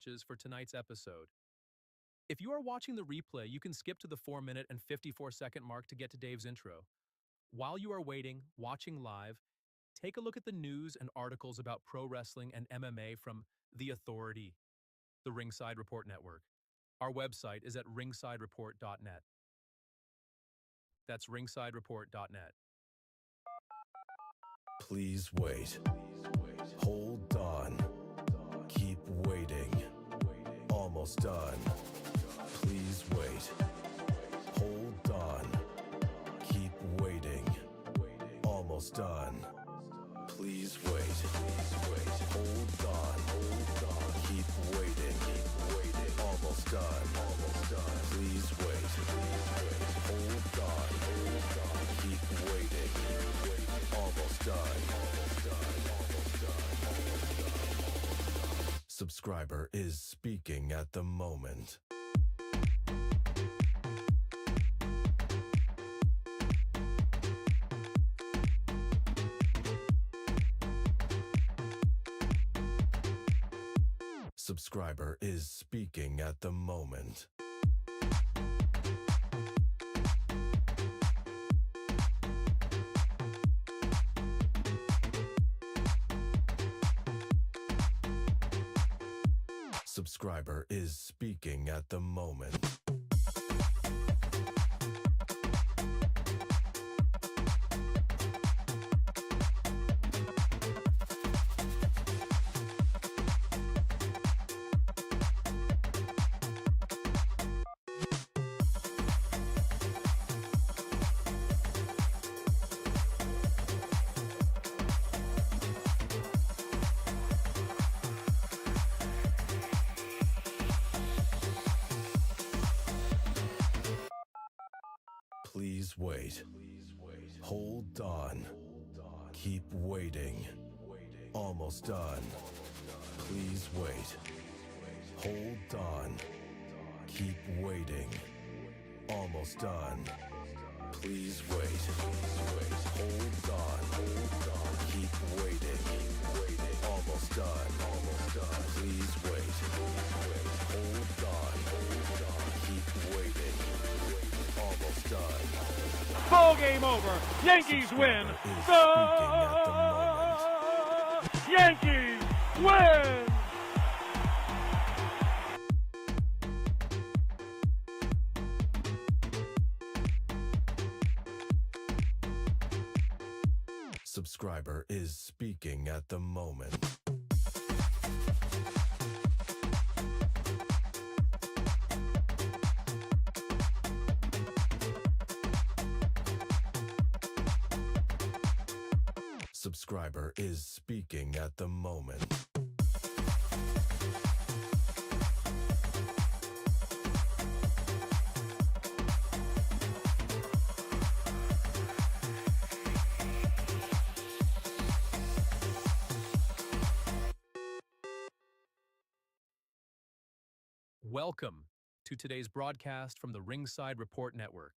For tonight's episode. If you are watching the replay, you can skip to the 4-minute and 54-second mark to get to Dave's intro. While you are waiting, watching live, take a look at the news and articles about pro wrestling and MMA from The Authority, the Ringside Report Network. Our website is at ringsidereport.net. That's ringsidereport.net. Please wait. Hold on. Keep waiting. Almost done. Please wait. Hold on. Keep waiting. Almost done. Please wait. Hold on. Keep waiting. Almost done. Please wait. Hold on. Keep waiting. Almost done. Subscriber is speaking at the moment. Subscriber is speaking at the moment. Subscriber is speaking at the moment. Please wait. Hold on. Keep waiting. Almost done. Please wait. Hold on. Keep waiting. Almost done. Please wait. Hold on. Keep waiting. Almost done. Please wait. Hold on. Keep waiting. Almost done. Ball game over. Yankees win. Yankees win. Subscriber is speaking at the moment. Subscriber is speaking at the moment. Welcome to today's broadcast from the Ringside Report Network.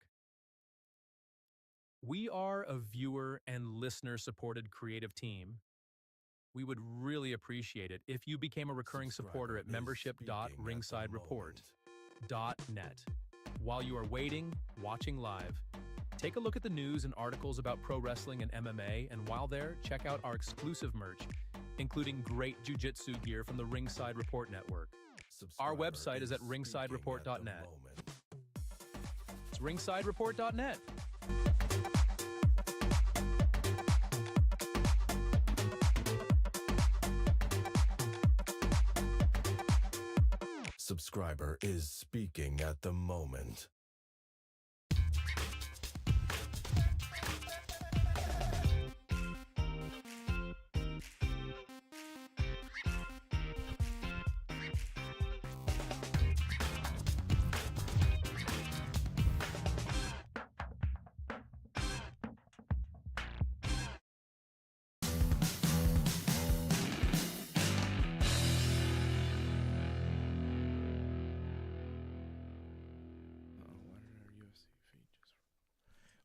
We are a viewer and listener-supported creative team. We would really appreciate it if you became a recurring supporter at membership.ringsidereport.net. While you are waiting, watching live, take a look at the news and articles about pro wrestling and MMA, and while there, check out our exclusive merch, including great jiu-jitsu gear from the Ringside Report Network. Our website is at ringsidereport.net. It's ringsidereport.net. Subscriber is speaking at the moment.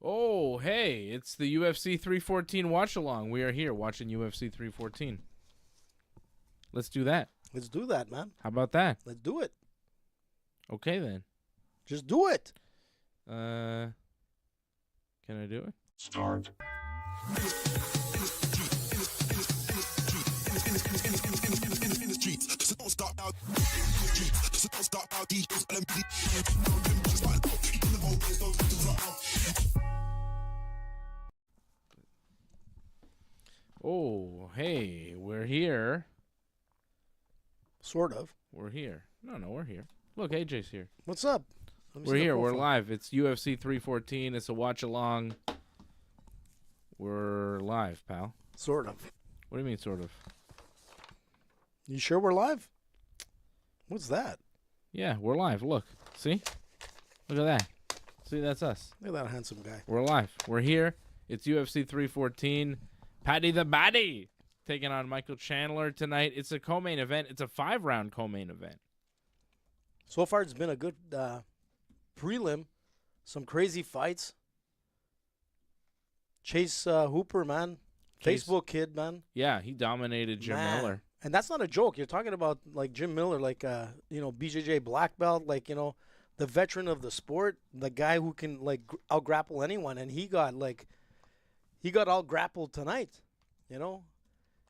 Oh, hey, it's the UFC 314 watch-along. We are here watching UFC 314. Let's do that. Let's do that, man. How about that? Let's do it. Okay, then. Just do it. Can I do it? Start. Oh, hey, we're here. Sort of. We're here. No, we're here. Look, AJ's here. What's up? Let me We're see the here. We're profile. live. It's UFC 314. It's a watch along. We're live, pal. Sort of. What do you mean, sort of? You sure we're live? What's that? Yeah, we're live. Look. See? Look at that. See, that's us. Look at that handsome guy. We're live. We're here. It's UFC 314. Paddy the Baddy taking on Michael Chandler tonight. It's a co-main event. It's a 5-round co-main event. So far, it's been a good prelim. Some crazy fights. Chase Hooper, man. Chase- Facebook kid, man. Yeah, he dominated Jim Man. Miller. And that's not a joke. You're talking about, like, Jim Miller, like, BJJ black belt, like, the veteran of the sport, the guy who can, like, out-grapple anyone. And he got out-grappled tonight,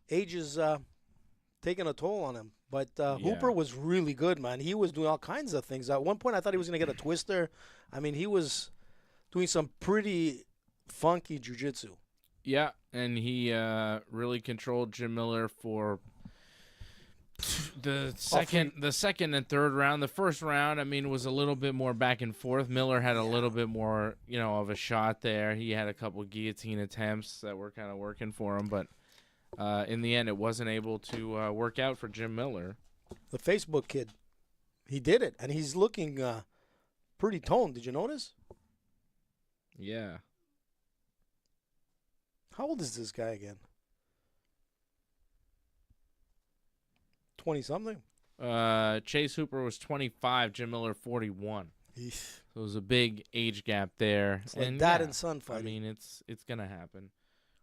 Age is taking a toll on him. But Hooper was really good, man. He was doing all kinds of things. At one point, I thought he was going to get a twister. I mean, he was doing some pretty funky jiu-jitsu. Yeah, and he really controlled Jim Miller for the second and third round. The first round, I mean, was a little bit more back and forth. Miller had a little bit more, of a shot there. He had a couple guillotine attempts that were kind of working for him, but in the end, it wasn't able to work out for Jim Miller. The Facebook kid, he did it, and he's looking pretty toned. Did you notice? Yeah. How old is this guy again? 20-something? Chase Hooper was 25, Jim Miller 41. Eesh. So it was a big age gap there. It's like and dad and son I fighting. mean, it's going to happen.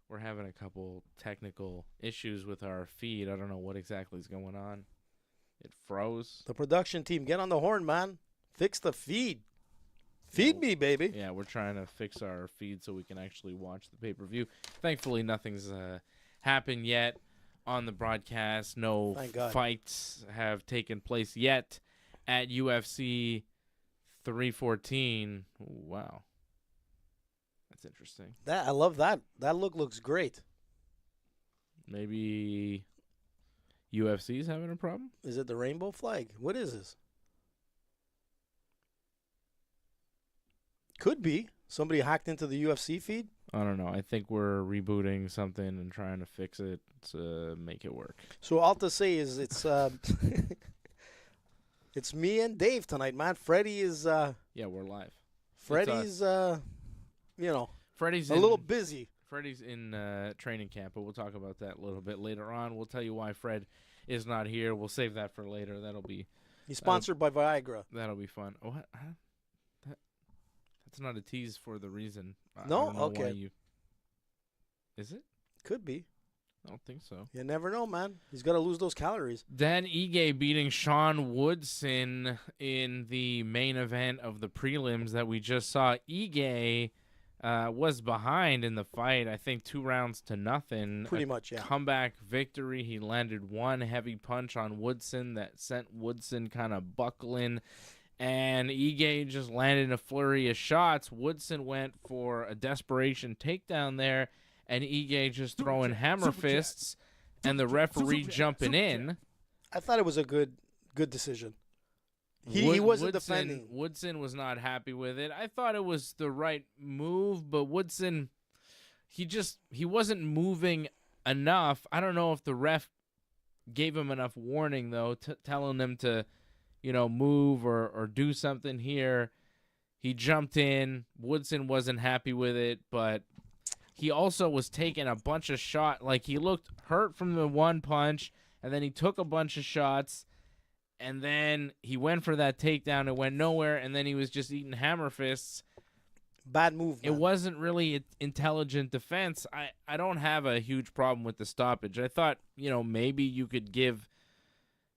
We're having a couple technical issues with our feed. I don't know what exactly is going on. It froze. The production team, get on the horn, man. Fix the feed. Feed me, baby. Yeah, we're trying to fix our feed so we can actually watch the pay-per-view. Thankfully, nothing's happened yet on the broadcast. No Thank God. fights have taken place yet at UFC 314. Ooh, wow. That's interesting. I love that. That look looks great. Maybe UFC's having a problem? Is it the rainbow flag? What is this? Could be. Somebody hacked into the UFC feed. I don't know. I think we're rebooting something and trying to fix it to make it work. So all to say is it's it's me and Dave tonight, man. Freddie is Yeah, we're live. Freddie's Freddie's a little busy. Freddie's in training camp, but we'll talk about that a little bit later on. We'll tell you why Fred is not here. We'll save that for later. He's sponsored by Viagra. That'll be fun. Oh, what? Huh? That's not a tease for the reason. I No? don't know Okay. why Is it? Could be. I don't think so. You never know, man. He's got to lose those calories. Dan Ige beating Sean Woodson in the main event of the prelims that we just saw. Ige was behind in the fight, I think 2-0. Pretty much, yeah. Comeback victory. He landed one heavy punch on Woodson that sent Woodson kind of buckling. And Ige just landed a flurry of shots. Woodson went for a desperation takedown there. And Ige just throwing hammer fists, and the referee jumping in. I thought it was a good decision. He wasn't Woodson, defending. Woodson was not happy with it. I thought it was the right move, but Woodson, he wasn't moving enough. I don't know if the ref gave him enough warning, though, telling him to, move or do something here. He jumped in. Woodson wasn't happy with it, but he also was taking a bunch of shots. Like, he looked hurt from the one punch, and then he took a bunch of shots, and then he went for that takedown. It went nowhere, and then he was just eating hammer fists. Bad move, man. It wasn't really intelligent defense. I don't have a huge problem with the stoppage. I thought, maybe you could give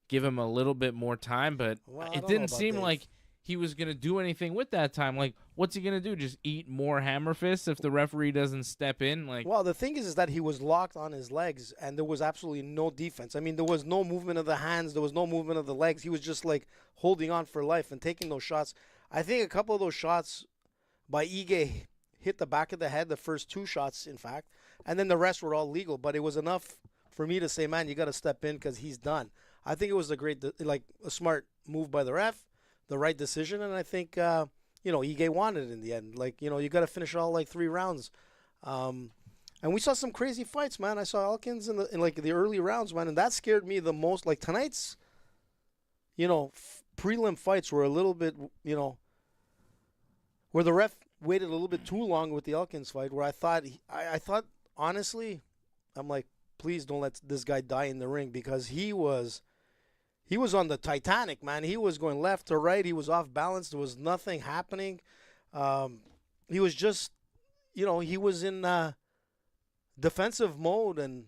give him a little bit more time, but Well, I it don't know didn't about seem Dave. like he was going to do anything with that time. Like, what's he going to do? Just eat more hammer fists if the referee doesn't step in? Like, Well, the thing is that he was locked on his legs, and there was absolutely no defense. I mean, there was no movement of the hands. There was no movement of the legs. He was just, like, holding on for life and taking those shots. I think a couple of those shots by Ige hit the back of the head, the first 2 shots, in fact, and then the rest were all legal. But it was enough for me to say, man, you got to step in because he's done. I think it was a smart move by the ref, the right decision, and I think, Ige won it in the end. Like, you got to finish all, 3 rounds. And we saw some crazy fights, man. I saw Elkins in the early rounds, man, and that scared me the most. Like, tonight's, prelim fights were a little bit, where the ref waited a little bit too long with the Elkins fight, where I thought, honestly, I'm like, please don't let this guy die in the ring, because he was on the Titanic, man. He was going left to right. He was off balance. There was nothing happening. He was just, he was in defensive mode. And,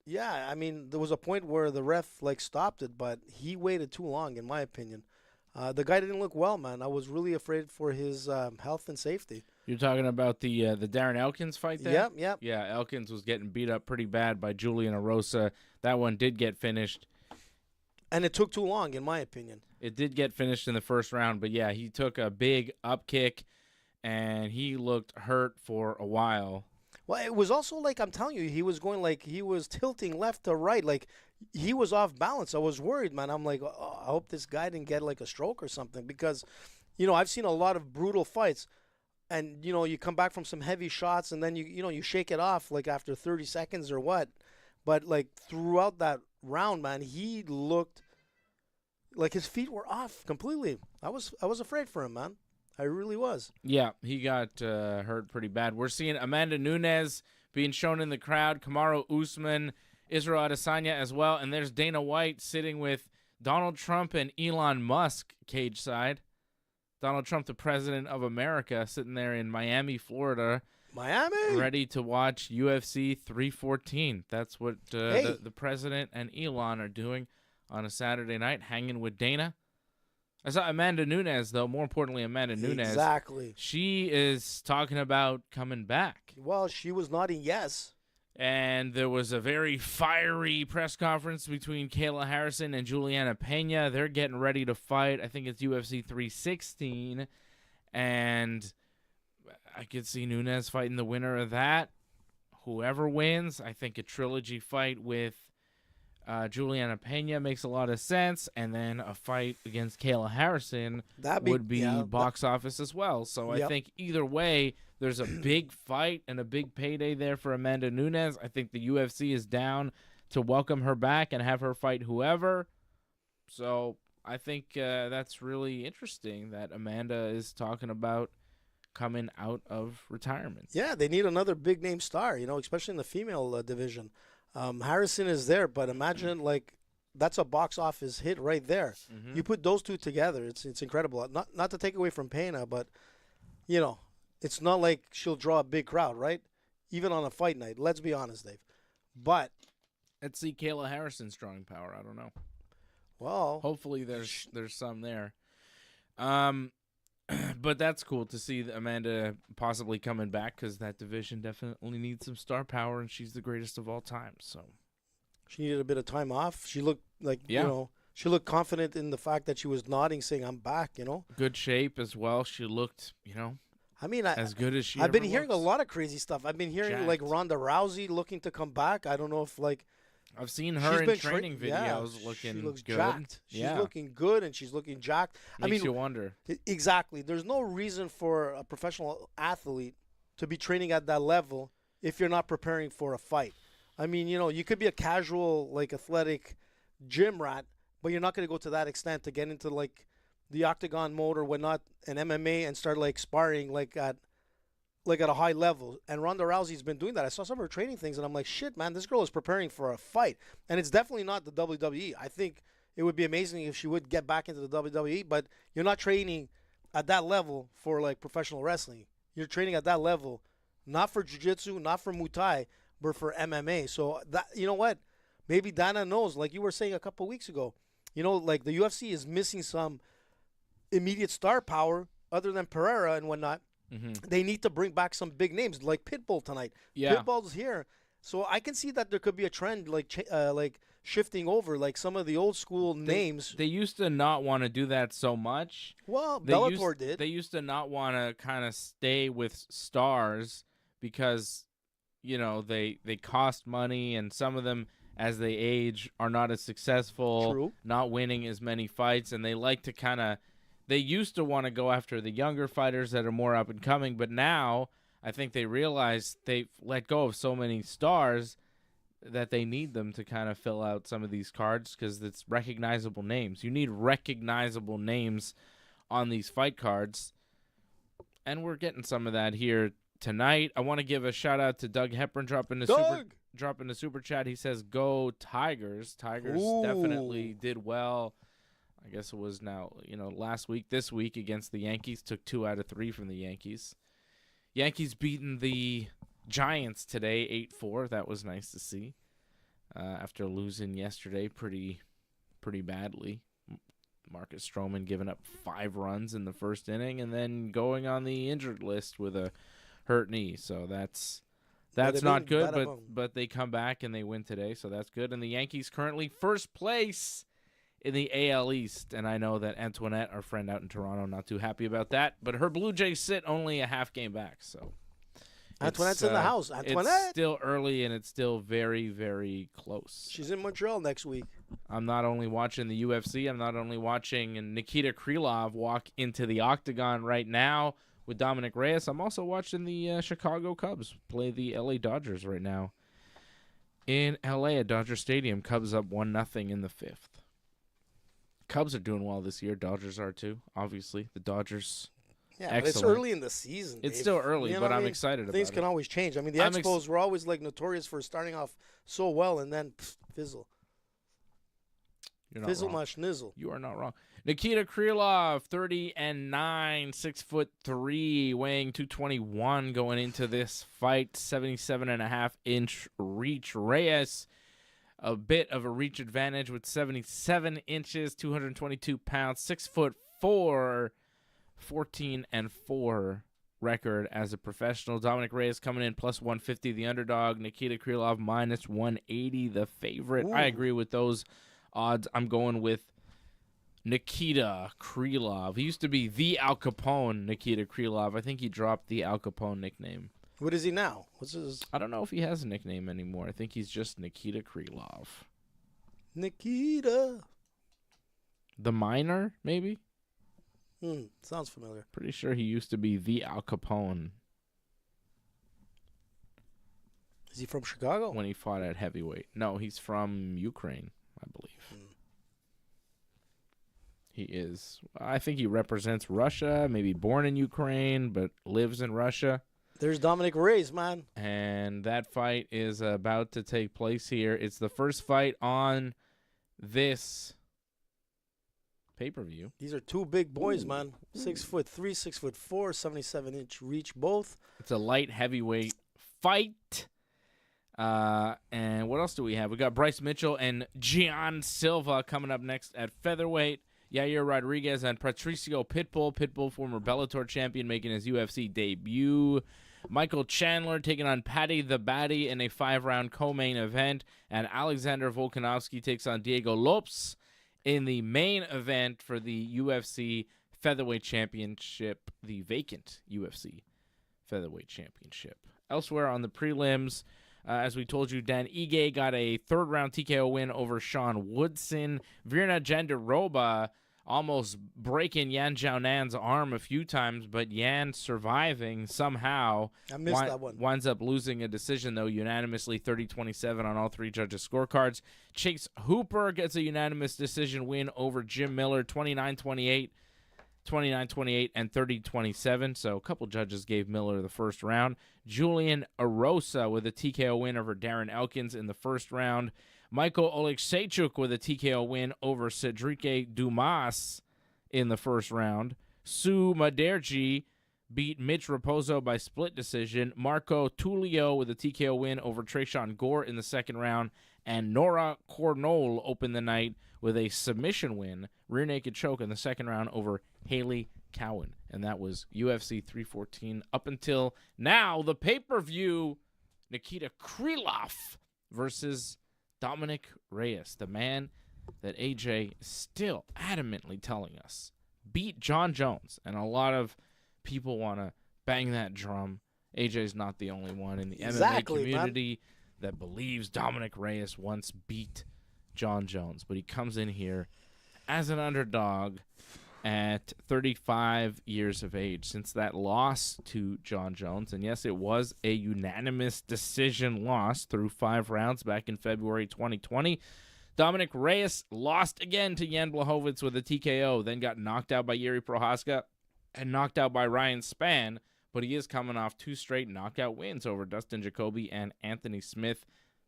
yeah, I mean, there was a point where the ref, stopped it, but he waited too long, in my opinion. The guy didn't look well, man. I was really afraid for his health and safety. you're talking about the Darren Elkins fight there? Yep. Yeah, Elkins was getting beat up pretty bad by Julian Erosa. That one did get finished. And it took too long, in my opinion. It did get finished in the first round, but yeah, he took a big up kick, and he looked hurt for a while. Well, it was also I'm telling you, he was going he was tilting left to right. He was off balance. I was worried, man. I'm like, oh, I hope this guy didn't get a stroke or something, because, I've seen a lot of brutal fights, and, you come back from some heavy shots, and then you shake it off after 30 seconds or what. But throughout that round, man, he looked like his feet were off completely. I was afraid for him, man. I really was. Yeah, he got hurt pretty bad. We're seeing Amanda Nunes being shown in the crowd, Kamaru Usman, Israel Adesanya as well, and there's Dana White sitting with Donald Trump and Elon Musk cage side. Donald Trump, the president of America, sitting there in Miami, Florida. Miami? Ready to watch UFC 314. That's what the president and Elon are doing on a Saturday night, hanging with Dana. I saw Amanda Nunes, though. More importantly, Amanda Nunes. Exactly. She is talking about coming back. Well, she was nodding yes. And there was a very fiery press conference between Kayla Harrison and Juliana Pena. They're getting ready to fight. I think it's UFC 316. And I could see Nunes fighting the winner of that. Whoever wins, I think a trilogy fight with Juliana Pena makes a lot of sense, and then a fight against Kayla Harrison would be box office as well. So I think either way, there's a big fight and a big payday there for Amanda Nunes. I think the UFC is down to welcome her back and have her fight whoever. So I think that's really interesting that Amanda is talking about coming out of retirement. Yeah, they need another big name star, especially in the female division. Harrison is there, but imagine that's a box office hit right there. Mm-hmm. You put those two together, it's incredible. Not to take away from Pena, but it's not like she'll draw a big crowd, right? Even on a fight night. Let's be honest, Dave. But let's see Kayla Harrison's drawing power. I don't know. Well, hopefully there's some there. But that's cool to see Amanda possibly coming back, because that division definitely needs some star power, and she's the greatest of all time. So she needed a bit of time off. She looked she looked confident in the fact that she was nodding, saying, "I'm back." Good shape as well. She looked, I mean, as good as she. I've been hearing a lot of crazy stuff. I've been hearing jacked. Ronda Rousey looking to come back. I don't know if I've seen her in training videos looking she looks good. Jacked. She's looking good, and she's looking jacked. Makes you wonder. Exactly. There's no reason for a professional athlete to be training at that level if you're not preparing for a fight. I mean, you could be a casual, athletic gym rat, but you're not going to go to that extent to get into, the octagon mode or whatnot, and MMA, and start, sparring, at a high level. And Ronda Rousey's been doing that. I saw some of her training things, and I'm like, shit, man, this girl is preparing for a fight. And it's definitely not the WWE. I think it would be amazing if she would get back into the WWE, but you're not training at that level for, professional wrestling. You're training at that level, not for jiu-jitsu, not for Muay Thai, but for MMA. So, that, you know what? Maybe Dana knows, like you were saying a couple weeks ago. like the UFC is missing some immediate star power other than Pereira and whatnot. They need to bring back some big names like Pitbull tonight. Yeah. Pitbull's here. So I can see that there could be a trend like shifting over, like some of the old school names. They used to not want to do that so much. Well, Bellator did. They used to not want to kind of stay with stars because, they cost money, and some of them, as they age, are not as successful, True. Not winning as many fights, and they like to they used to want to go after the younger fighters that are more up and coming, but now I think they realize they've let go of so many stars that they need them to kind of fill out some of these cards because it's recognizable names. You need recognizable names on these fight cards, and we're getting some of that here tonight. I want to give a shout-out to Doug Hepburn dropping the super chat. He says, go Tigers. Tigers definitely did well. I guess it was now, this week against the Yankees. Took 2 out of 3 from the Yankees. Yankees beating the Giants today, 8-4. That was nice to see. After losing yesterday pretty badly. Marcus Stroman giving up 5 runs in the first inning and then going on the injured list with a hurt knee. So that's not good, but they come back and they win today, so that's good. And the Yankees currently first place in the AL East, and I know that Antoinette, our friend out in Toronto, not too happy about that, but her Blue Jays sit only a half game back, so Antoinette's in the house. Antoinette! It's still early, and it's still very, very close. She's in Montreal next week. I'm not only watching the UFC, I'm not only watching Nikita Krylov walk into the octagon right now with Dominick Reyes, I'm also watching the Chicago Cubs play the LA Dodgers right now in LA at Dodger Stadium. Cubs up 1-0 in the 5th. Cubs are doing well this year. Dodgers are too, obviously. The Dodgers, yeah, excellent. But it's early in the season. It's still early, but I'm excited about it. Things can always change. I mean, the Expos were always notorious for starting off so well and then fizzle. Fizzle my schnizzle. You are not wrong. Nikita Krylov, 30-9, 6'3", weighing 221 going into this fight, 77.5-inch reach. Reyes, a bit of a reach advantage with 77 inches, 222 pounds, 6'4", 14-4 record as a professional. Dominick Reyes coming in plus 150, the underdog. Nikita Krylov minus 180, the favorite. Ooh. I agree with those odds. I'm going with Nikita Krylov. He used to be the Al Capone, Nikita Krylov. I think he dropped the Al Capone nickname. What is he now? What's his? I don't know if he has a nickname anymore. I think he's just Nikita Krylov. Nikita. The Miner, maybe? Sounds familiar. Pretty sure he used to be the Al Capone. Is he from Chicago? When he fought at heavyweight. No, he's from Ukraine, I believe. He is. I think he represents Russia, maybe born in Ukraine, but lives in Russia. There's Dominick Reyes, man. And that fight is about to take place here. It's the first fight on this pay-per-view. These are two big boys, man. 6'3", 6'4", 77-inch reach both. It's a light heavyweight fight. And what else do we have? We got Bryce Mitchell and Gian Silva coming up next at featherweight. Yair Rodriguez and Patricio Pitbull. Pitbull, former Bellator champion, making his UFC debut. Michael Chandler taking on Paddy the Baddy in a 5-round co-main event. And Alexander Volkanovski takes on Diego Lopes in the main event for the UFC Featherweight Championship, the vacant UFC Featherweight Championship. Elsewhere on the prelims, as we told you, Dan Ige got a 3rd-round TKO win over Sean Woodson. Virna Jandiroba almost breaking Yan Xiaonan's arm a few times, but Yan surviving somehow. I missed that one. Winds up losing a decision, though, unanimously 30-27 on all 3 judges' scorecards. Chase Hooper gets a unanimous decision win over Jim Miller, 29-28. 29-28 and 30-27, so a couple judges gave Miller the first round. Julian Arosa with a TKO win over Darren Elkins in the first round. Michael Oleksiejczuk with a TKO win over Cedric Dumas in the first round. Sue Maderji beat Mitch Raposo by split decision. Marco Tullio with a TKO win over Trayshawn Gore in the second round. And Nora Cornol opened the night with a submission win, rear naked choke in the second round over Haley Cowan. And that was UFC 314 up until now. The pay-per-view, Nikita Krylov versus Dominick Reyes, the man that AJ is still adamantly telling us beat John Jones. And a lot of people want to bang that drum. AJ's not the only one in the MMA community that believes Dominick Reyes once beat John Jones. But he comes in here as an underdog at 35 years of age since that loss to John Jones. And yes, it was a unanimous decision loss through 5 rounds back in February 2020. Dominick Reyes lost again to Jan Blachowicz with a TKO, then got knocked out by Jiří Procházka and knocked out by Ryan Spann. But he is coming off 2 straight knockout wins over Dustin Jacoby and Anthony Smith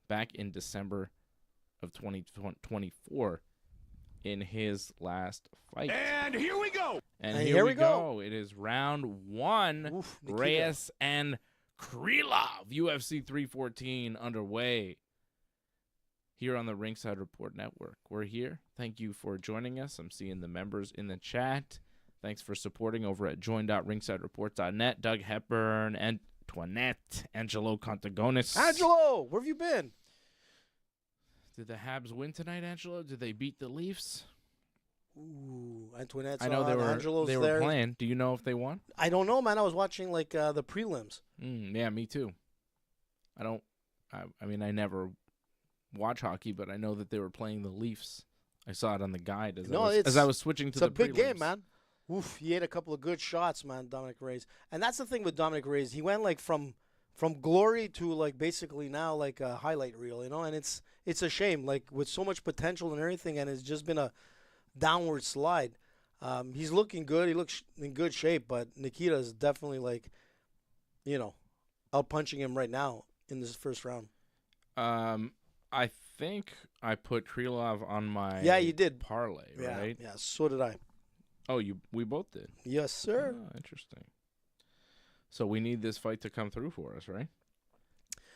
back in December of 2024 in his last fight. And here we go. And here we go. It is round 1. Oof, Reyes and Krylov, UFC 314 underway here on the Ringside Report Network. We're here. Thank you for joining us. I'm seeing the members in the chat. Thanks for supporting over at join.ringsidereport.net. Doug Hepburn, Antoinette, Angelo Contagonis. Angelo, where have you been? Did the Habs win tonight, Angelo? Did they beat the Leafs? Ooh, Antoinette's I know on. they were playing. Do you know if they won? I don't know, man. I was watching like the prelims. Yeah, me too. I mean, I never watch hockey, but I know that they were playing the Leafs. I saw it on the guide as I was switching to the prelims. It's a big game, man. Oof, he had a couple of good shots, man, Dominick Reyes. And that's the thing with Dominick Reyes. He went like from glory to like basically now like a highlight reel, you know, and it's a shame, like with so much potential and everything, and it's just been a downward slide. He's looking good. He looks in good shape, but Nikita is definitely like, you know, out punching him right now in this first round. I think I put Krylov on my you did parlay, right? Yeah, so did I. Oh, we both did. Yes, sir. Oh, interesting. So we need this fight to come through for us, right?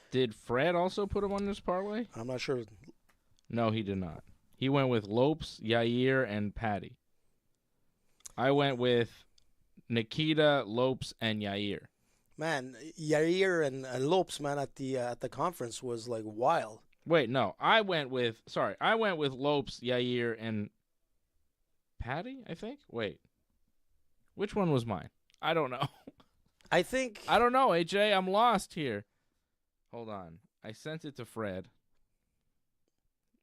Did Fred also put him on this parlay? I'm not sure. No, he did not. He went with Lopes, Yair, and Paddy. I went with Nikita, Lopes, and Yair. Man, Yair and Lopes, man, at the conference was like wild. Wait, no. I went with Lopes, Yair, and Paddy, I think? Wait. Which one was mine? I don't know. I don't know, AJ. I'm lost here. Hold on. I sent it to Fred.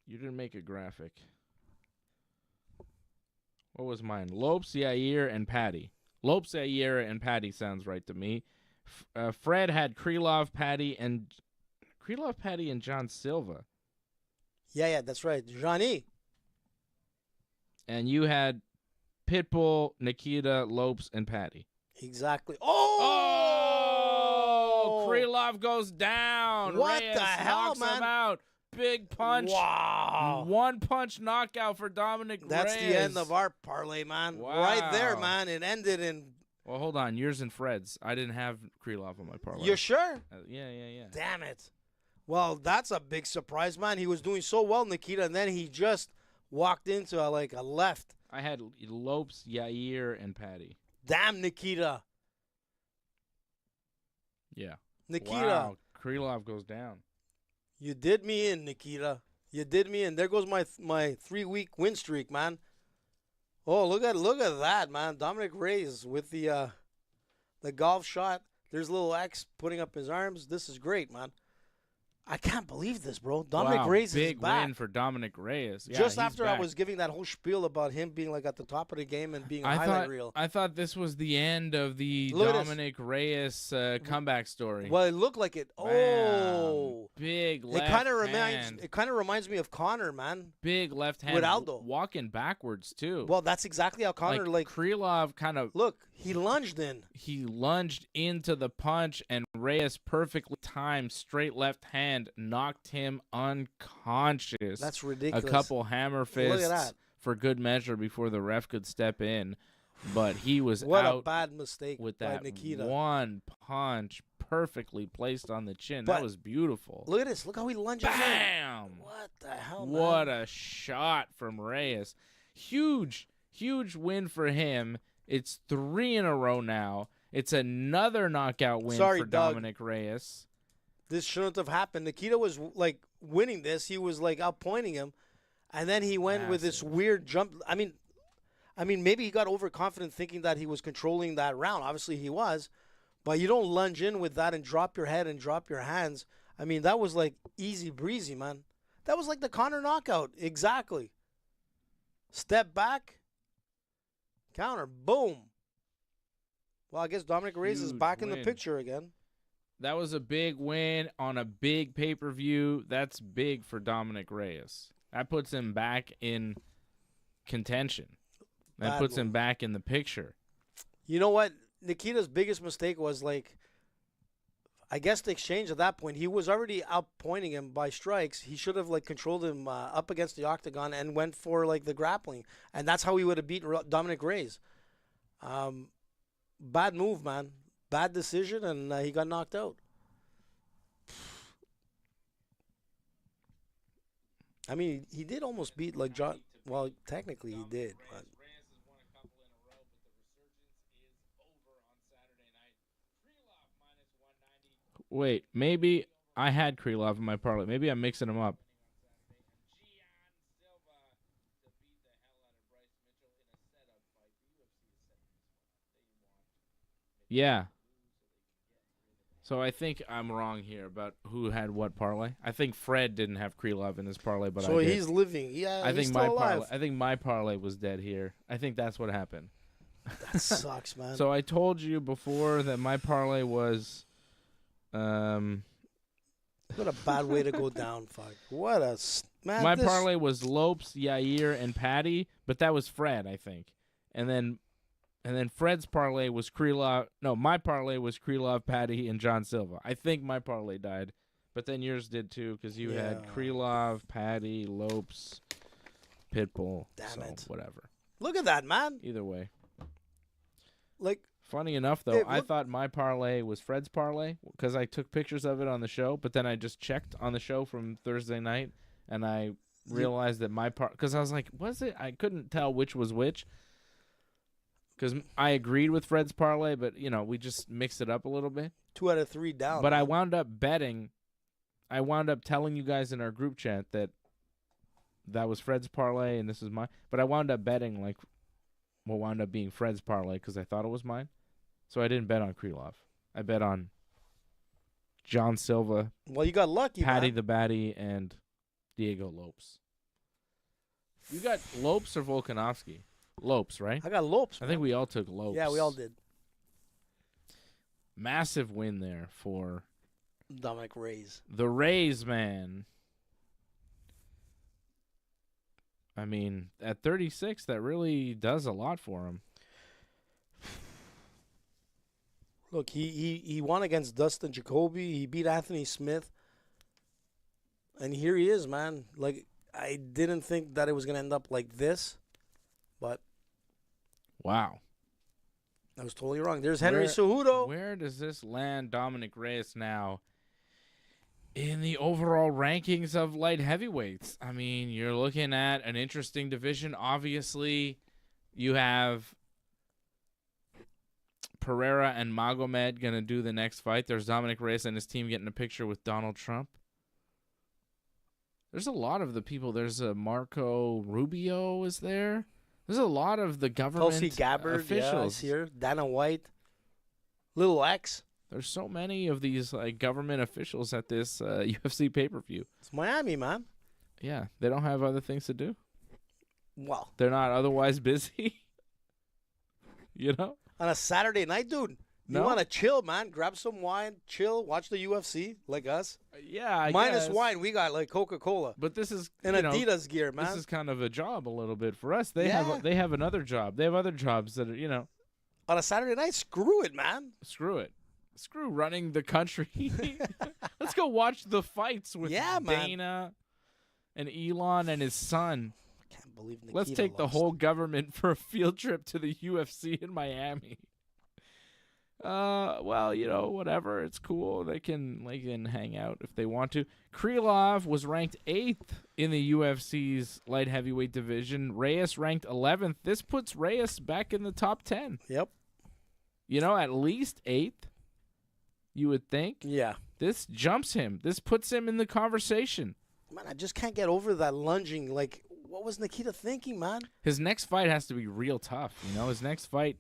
You didn't make a graphic. What was mine? Lopes, Yair, and Paddy. Lopes, Yair, and Paddy sounds right to me. Fred had Krylov, Paddy, and John Silva. Yeah, that's right. Johnny. And you had Pitbull, Nikita, Lopes, and Paddy. Exactly. Oh! Krylov goes down. What Reyes the hell, knocks man? him out. Big punch. Wow. 1-punch knockout for Dominick Reyes. That's the end of our parlay, man. Wow. Right there, man. It ended in... Well, hold on. Yours and Fred's. I didn't have Krylov on my parlay. You sure? Yeah. Damn it. Well, that's a big surprise, man. He was doing so well, Nikita, and then he just walked into a left. I had Lopes, Yair, and Paddy. Damn, Nikita. Yeah. Nikita. Wow. Krylov goes down. You did me in, Nikita. You did me in. There goes my 3-week win streak, man. Oh, look at that, man. Dominick Reyes with the golf shot. There's little X putting up his arms. This is great, man. I can't believe this, bro. Dominick Reyes is back. Big win for Dominick Reyes. Yeah, just after back. I was giving that whole spiel about him being like at the top of the game and being a highlight reel. I thought this was the end of the Dominick Reyes comeback story. Well, it looked like it. Oh, big left hand. It kind of reminds me of Conor, man. Big left hand. With Aldo. Walking backwards, too. Well, that's exactly how Conor, Krylov kind of... Look, he lunged in. He lunged into the punch, and Reyes perfectly timed straight left hand knocked him unconscious. That's ridiculous. A couple hammer fists Look at that. for good measure before the ref could step in. But he was what out a bad mistake with by that Nikita. one punch perfectly placed on the chin. But that was beautiful. Look at this. Look how he lunges in. Bam! What the hell, man? What a shot from Reyes. Huge win for him. It's 3 in a row now. It's another knockout win for Doug. Dominick Reyes. This shouldn't have happened. Nikita was, like, winning this. He was, like, outpointing him. And then he went with this weird jump. I mean, maybe he got overconfident thinking that he was controlling that round. Obviously, he was. But you don't lunge in with that and drop your head and drop your hands. I mean, that was, like, easy breezy, man. That was like the Conor knockout. Exactly. Step back. Counter. Boom. Well, I guess Dominick Reyes is back in the picture again. That was a big win on a big pay-per-view. That's big for Dominick Reyes. That puts him back in contention. That puts him back in the picture. You know what? Nikita's biggest mistake was, like, I guess the exchange at that point, he was already outpointing him by strikes. He should have, like, controlled him up against the octagon and went for, like, the grappling. And that's how he would have beaten Dominick Reyes. Bad move, man. Bad decision, and he got knocked out. I mean, he did almost beat, like, John. Well, technically he did. But. Wait, maybe I had Krylov in my parlay. Maybe I'm mixing them up. Yeah. So I think I'm wrong here about who had what parlay. I think Fred didn't have Krylov in his parlay, but so I did. He's living. Yeah, I think he's my still alive. parlay. I think my parlay was dead here. I think that's what happened. That sucks, man. So I told you before that my parlay was. What a bad way to go down, fuck. What a man. My parlay was Lopes, Yair, and Paddy, but that was Fred, I think. And then Fred's parlay was Krylov. No, my parlay was Krylov, Paddy, and John Silva. I think my parlay died, but then yours did too because you had Krylov, Paddy, Lopes, Pitbull. Damn it. Whatever. Look at that, man. Either way. Like. Funny enough, though, I thought my parlay was Fred's parlay because I took pictures of it on the show, but then I just checked on the show from Thursday night, and I realized that my because I was like, was it? I couldn't tell which was which because I agreed with Fred's parlay, but, you know, we just mixed it up a little bit. 2 out of 3 down. But man. I wound up betting. I wound up telling you guys in our group chat that was Fred's parlay and this is mine. But I wound up betting, like, what wound up being Fred's parlay because I thought it was mine. So I didn't bet on Krylov. I bet on John Silva. Well, you got lucky, Paddy man. the Baddy, and Diego Lopes. You got Lopes or Volkanovski? Lopes, right? I got Lopes, man. I think we all took Lopes. Yeah, we all did. Massive win there for Dominick Reyes. The Reyes, man. I mean, at 36, that really does a lot for him. Look, he won against Dustin Jacoby. He beat Anthony Smith. And here he is, man. Like, I didn't think that it was going to end up like this. But. Wow. I was totally wrong. There's Henry Cejudo. Where does this land Dominick Reyes now in the overall rankings of light heavyweights? I mean, you're looking at an interesting division. Obviously, you have Pereira and Magomed going to do the next fight. There's Dominick Reyes and his team getting a picture with Donald Trump. There's a lot of the people. There's a Marco Rubio is there. There's a lot of the government Tulsi Gabbard, officials here. Dana White. Little X. There's so many of these like government officials at this UFC pay-per-view. It's Miami, man. Yeah, they don't have other things to do. Well. They're not otherwise busy. You know? On a Saturday night, dude. You want to chill, man. Grab some wine, chill, watch the UFC like us. Yeah, I Minus guess. wine, we got like Coca-Cola. But this is and Adidas gear, man. This is kind of a job a little bit for us. They have another job. They have other jobs that are, On a Saturday night, screw it, man. Screw it. Screw running the country. Let's go watch the fights with Dana and Elon and his son. I can't believe Nikita Let's take the whole government for a field trip to the UFC in Miami. Well, whatever. It's cool. They can hang out if they want to. Krylov was ranked 8th in the UFC's light heavyweight division. Reyes ranked 11th. This puts Reyes back in the top 10. Yep. At least 8th, you would think. Yeah. This jumps him. This puts him in the conversation. Man, I just can't get over that lunging. Like, what was Nikita thinking, man? His next fight has to be real tough. His next fight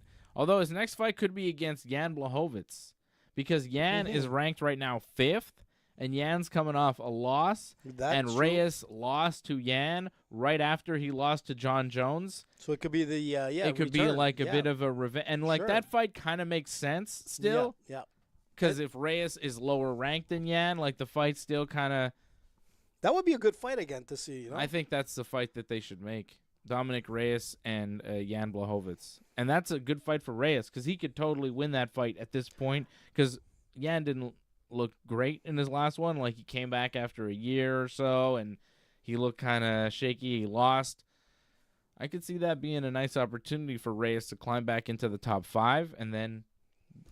could be against Jan Blachowicz, because Jan is ranked right now 5th, and Jan's coming off a loss, and Reyes lost to Jan right after he lost to John Jones. So it could be the it could return. be like a bit of a revenge, and that fight kind of makes sense still. Yeah. Because if Reyes is lower ranked than Jan, the fight still kind of. That would be a good fight again to see. I think that's the fight that they should make. Dominick Reyes and Jan Blachowicz. And that's a good fight for Reyes, because he could totally win that fight at this point, because Jan didn't look great in his last one. He came back after a year or so, and he looked kind of shaky. He lost. I could see that being a nice opportunity for Reyes to climb back into the top 5, and then,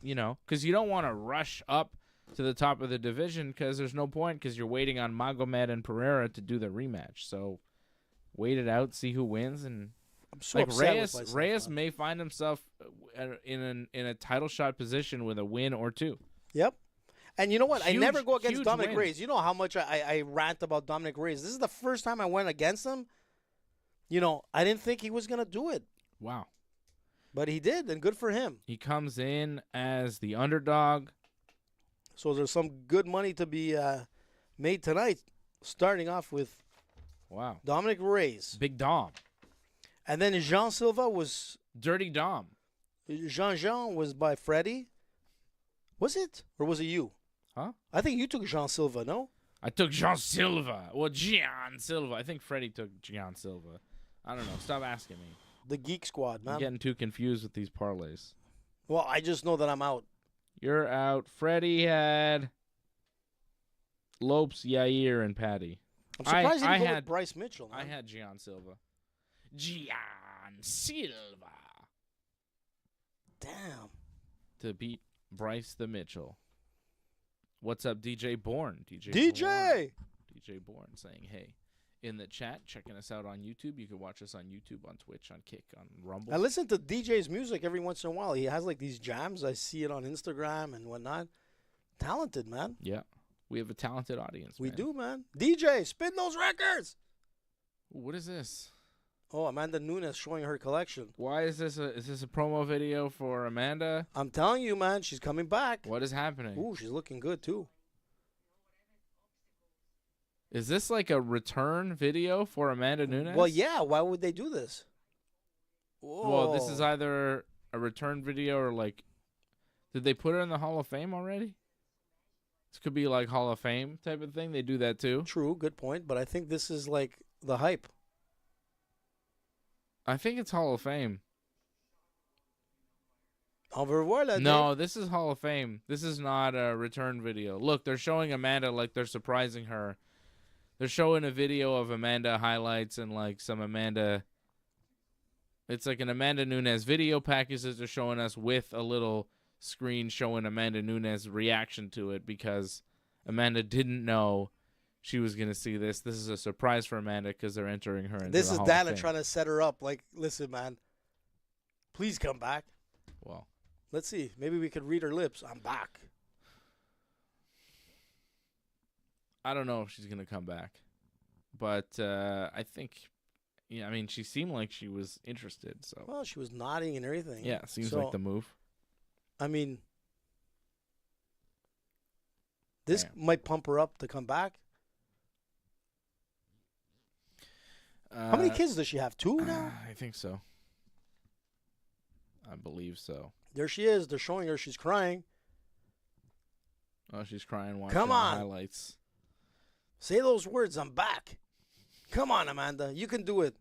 because you don't want to rush up to the top of the division, because there's no point, because you're waiting on Magomed and Pereira to do the rematch. So wait it out, see who wins, and I'm so upset with myself, Reyes may find himself in a title shot position with a win or 2. Yep. And you know what? I never go against Dominick win. Reyes. You know how much I rant about Dominick Reyes. This is the first time I went against him. I didn't think he was going to do it. Wow. But he did, and good for him. He comes in as the underdog. So there's some good money to be made tonight, starting off with Dominick Reyes. Big Dom. And then Jean Silva was... Dirty Dom. Jean was by Freddie. Was it? Or was it you? Huh? I think you took Jean Silva, no? I took Jean Silva. Well, Gian Silva. I think Freddie took Gian Silva. I don't know. Stop asking me. The Geek Squad, man. I'm getting too confused with these parlays. Well, I just know that I'm out. You're out. Freddie had Lopes, Yair, and Paddy. I'm surprised he didn't go with Bryce Mitchell. Man. I had Gian Silva. Gian Silva. Damn. To beat Bryce the Mitchell. What's up, DJ Bourne? DJ! DJ Bourne saying, hey, in the chat, checking us out on YouTube. You can watch us on YouTube, on Twitch, on Kick, on Rumble. I listen to DJ's music every once in a while. He has these jams. I see it on Instagram and whatnot. Talented, man. Yeah. We have a talented audience, We man. do, man. DJ, spin those records. What is this? Oh, Amanda Nunes showing her collection. Why is this a promo video for Amanda? I'm telling you, man, she's coming back. What is happening? Ooh, she's looking good, too. Is this like a return video for Amanda Nunes? Well, yeah. Why would they do this? Whoa. Well, this is either a return video or did they put her in the Hall of Fame already? This could be like Hall of Fame type of thing. They do that too. True, good point. But I think this is the hype. I think it's Hall of Fame. Au revoir, no, this is Hall of Fame. This is not a return video. Look, they're showing Amanda like they're surprising her. They're showing a video of Amanda highlights and some Amanda. It's like an Amanda Nunes video package that they're showing us with a little screen showing Amanda Nunes' reaction to it, because Amanda didn't know she was going to see this. This is a surprise for Amanda because they're entering her into This the is Hall Dana of Fame. trying to set her up. Listen, man, please come back. Well, let's see. Maybe we could read her lips. I'm back. I don't know if she's going to come back. But I think, she seemed like she was interested. So. Well, she was nodding and everything. Yeah, seems like the move. This might pump her up to come back. How many kids does she have? 2 now? I think so. I believe so. There she is. They're showing her. She's crying. Oh, she's crying watching Come on. the highlights. Say those words. I'm back. Come on, Amanda. You can do it.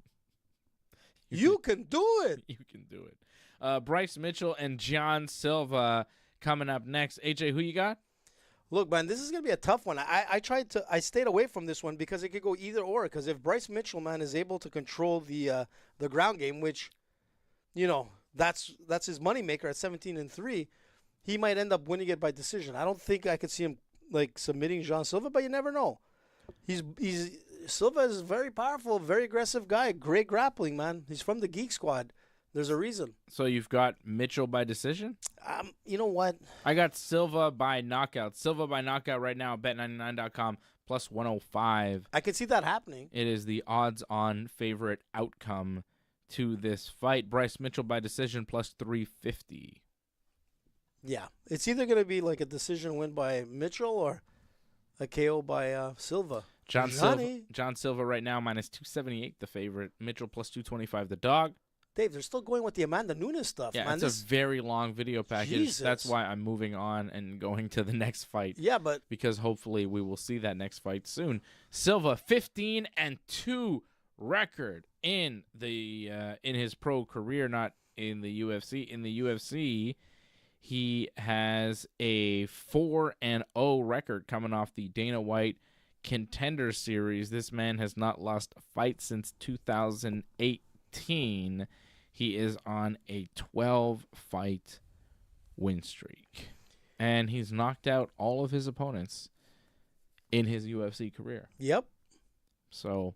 You can do it. You can do it. Bryce Mitchell and Gian Silva coming up next. AJ, who you got? Look, man, this is going to be a tough one. I stayed away from this one because it could go either or. Because if Bryce Mitchell, man, is able to control the ground game, which, that's his moneymaker at 17-3, he might end up winning it by decision. I don't think I could see him like submitting Jean Silva, but you never know. Silva is very powerful, very aggressive guy, great grappling, man. He's from the Geek Squad. There's a reason. So you've got Mitchell by decision? You know what? I got Silva by knockout. Silva by knockout right now at bet99.com plus 105. I could see that happening. It is the odds-on favorite outcome to this fight. Bryce Mitchell by decision plus 350. Yeah. It's either going to be like a decision win by Mitchell or a KO by Silva. John Silva right now minus 278, the favorite. Mitchell plus 225, the dog. Dave, they're still going with the Amanda Nunes stuff, yeah, man. It's a very long video package. Jesus. That's why I'm moving on and going to the next fight. Yeah, but because hopefully we will see that next fight soon. Silva 15-2 record in his pro career, not in the UFC. In the UFC, he has a 4-0 record coming off the Dana White Contender Series. This man has not lost a fight since 2018. He is on a 12-fight win streak. And he's knocked out all of his opponents in his UFC career. Yep. So,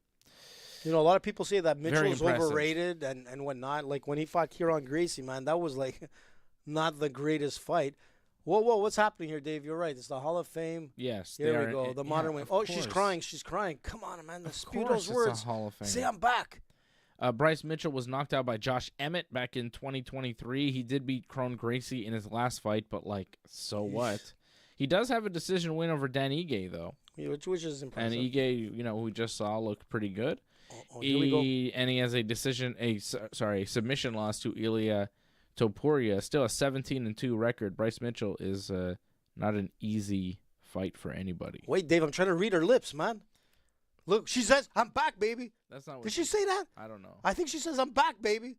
you know, a lot of people say that Mitchell's impressive. overrated and whatnot. Like, when he fought Kieran Gracie, man, that was, like, not the greatest fight. Whoa, what's happening here, Dave? You're right. It's the Hall of Fame. Yes. Here we go. The modern wing. Oh, she's crying. crying. Come on, man. Of Spew course those words. it's a Hall of Fame. Say I'm back. Bryce Mitchell was knocked out by Josh Emmett back in 2023. He did beat Kron Gracie in his last fight, but, like, so what? He does have a decision win over Dan Ige, though. Yeah, which is impressive. And Ige, you know, who we just saw, looked pretty good. Here we go. And he has a submission loss to Ilya Topuria. Still a 17-2 record. Bryce Mitchell is not an easy fight for anybody. Wait, Dave, I'm trying to read her lips, man. Look, she says, I'm back, baby. That's not what Did she say that? I don't know. I think she says, I'm back, baby.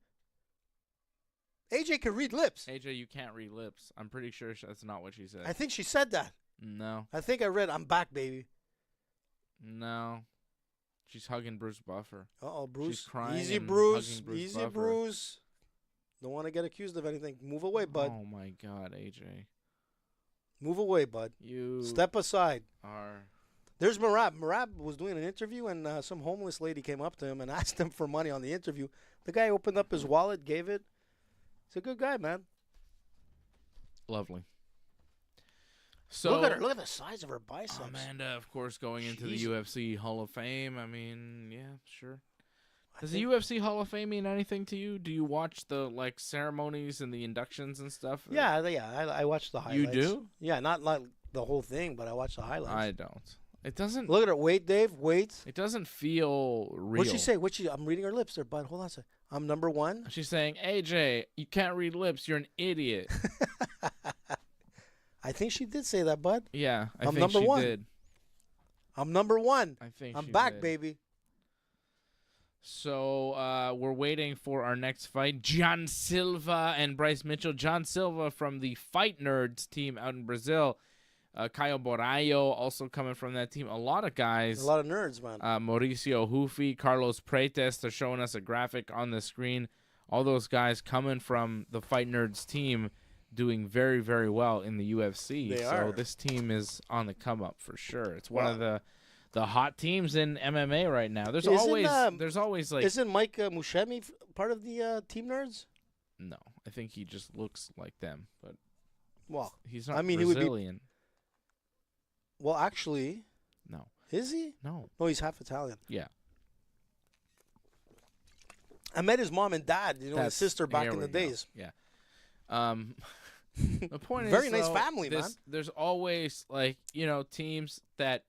AJ can read lips. AJ, you can't read lips. I'm pretty sure that's not what she said. I think she said that. No. I think I read, I'm back, baby. No. She's hugging Bruce Buffer. Uh-oh, Bruce. She's crying. Easy, and Bruce. hugging Bruce Easy, Buffer. Bruce. Don't want to get accused of anything. Move away, bud. Oh, my God, AJ. Move away, bud. You Step aside. are... There's Marab. Marab was doing an interview, and some homeless lady came up to him and asked him for money on the interview. The guy opened up his wallet, gave it. He's a good guy, man. Lovely. So look at her. Look at the size of her biceps. Amanda, of course, going into the Jeez. UFC Hall of Fame. I mean, yeah, sure. Does the UFC Hall of Fame mean anything to you? Do you watch the ceremonies and the inductions and stuff? Yeah. I watch the highlights. You do? Yeah, not like the whole thing, but I watch the highlights. I don't. It doesn't. Look at her. Wait, Dave. Wait. It doesn't feel real. What'd she say? I'm reading her lips there, bud. Hold on a second. I'm number one. She's saying, AJ, you can't read lips. You're an idiot. I think she did say that, bud. Yeah, I I'm think number she one. did. I'm number one. I think I'm she back, did. baby. So we're waiting for our next fight. John Silva and Bryce Mitchell. John Silva from the Fight Nerds team out in Brazil. Caio Borraio also coming from that team. A lot of guys. A lot of nerds, man. Mauricio Hufi, Carlos Pretes. They're showing us a graphic on the screen. All those guys coming from the Fight Nerds team doing very, very well in the UFC. They so are. this team is on the come up for sure. It's one of the hot teams in MMA right now. There's always like. Isn't Mike Mushemi part of the Team Nerds? No, I think he just looks like them, but Well, he's not I mean, he would be- Brazilian. well, actually, No, is he? no. No, he's half Italian. Yeah. I met his mom and dad, his That's- sister back here in we the go. days. Yeah. The point Very is, nice though, family, man. There's always teams that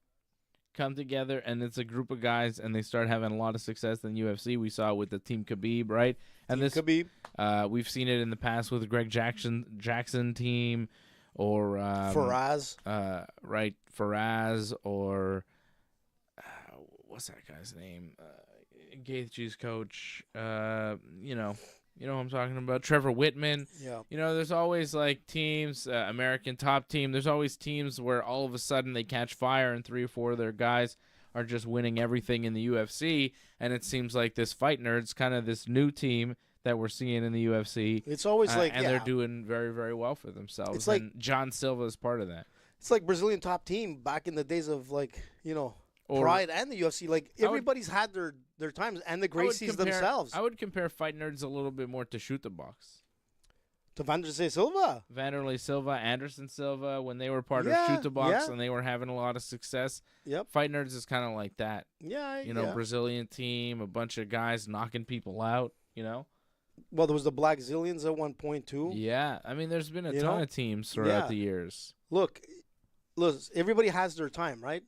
come together and it's a group of guys and they start having a lot of success in UFC. We saw it with the Team Khabib, right? And Khabib. We've seen it in the past with the Greg Jackson team or Faraz. right? Faraz or what's that guy's name? Gaethje's coach. You know who I'm talking about? Trevor Whitman. Yeah. There's always teams, American Top Team. There's always teams where all of a sudden they catch fire and 3 or 4 of their guys are just winning everything in the UFC. And it seems like this Fight Nerds, kind of this new team that we're seeing in the UFC. It's always like, and they're doing very, very well for themselves. It's like, and John Silva is part of that. It's like Brazilian top team back in the days of Pride and the UFC. Like everybody's had their times and the Gracies themselves. I would compare Fight Nerds a little bit more to Shoot the Box. To Vanderlei Silva. Vanderlei Silva, Anderson Silva, when they were part of Shoot the Box and they were having a lot of success. Yep. Fight Nerds is kind of like that. Yeah. Brazilian team, a bunch of guys knocking people out, Well, there was the Black Zillions at one point, too. Yeah. I mean, there's been a ton of teams throughout the years. Look, everybody has their time, right?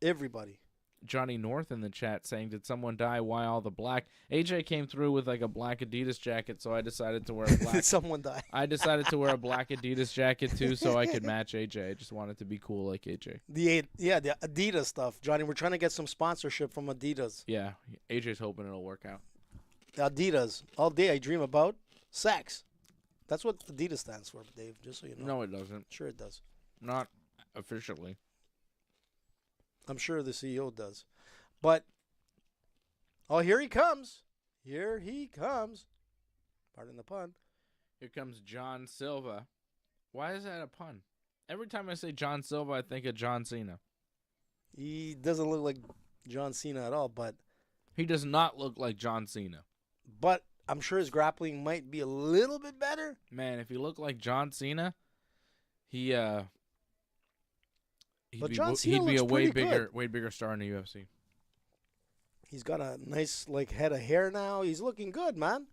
Everybody. Johnny North in the chat saying, did someone die? Why all the black? AJ came through with like a black Adidas jacket, so I decided to wear a black. Did someone die? I decided to wear a black Adidas jacket too, so I could match AJ. I just wanted to be cool like AJ. The Adidas stuff, Johnny. We're trying to get some sponsorship from Adidas. Yeah, AJ's hoping it'll work out. Adidas. All day I dream about sex. That's what Adidas stands for, Dave, just so you know. No, it doesn't. Sure it does. Not officially. I'm sure the CEO does. But, here he comes. Here he comes. Pardon the pun. Here comes John Silva. Why is that a pun? Every time I say John Silva, I think of John Cena. He doesn't look like John Cena at all, but... He does not look like John Cena. But I'm sure his grappling might be a little bit better. Man, if he looked like John Cena, he'd be a way bigger star in the UFC. He's got a nice head of hair now. He's looking good, man.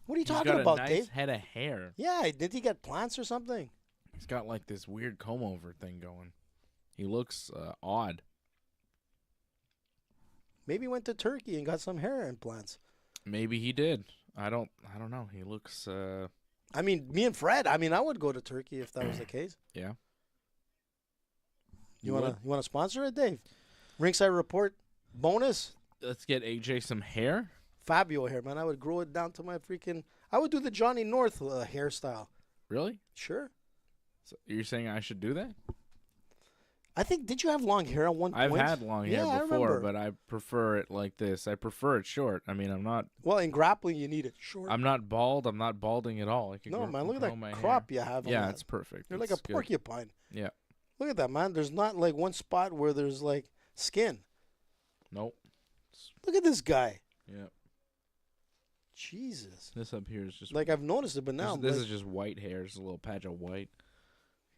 What are you talking about, Dave? He's got a nice head of hair. Yeah, did he get plants or something? He's got like this weird comb over thing going. He looks odd. Maybe he went to Turkey and got some hair implants. Maybe he did. I don't know. He looks. I mean, me and Fred. I would go to Turkey if that was the case. Yeah. You wanna sponsor it, Dave? Ringside Report bonus. Let's get AJ some hair. Fabio hair, man. I would grow it down to my freaking. I would do the Johnny North hairstyle. Really? Sure. So you're saying I should do that? I think. Did you have long hair at one point? I've had long hair before, but I prefer it like this. I prefer it short. I mean, I'm not. Well, in grappling, you need it short. I'm not bald. I'm not balding at all. No, man. Look at that crop you have. Yeah, it's perfect. You're like a porcupine. Yeah. Look at that, man. There's not like one spot where there's like skin. Nope. Look at this guy. Yeah. Jesus. This up here is just like I've noticed it, but now this is just white hair. It's a little patch of white,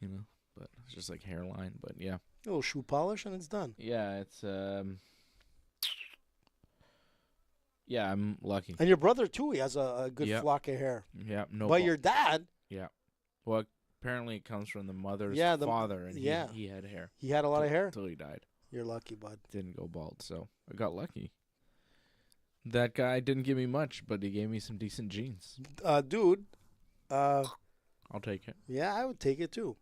but it's just like hairline. But yeah. A little shoe polish and it's done. Yeah, it's yeah, I'm lucky. And your brother too. He has a good flock of hair. Yeah, no. But your dad. Yeah. Well, apparently it comes from the mother's father, and he had hair. He had a lot of hair until he died. You're lucky, bud. Didn't go bald, so I got lucky. That guy didn't give me much, but he gave me some decent genes. Dude. I'll take it. Yeah, I would take it too.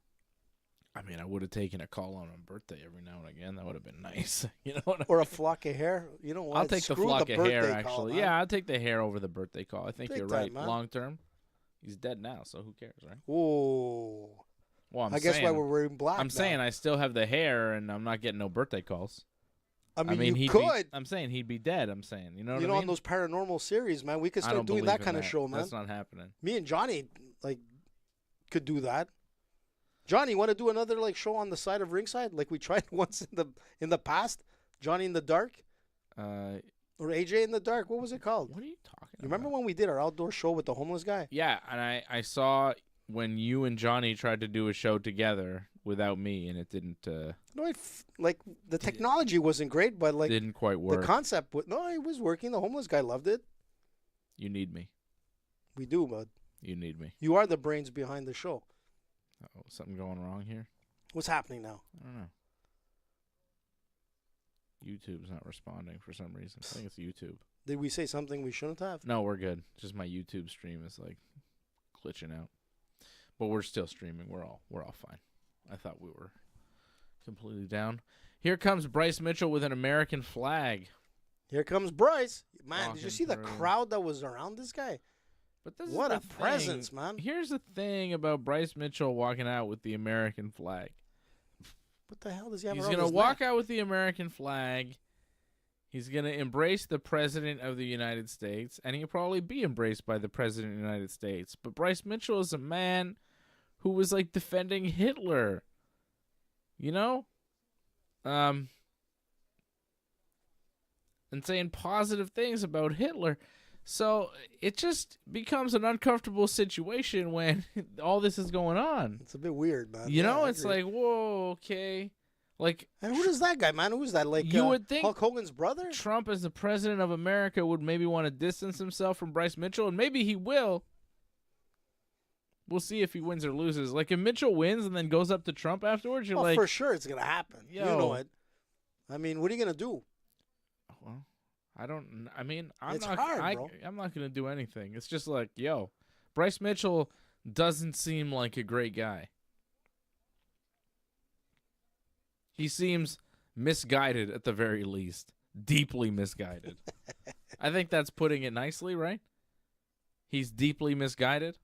I mean, I would have taken a call on a birthday every now and again. That would have been nice. Or a flock of hair. You know what? I'll take the flock of hair, actually. Call, yeah, I'll take the hair over the birthday call. I think you're right. Man. Long term, he's dead now, so who cares, right? Whoa. Well, I guess why we're wearing black. I'm saying I still have the hair, and I'm not getting no birthday calls. I mean you could. I'm saying he'd be dead. I'm saying, you know what I mean? On those paranormal series, man, we could start doing that kind of show, man. That's not happening. Me and Johnny, could do that. Johnny, want to do another show on the side of Ringside, like we tried once in the past? Johnny in the Dark, or AJ in the Dark. What was it called? What are you talking about? Remember when we did our outdoor show with the homeless guy? Yeah, and I saw when you and Johnny tried to do a show together without me, and it didn't. No, the technology wasn't great, but didn't quite work. The concept, it was working. The homeless guy loved it. You need me. We do, bud. You need me. You are the brains behind the show. Oh, something going wrong here? What's happening now? I don't know. YouTube's not responding for some reason. I think it's YouTube. Did we say something we shouldn't have? No, we're good. Just my YouTube stream is glitching out. But we're still streaming. We're all fine. I thought we were completely down. Here comes Bryce Mitchell with an American flag. Here comes Bryce. Man, did you see the crowd that was around this guy? But what a presence, man. Here's the thing about Bryce Mitchell walking out with the American flag. What the hell does he have? He's going to walk out with the American flag, He's going to embrace the President of the United States, and he'll probably be embraced by the President of the United States. But Bryce Mitchell is a man who was, like, defending Hitler, you know? And saying positive things about Hitler. So it just becomes an uncomfortable situation when all this is going on. It's a bit weird, man. You know, it's like, whoa, okay. Like, and who is that guy, man? Who is that? Like, you would think Hulk Hogan's brother? Trump, as the president of America, would maybe want to distance himself from Bryce Mitchell, and maybe he will. We'll see if he wins or loses. Like, if Mitchell wins and then goes up to Trump afterwards, you're like, for sure it's gonna happen. You know it. I mean, what are you gonna do? Well, I'm It's not. hard, bro. I'm not gonna do anything. It's just like, yo, Bryce Mitchell doesn't seem like a great guy. He seems misguided at the very least. Deeply misguided. I think that's putting it nicely, right? He's deeply misguided.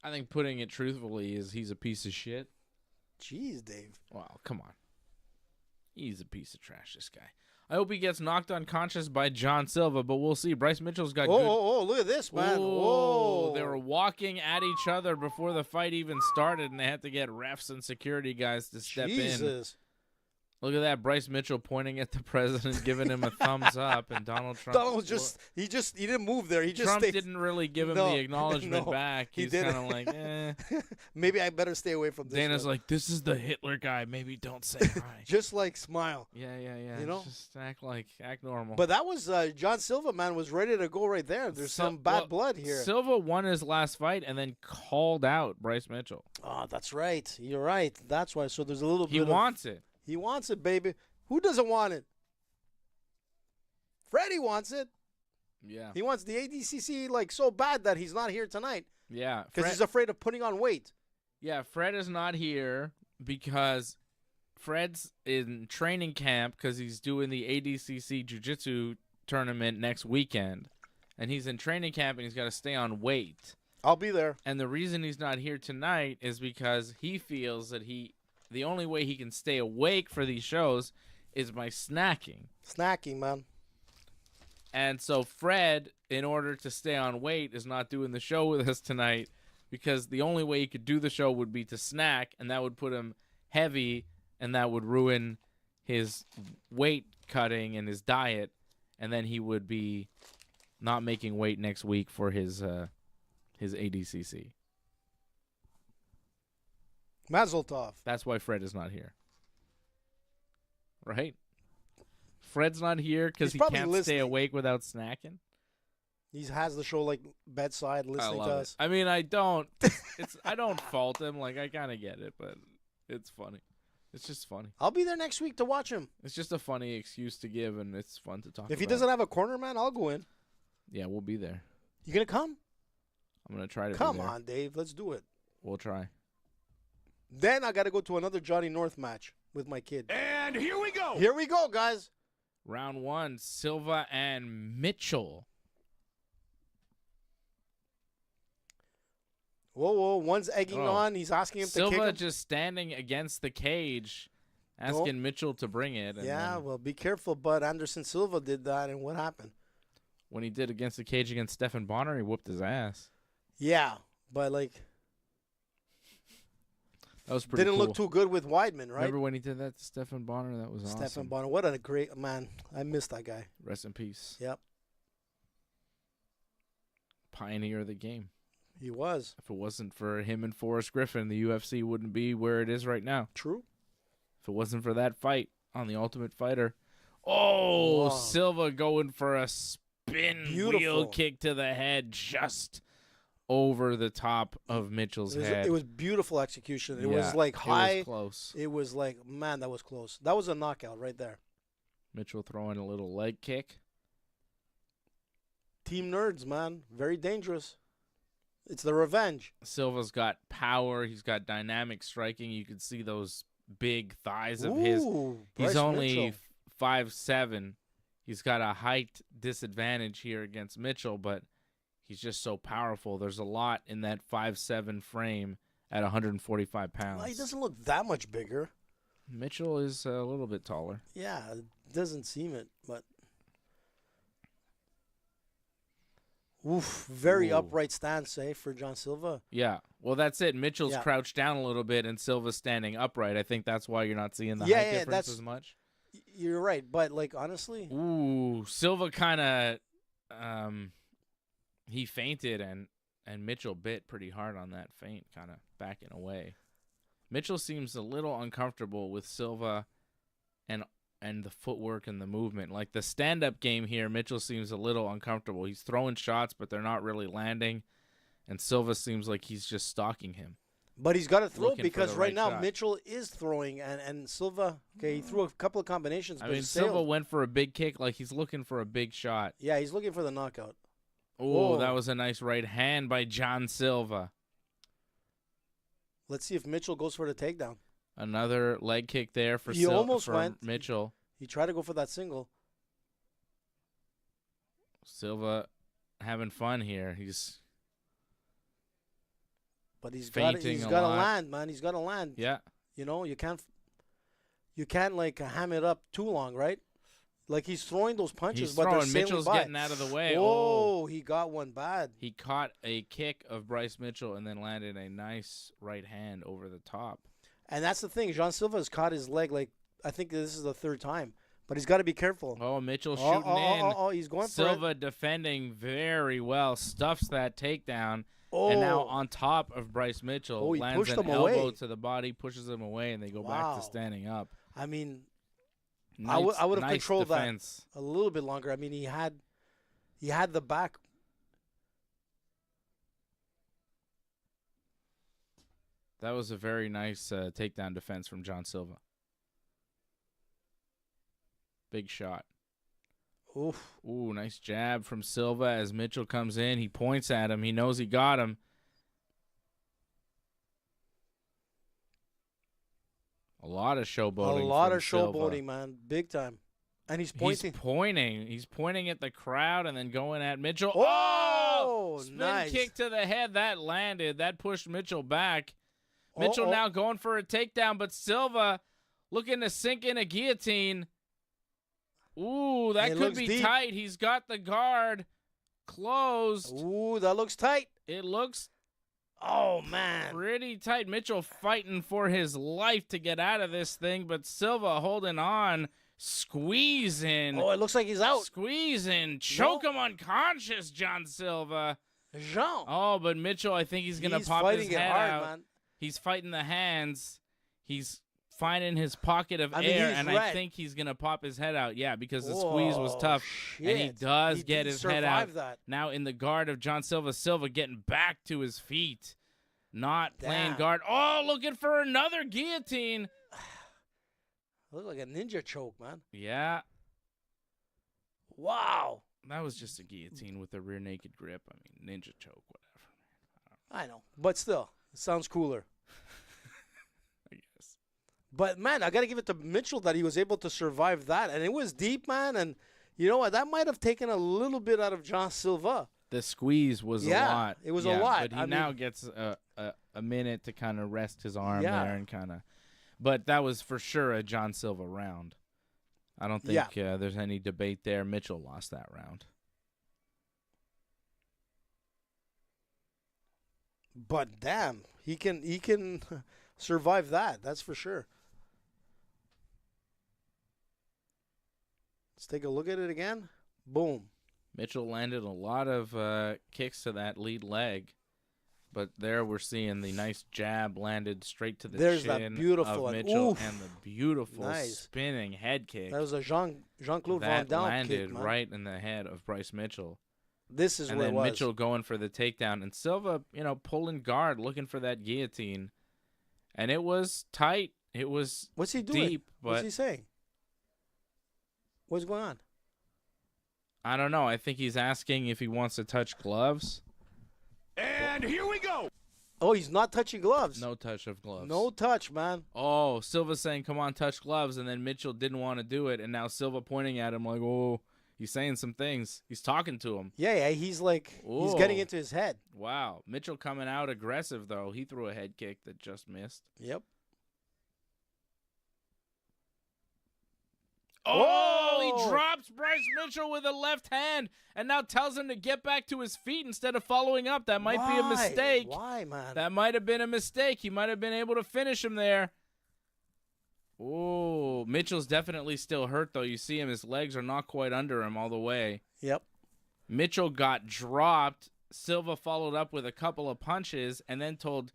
I think putting it truthfully is he's a piece of shit. Jeez, Dave. Wow, come on. He's a piece of trash, this guy. I hope he gets knocked unconscious by John Silva, but we'll see. Bryce Mitchell's got good... Oh, look at this, man. Whoa. They were walking at each other before the fight even started, and they had to get refs and security guys to step in. Look at that, Bryce Mitchell pointing at the president, giving him a thumbs up, and Donald Trump. He didn't move there. Trump didn't really give him the acknowledgement back. He's kind of like, eh. Maybe I better stay away from this. Dana's like, this is the Hitler guy. Maybe don't say hi. Just like smile. Yeah. You know, just act normal. But that was John Silva, man, was ready to go right there. There's some bad blood here. Silva won his last fight and then called out Bryce Mitchell. Oh, that's right. You're right. That's why. So there's a little bit. He wants it. He wants it, baby. Who doesn't want it? Freddie wants it. Yeah. He wants the ADCC like so bad that he's not here tonight. Yeah. Because he's afraid of putting on weight. Yeah, Fred is not here because Fred's in training camp because he's doing the ADCC Jiu-Jitsu tournament next weekend. And he's in training camp and he's got to stay on weight. I'll be there. And the reason he's not here tonight is because he feels that the only way he can stay awake for these shows is by snacking. Snacking, man. And so Fred, in order to stay on weight, is not doing the show with us tonight because the only way he could do the show would be to snack, and that would put him heavy, and that would ruin his weight cutting and his diet, and then he would be not making weight next week for his ADCC. Mazel tov. That's why Fred is not here. Right? Fred's not here because he can't stay awake without snacking. He has the show like bedside listening to us. I mean, I don't fault him. Like, I kind of get it, but it's funny. It's just funny. I'll be there next week to watch him. It's just a funny excuse to give, and it's fun to talk about. If he doesn't have a corner, man, I'll go in. Yeah, we'll be there. You going to come? I'm going to try to Come be there. on, Dave. Let's do it. We'll try. Then I got to go to another Johnny North match with my kid. And here we go. Here we go, guys. Round 1, Silva and Mitchell. Whoa. One's egging on. He's asking him to kick him. Silva just standing against the cage, asking Mitchell to bring it. And well, be careful. But Anderson Silva did that, and what happened? When he did against the cage against Stephan Bonner, he whooped his ass. Yeah, but like... That was pretty Didn't cool. look too good with Weidman, right? Remember when he did that to Stephan Bonner? That was awesome. Stephan Bonner. What a great man. I miss that guy. Rest in peace. Yep. Pioneer of the game. He was. If it wasn't for him and Forrest Griffin, the UFC wouldn't be where it is right now. True. If it wasn't for that fight on The Ultimate Fighter. Oh, wow. Silva going for a spin wheel kick to the head just over the top of Mitchell's head. It was beautiful execution. It was like high. It was close. It was like, man, that was close. That was a knockout right there. Mitchell throwing a little leg kick. Team nerds, man. Very dangerous. It's the revenge. Silva's got power. He's got dynamic striking. You can see those big thighs of his. He's only 5'7". He's got a height disadvantage here against Mitchell, but he's just so powerful. There's a lot in that 5'7" frame at 145 pounds. Well, he doesn't look that much bigger. Mitchell is a little bit taller. Yeah, it doesn't seem it, but. Oof, very upright stance, for John Silva. Yeah, well, that's it. Mitchell's crouched down a little bit, and Silva's standing upright. I think that's why you're not seeing the height difference as much. You're right, but, like, honestly. Ooh, Silva kind of, he feinted, and Mitchell bit pretty hard on that feint, kind of backing away. Mitchell seems a little uncomfortable with Silva and the footwork and the movement. Like the stand-up game here, Mitchell seems a little uncomfortable. He's throwing shots, but they're not really landing. And Silva seems like he's just stalking him. But he's got to throw because right now shot. Mitchell is throwing, and Silva, he threw a couple of combinations. I mean, Silva went for a big kick, like he's looking for a big shot. Yeah, he's looking for the knockout. Oh, that was a nice right hand by John Silva. Let's see if Mitchell goes for the takedown. Another leg kick there for Mitchell. He tried to go for that single. Silva having fun here. But he's got to land, man. He's got to land. Yeah. You know, you can't like ham it up too long, right? Like he's throwing those punches, but they're sailing Mitchell's by. getting out of the way. Oh, he got one bad. He caught a kick of Bryce Mitchell and then landed a nice right hand over the top. And that's the thing. Jean Silva has caught his leg, like, I think this is the third time. But he's got to be careful. Oh, Mitchell shooting in. Oh, he's going Silva for it. defending very well. Stuffs that takedown. Oh. And now on top of Bryce Mitchell. He lands pushed an him elbow away. to the body, pushes him away, and they go back to standing up. I mean, nice, I would have controlled defense. That a little bit longer. I mean, he had the back. That was a very nice takedown defense from John Silva. Big shot. Oof. Ooh, nice jab from Silva as Mitchell comes in. He points at him. He knows he got him. A lot of showboating. A lot of showboating, man. Big time. And he's pointing. He's pointing at the crowd and then going at Mitchell. Oh, spin nice. Kick to the head. That landed. That pushed Mitchell back. Mitchell now going for a takedown, but Silva looking to sink in a guillotine. Ooh, that could be tight. He's got the guard closed. Ooh, that looks tight. It looks man, pretty tight. Mitchell fighting for his life to get out of this thing, but Silva holding on, squeezing. Oh, it looks like he's out. Squeezing. Choke him unconscious, John Silva. Jean. Oh, but Mitchell, I think he's going to pop his head out. Man. He's fighting the hands. He's finding his pocket of air, and red. I think he's going to pop his head out. Yeah, because the squeeze was tough. Shit. And he does get his head out. That. Now in the guard of John Silva. Silva getting back to his feet. Not playing guard. Oh, looking for another guillotine. Looked like a ninja choke, man. Yeah. Wow. That was just a guillotine with a rear naked grip. I mean, ninja choke, whatever. I know. But still, it sounds cooler. I guess. But, man, I got to give it to Mitchell that he was able to survive that. And it was deep, man. And you know what? That might have taken a little bit out of John Silva. The squeeze was a lot. It was a lot. But he now gets a minute to kind of rest his arm there and kind of. But that was for sure a John Silva round. I don't think there's any debate there. Mitchell lost that round. But damn, he can survive that. That's for sure. Let's take a look at it again. Boom. Mitchell landed a lot of kicks to that lead leg. But there we're seeing the nice jab landed straight to the chin that beautiful of Mitchell Oof. and the beautiful spinning head kick. That was a Jean-Claude Van Damme landed kick, man. right in the head of Bryce Mitchell. This is where it was. And then Mitchell going for the takedown. And Silva, pulling guard, looking for that guillotine. And it was tight. It was What's he doing? deep. What's he saying? What's going on? I don't know. I think he's asking if he wants to touch gloves. And here we go. Oh, he's not touching gloves. No touch of gloves. No touch, man. Oh, Silva saying, come on, touch gloves. And then Mitchell didn't want to do it. And now Silva pointing at him like, oh, he's saying some things. He's talking to him. Yeah, he's like, he's getting into his head. Wow. Mitchell coming out aggressive, though. He threw a head kick that just missed. Yep. Oh, he Oh! drops Bryce Mitchell with a left hand and now tells him to get back to his feet instead of following up. That might be a mistake. Why, man? That might have been a mistake. He might have been able to finish him there. Oh, Mitchell's definitely still hurt, though. You see him, his legs are not quite under him all the way. Yep. Mitchell got dropped. Silva followed up with a couple of punches and then told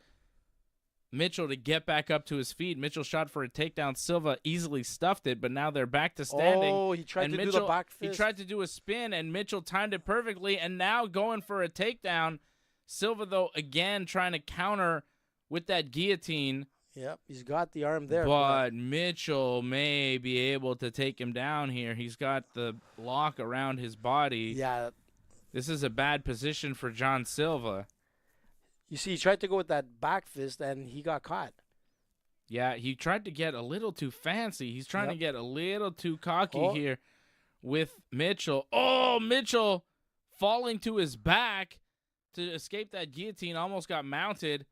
Mitchell to get back up to his feet. Mitchell shot for a takedown. Silva easily stuffed it, but now they're back to standing. Oh, he tried and to Mitchell, do the back fist. He tried to do a spin, and Mitchell timed it perfectly, and now going for a takedown. Silva, though, again trying to counter with that guillotine. Yep, he's got the arm there. But Mitchell may be able to take him down here. He's got the lock around his body. Yeah. This is a bad position for John Silva. You see, he tried to go with that back fist, and he got caught. Yeah, he tried to get a little too fancy. He's trying to Yep. get a little too cocky Oh. here with Mitchell. Oh, Mitchell falling to his back to escape that guillotine. Almost got mounted.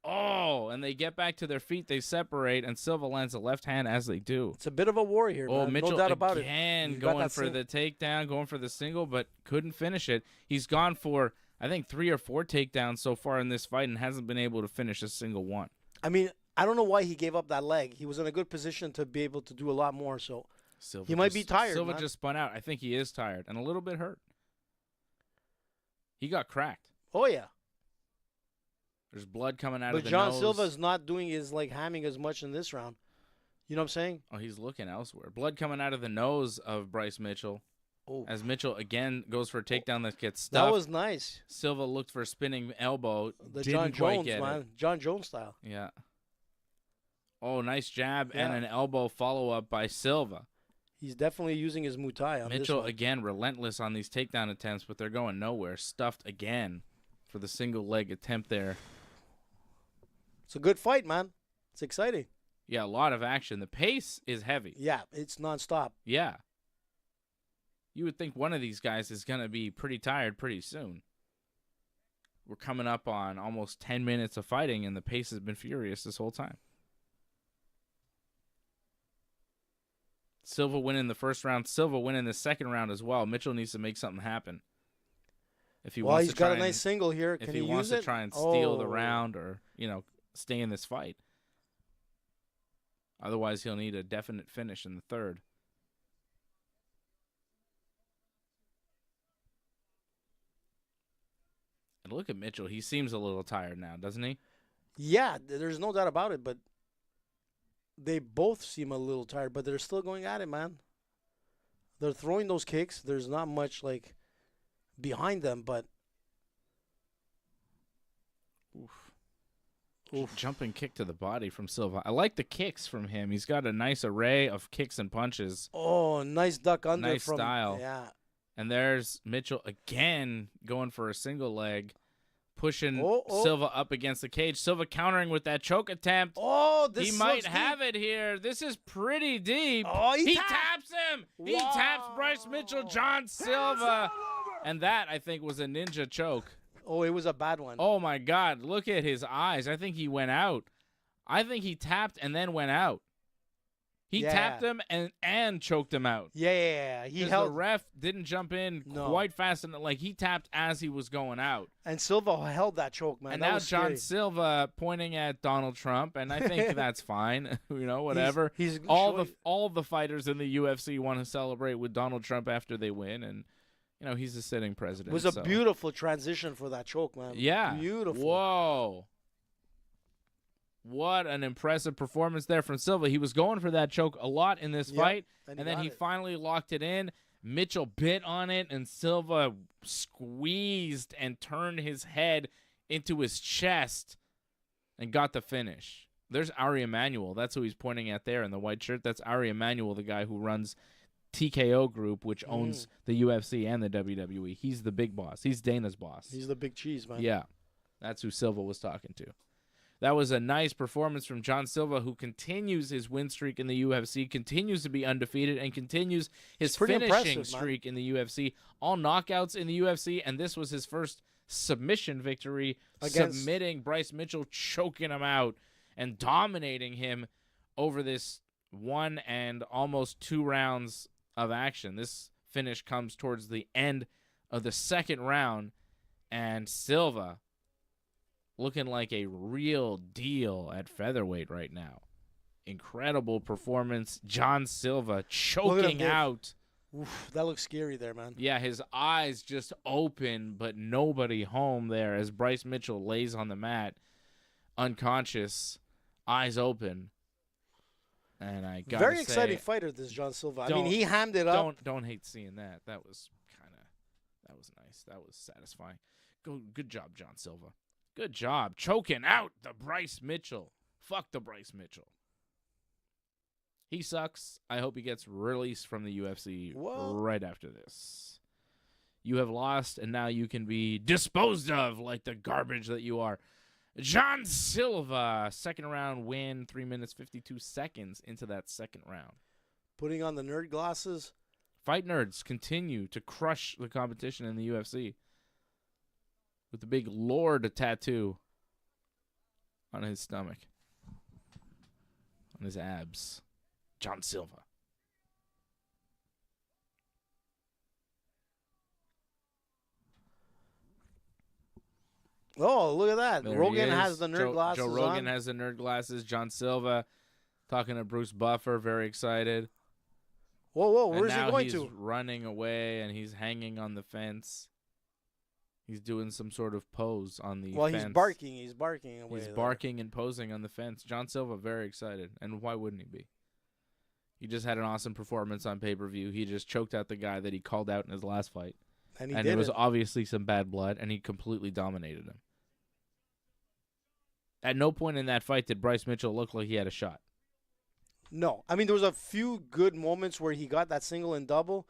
Oh, and they get back to their feet. They separate, and Silva lands a left hand as they do. It's a bit of a war here, Oh, man. Mitchell No doubt about it. again He's got going that for sing- the takedown, going for the single, but couldn't finish it. He's gone for, I think, 3 or 4 takedowns so far in this fight and hasn't been able to finish a single one. I mean, I don't know why he gave up that leg. He was in a good position to be able to do a lot more. So Silva He might be tired, Silva man. just spun out. I think he is tired and a little bit hurt. He got cracked. Oh yeah. There's blood coming out But of the John nose. Silva's not doing his like hamming as much in this round. You know what I'm saying? Oh, he's looking elsewhere. Blood coming out of the nose of Bryce Mitchell. Oh, As Mitchell again goes for a takedown that gets that stuffed. was nice. Silva looked for a spinning elbow. The didn't John quite Jones, get man. it. John Jones style. Yeah. Oh, nice jab and Yeah. an elbow follow-up by Silva. He's definitely using his Muay Thai on Mitchell this one. again relentless on these takedown attempts, but they're going nowhere. Stuffed again for the single leg attempt there. It's a good fight, man. It's exciting. Yeah, a lot of action. The pace is heavy. Yeah, it's nonstop. Yeah. You would think one of these guys is going to be pretty tired pretty soon. We're coming up on almost 10 minutes of fighting, and the pace has been furious this whole time. Silva winning the first round. Silva winning the second round as well. Mitchell needs to make something happen. If he Well, wants he's to try got a and, nice single here. if Can he he wants use to it? try and steal the Oh. round or, stay in this fight. Otherwise, he'll need a definite finish in the third. And look at Mitchell. He seems a little tired now, doesn't he? Yeah, there's no doubt about it. But they both seem a little tired, but they're still going at it, man. They're throwing those kicks. There's not much like behind them, but oof. Jumping kick to the body from Silva. I like the kicks from him. He's got a nice array of kicks and punches. Oh, nice duck under Nice from style. Yeah. And there's Mitchell again going for a single leg, pushing Oh. Silva up against the cage. Silva countering with that choke attempt. Oh, this He might looks have deep. it here. This is pretty deep. Oh, he taps him. He taps Bryce Mitchell, John Silva. And that, I think, was a ninja choke. Oh, it was a bad one. Oh, my God. Look at his eyes. I think he went out. I think he tapped and then went out. He Yeah. tapped him and choked him out. Yeah. He Because held the ref didn't jump in No. quite fast enough. Like, he tapped as he was going out. and Silva held that choke, man. and that now was John scary. Silva pointing at Donald Trump, and I think that's fine. Whatever. He's all showing- the fighters in the UFC want to celebrate with Donald Trump after they win, and he's the sitting president. It was a so. beautiful transition for that choke, man. Yeah. Beautiful. Whoa. What an impressive performance there from Silva. He was going for that choke a lot in this Yep, fight, and and he then got he it. finally locked it in. Mitchell bit on it, and Silva squeezed and turned his head into his chest and got the finish. There's Ari Emanuel. That's who he's pointing at there in the white shirt. That's Ari Emanuel, the guy who runs TKO Group, which owns the UFC and the WWE. He's the big boss. He's Dana's boss. He's the big cheese, man. Yeah, that's who Silva was talking to. That was a nice performance from John Silva, who continues his win streak in the UFC, continues to be undefeated, and continues his pretty finishing impressive, man. streak in the UFC. All knockouts in the UFC, and this was his first submission victory, submitting Bryce Mitchell, choking him out, and dominating him over this 1 and almost 2 rounds of action. This finish comes towards the end of the second round, and Silva looking like a real deal at featherweight right now. Incredible performance. John Silva choking out. Oof, that looks scary there, man. Yeah, his eyes just open, but nobody home there as Bryce Mitchell lays on the mat, unconscious, eyes open. And I got very exciting fighter, this John Silva. I mean, he hammed it up. Don't hate seeing that. That was nice. That was satisfying. Good job, John Silva. Good job choking out the Bryce Mitchell. Fuck the Bryce Mitchell. He sucks. I hope he gets released from the UFC right after this. You have lost, and now you can be disposed of like the garbage that you are. John Silva, second round win, 3 minutes, 52 seconds into that second round. Putting on the nerd glasses. Fight nerds continue to crush the competition in the UFC with the big Lord tattoo on his stomach, on his abs. John Silva. Oh, look at that. There Rogan has the nerd glasses Joe Rogan on. has the nerd glasses. John Silva talking to Bruce Buffer, very excited. Whoa, where's he going he's to? Running away, and he's hanging on the fence. He's doing some sort of pose on the fence. Well, he's barking. He's barking away. He's barking and posing on the fence. John Silva, very excited. And why wouldn't he be? He just had an awesome performance on pay-per-view. He just choked out the guy that he called out in his last fight. And it was obviously some bad blood, and he completely dominated him. At no point in that fight did Bryce Mitchell look like he had a shot. No. I mean, there was a few good moments where he got that single and double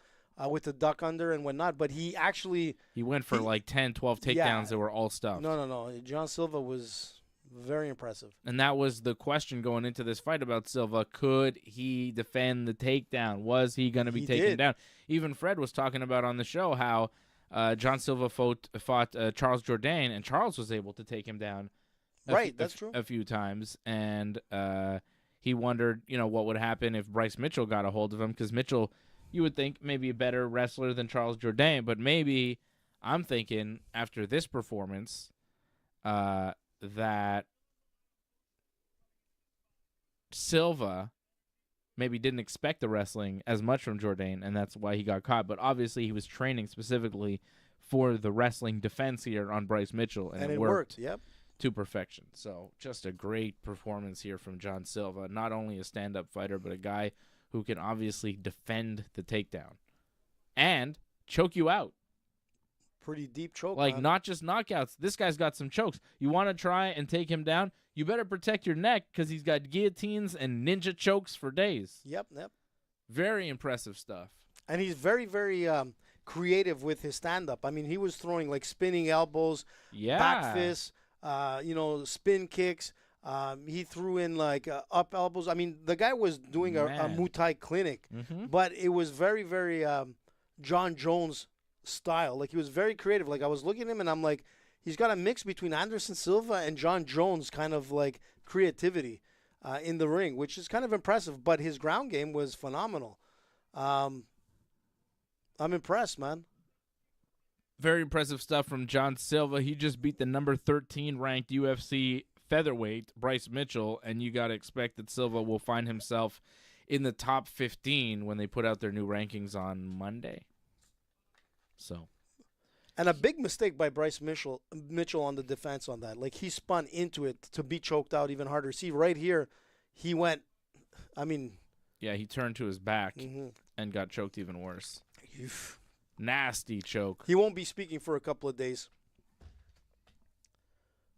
with the duck under and whatnot, but he actually... He went for like 10, 12 takedowns that were all stuffed. No. John Silva was very impressive. And that was the question going into this fight about Silva. Could he defend the takedown? Was he going to be taken down? Even Fred was talking about on the show how John Silva fought Charles Jourdain, and Charles was able to take him down that's true. A few times. And he wondered, what would happen if Bryce Mitchell got a hold of him, because Mitchell, you would think, maybe a better wrestler than Charles Jourdain, but maybe I'm thinking after this performance that Silva maybe didn't expect the wrestling as much from Jourdain, and that's why he got caught. But obviously he was training specifically for the wrestling defense here on Bryce Mitchell, and it worked. Yep. To perfection. So just a great performance here from John Silva. Not only a stand-up fighter, but a guy who can obviously defend the takedown and choke you out. Pretty deep choke. Like, not just knockouts. This guy's got some chokes. You want to try and take him down? You better protect your neck, because he's got guillotines and ninja chokes for days. Yep. Very impressive stuff. And he's very, very creative with his stand-up. I mean, he was throwing, like, spinning elbows, back fists, spin kicks. He threw in, like, up elbows. I mean, the guy was doing a Muay Thai clinic, but it was very, very John Jones style. Like, he was very creative. Like, I was looking at him, and I'm like, he's got a mix between Anderson Silva and John Jones kind of, like, creativity in the ring, which is kind of impressive. But his ground game was phenomenal. I'm impressed, man. Very impressive stuff from John Silva. He just beat the number 13 ranked UFC featherweight, Bryce Mitchell, and you got to expect that Silva will find himself in the top 15 when they put out their new rankings on Monday. So, and a big mistake by Bryce Mitchell on the defense on that. Like, he spun into it to be choked out even harder. See, right here, he went, yeah, he turned to his back and got choked even worse. Nasty choke. He won't be speaking for a couple of days.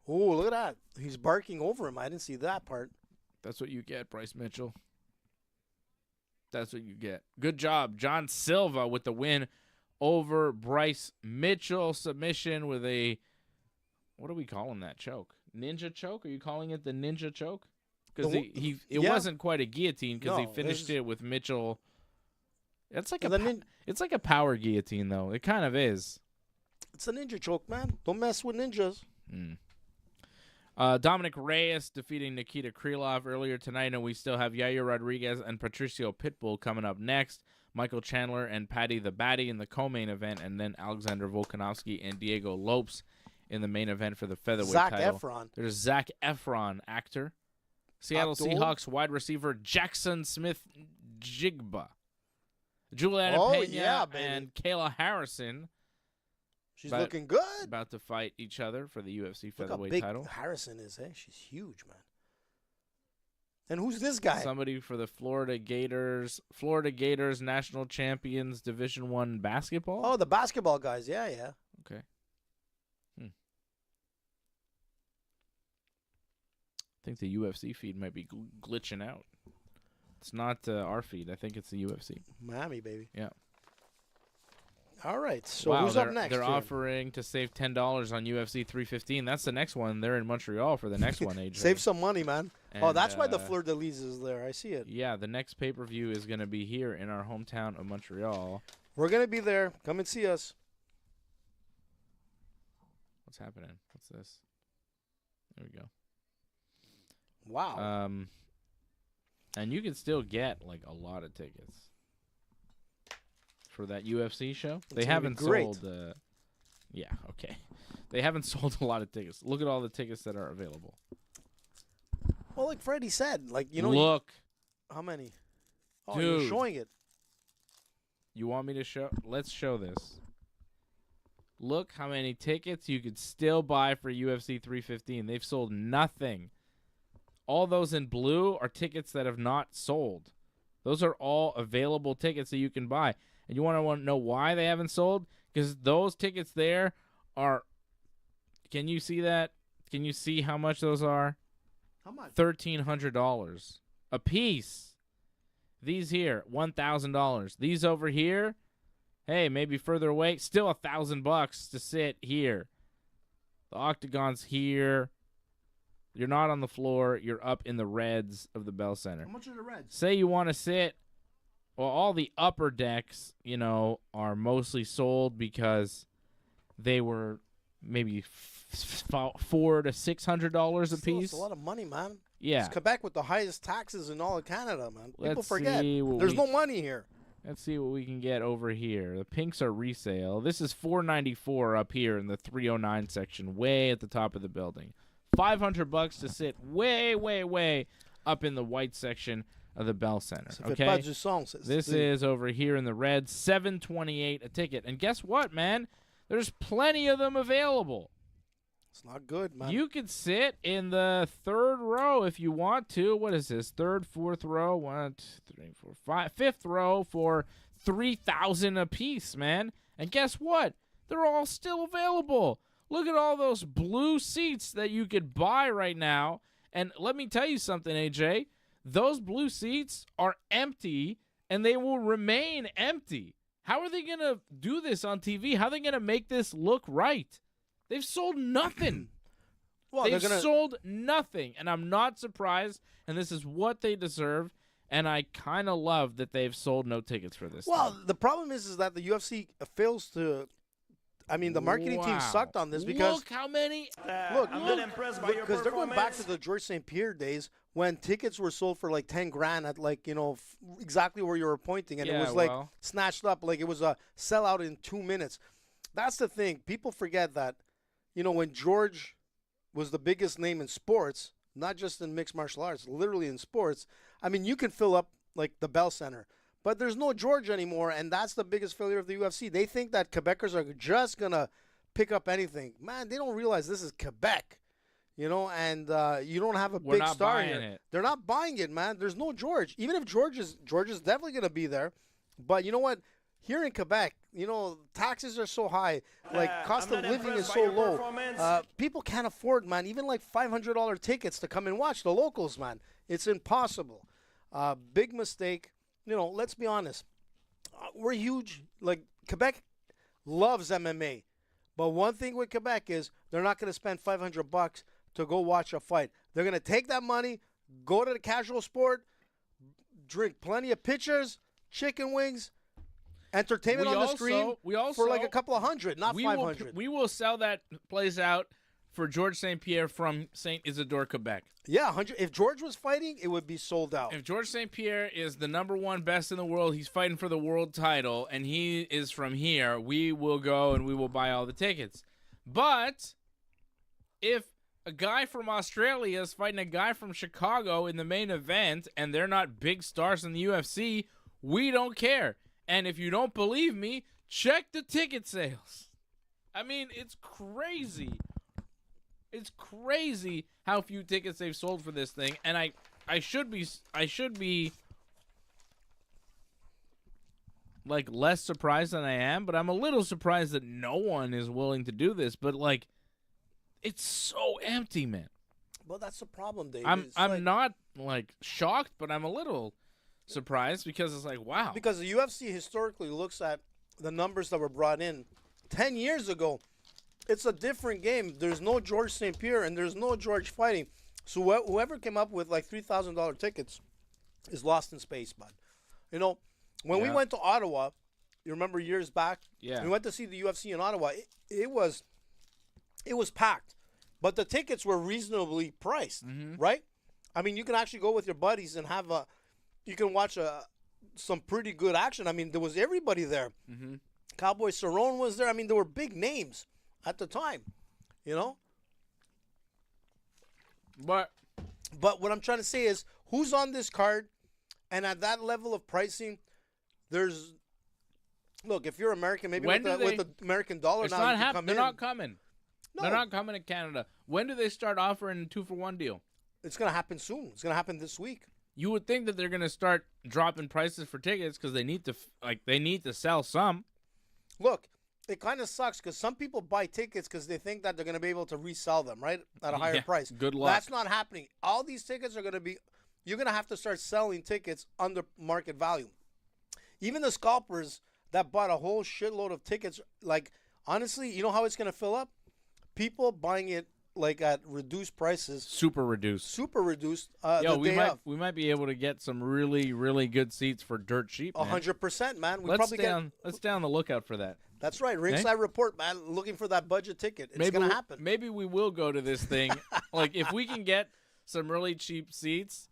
Oh, look at that. He's barking over him. I didn't see that part. That's what you get, Bryce Mitchell. That's what you get. Good job, John Silva, with the win over Bryce Mitchell. Submission with a, what are we calling that choke? Ninja choke? Are you calling it the ninja choke? Because it wasn't quite a guillotine, because he finished it with Mitchell. It's like it's like a power guillotine, though. It kind of is. It's a ninja choke, man. Don't mess with ninjas. Dominick Reyes defeating Nikita Krylov earlier tonight, and we still have Yair Rodriguez and Patricio Pitbull coming up next. Michael Chandler and Paddy the Baddy in the co-main event, and then Alexander Volkanovski and Diego Lopes in the main event for the featherweight title. Efron. There's Zac Efron, actor. Seattle Seahawks wide receiver Jackson Smith-Jigba. Juliana Pena and Kayla Harrison. She's looking good. About to fight each other for the UFC featherweight big title. Harrison is, eh? She's huge, man. And who's this guy? Somebody for the Florida Gators national champions Division I basketball. Oh, the basketball guys. Yeah. Okay. I think the UFC feed might be glitching out. It's not our feed. I think it's the UFC. Miami, baby. Yeah. All right. So who's up next? They're offering to save $10 on UFC 315. That's the next one. They're in Montreal for the next one, AJ. Save some money, man. And, that's why the Fleur de Lis is there. I see it. Yeah, the next pay-per-view is going to be here in our hometown of Montreal. We're going to be there. Come and see us. What's happening? What's this? There we go. Wow. And you can still get like a lot of tickets for that UFC show. They haven't sold. Yeah, okay. They haven't sold a lot of tickets. Look at all the tickets that are available. Well, like Freddie said, like Look. How many? Oh, Dude. You're showing it. You want me to show? Let's show this. Look how many tickets you could still buy for UFC 315. They've sold nothing. All those in blue are tickets that have not sold. Those are all available tickets that you can buy. And you want to know why they haven't sold? Because those tickets there are... Can you see that? Can you see how much those are? How much? $1,300 a piece. These here, $1,000. These over here, hey, maybe further away, still $1,000 to sit here. The octagon's here. You're not on the floor. You're up in the reds of the Bell Center. How much are the reds? Say you want to sit. Well, all the upper decks, are mostly sold because they were maybe $400 to $600 a piece. It's a lot of money, man. Yeah. It's Quebec with the highest taxes in all of Canada, man. People Let's forget. see what There's no money here. Let's see what we can get over here. The pinks are resale. This is $494 up here in the 309 section, way at the top of the building. $500 to sit way, way, way up in the white section of the Bell Center. Okay, this is over here in the red, $728 a ticket. And guess what, man? There's plenty of them available. It's not good, man. You could sit in the third row if you want to. What is this? Third, fourth row? 1, 2, 3, 4, 5. Fifth row for $3,000 a piece, man. And guess what? They're all still available. Look at all those blue seats that you could buy right now. And let me tell you something, AJ. Those blue seats are empty, and they will remain empty. How are they going to do this on TV? How are they going to make this look right? They've sold nothing. They've sold nothing, and I'm not surprised, and this is what they deserve, and I kind of love that they've sold no tickets for this. Well, the problem is that the UFC fails to... I mean, the marketing team sucked on this because... Look how many... Look, I'm not impressed by your performance. Because they're going back to the George St. Pierre days when tickets were sold for like $10,000 at like, exactly where you were pointing. And it was like snatched up. Like it was a sellout in 2 minutes. That's the thing. People forget that, when George was the biggest name in sports, not just in mixed martial arts, literally in sports, I mean, you can fill up like the Bell Center. But there's no George anymore, and that's the biggest failure of the UFC. They think that Quebecers are just going to pick up anything. Man, they don't realize this is Quebec, and you don't have a big star here. They're not buying it, man. There's no George. Even if George is definitely going to be there. But you know what? Here in Quebec, taxes are so high. Like, cost of living is so low. People can't afford, man, even like $500 tickets to come and watch the locals, man. It's impossible. Big mistake. Let's be honest. We're huge. Like, Quebec loves MMA. But one thing with Quebec is they're not going to spend $500 to go watch a fight. They're going to take that money, go to the casual sport, drink plenty of pitchers, chicken wings, entertainment on the screen for like a couple of hundred, not 500. We will sell that place out for George St. Pierre from St. Isidore, Quebec. Yeah, 100. If George was fighting, it would be sold out. If George St. Pierre is the #1 best in the world, he's fighting for the world title, and he is from here, we will go and we will buy all the tickets. But if a guy from Australia is fighting a guy from Chicago in the main event, and they're not big stars in the UFC, we don't care. And if you don't believe me, check the ticket sales. I mean, it's crazy. It's crazy how few tickets they've sold for this thing, and I should be like less surprised than I am, but I'm a little surprised that no one is willing to do this. But like, it's so empty, man. Well, that's the problem, Dave. I'm not like shocked, but I'm a little surprised because it's like, wow. Because the UFC historically looks at the numbers that were brought in 10 years ago. It's a different game. There's no George St. Pierre and there's no George fighting. So whoever came up with like $3,000 tickets is lost in space, bud. You know, when we went to Ottawa, you remember years back? Yeah. We went to see the UFC in Ottawa. It was packed, but the tickets were reasonably priced, right? I mean, you can actually go with your buddies and you can watch some pretty good action. I mean, there was everybody there. Cowboy Cerrone was there. I mean, there were big names at the time, you know? But what I'm trying to say is, who's on this card, and at that level of pricing, look, if you're American, maybe with the American dollar it's now, not you can happening. come They're in. not coming. No. They're not coming to Canada. When do they start offering a 2-for-1 deal? It's going to happen soon. It's going to happen this week. You would think that they're going to start dropping prices for tickets because they need to sell some. Look, it kind of sucks because some people buy tickets because they think that they're going to be able to resell them, right, at a higher price. Good luck. That's not happening. All these tickets are going to be – you're going to have to start selling tickets under market value. Even the scalpers that bought a whole shitload of tickets, like, honestly, you know how it's going to fill up? People buying it, like, at reduced prices. Super reduced. We might be able to get some really, really good seats for dirt cheap, man. 100%, man. Let's stay on the lookout for that. That's right. Ringside Report, man. Looking for that budget ticket. It's going to happen. Maybe we will go to this thing. Like, if we can get some really cheap seats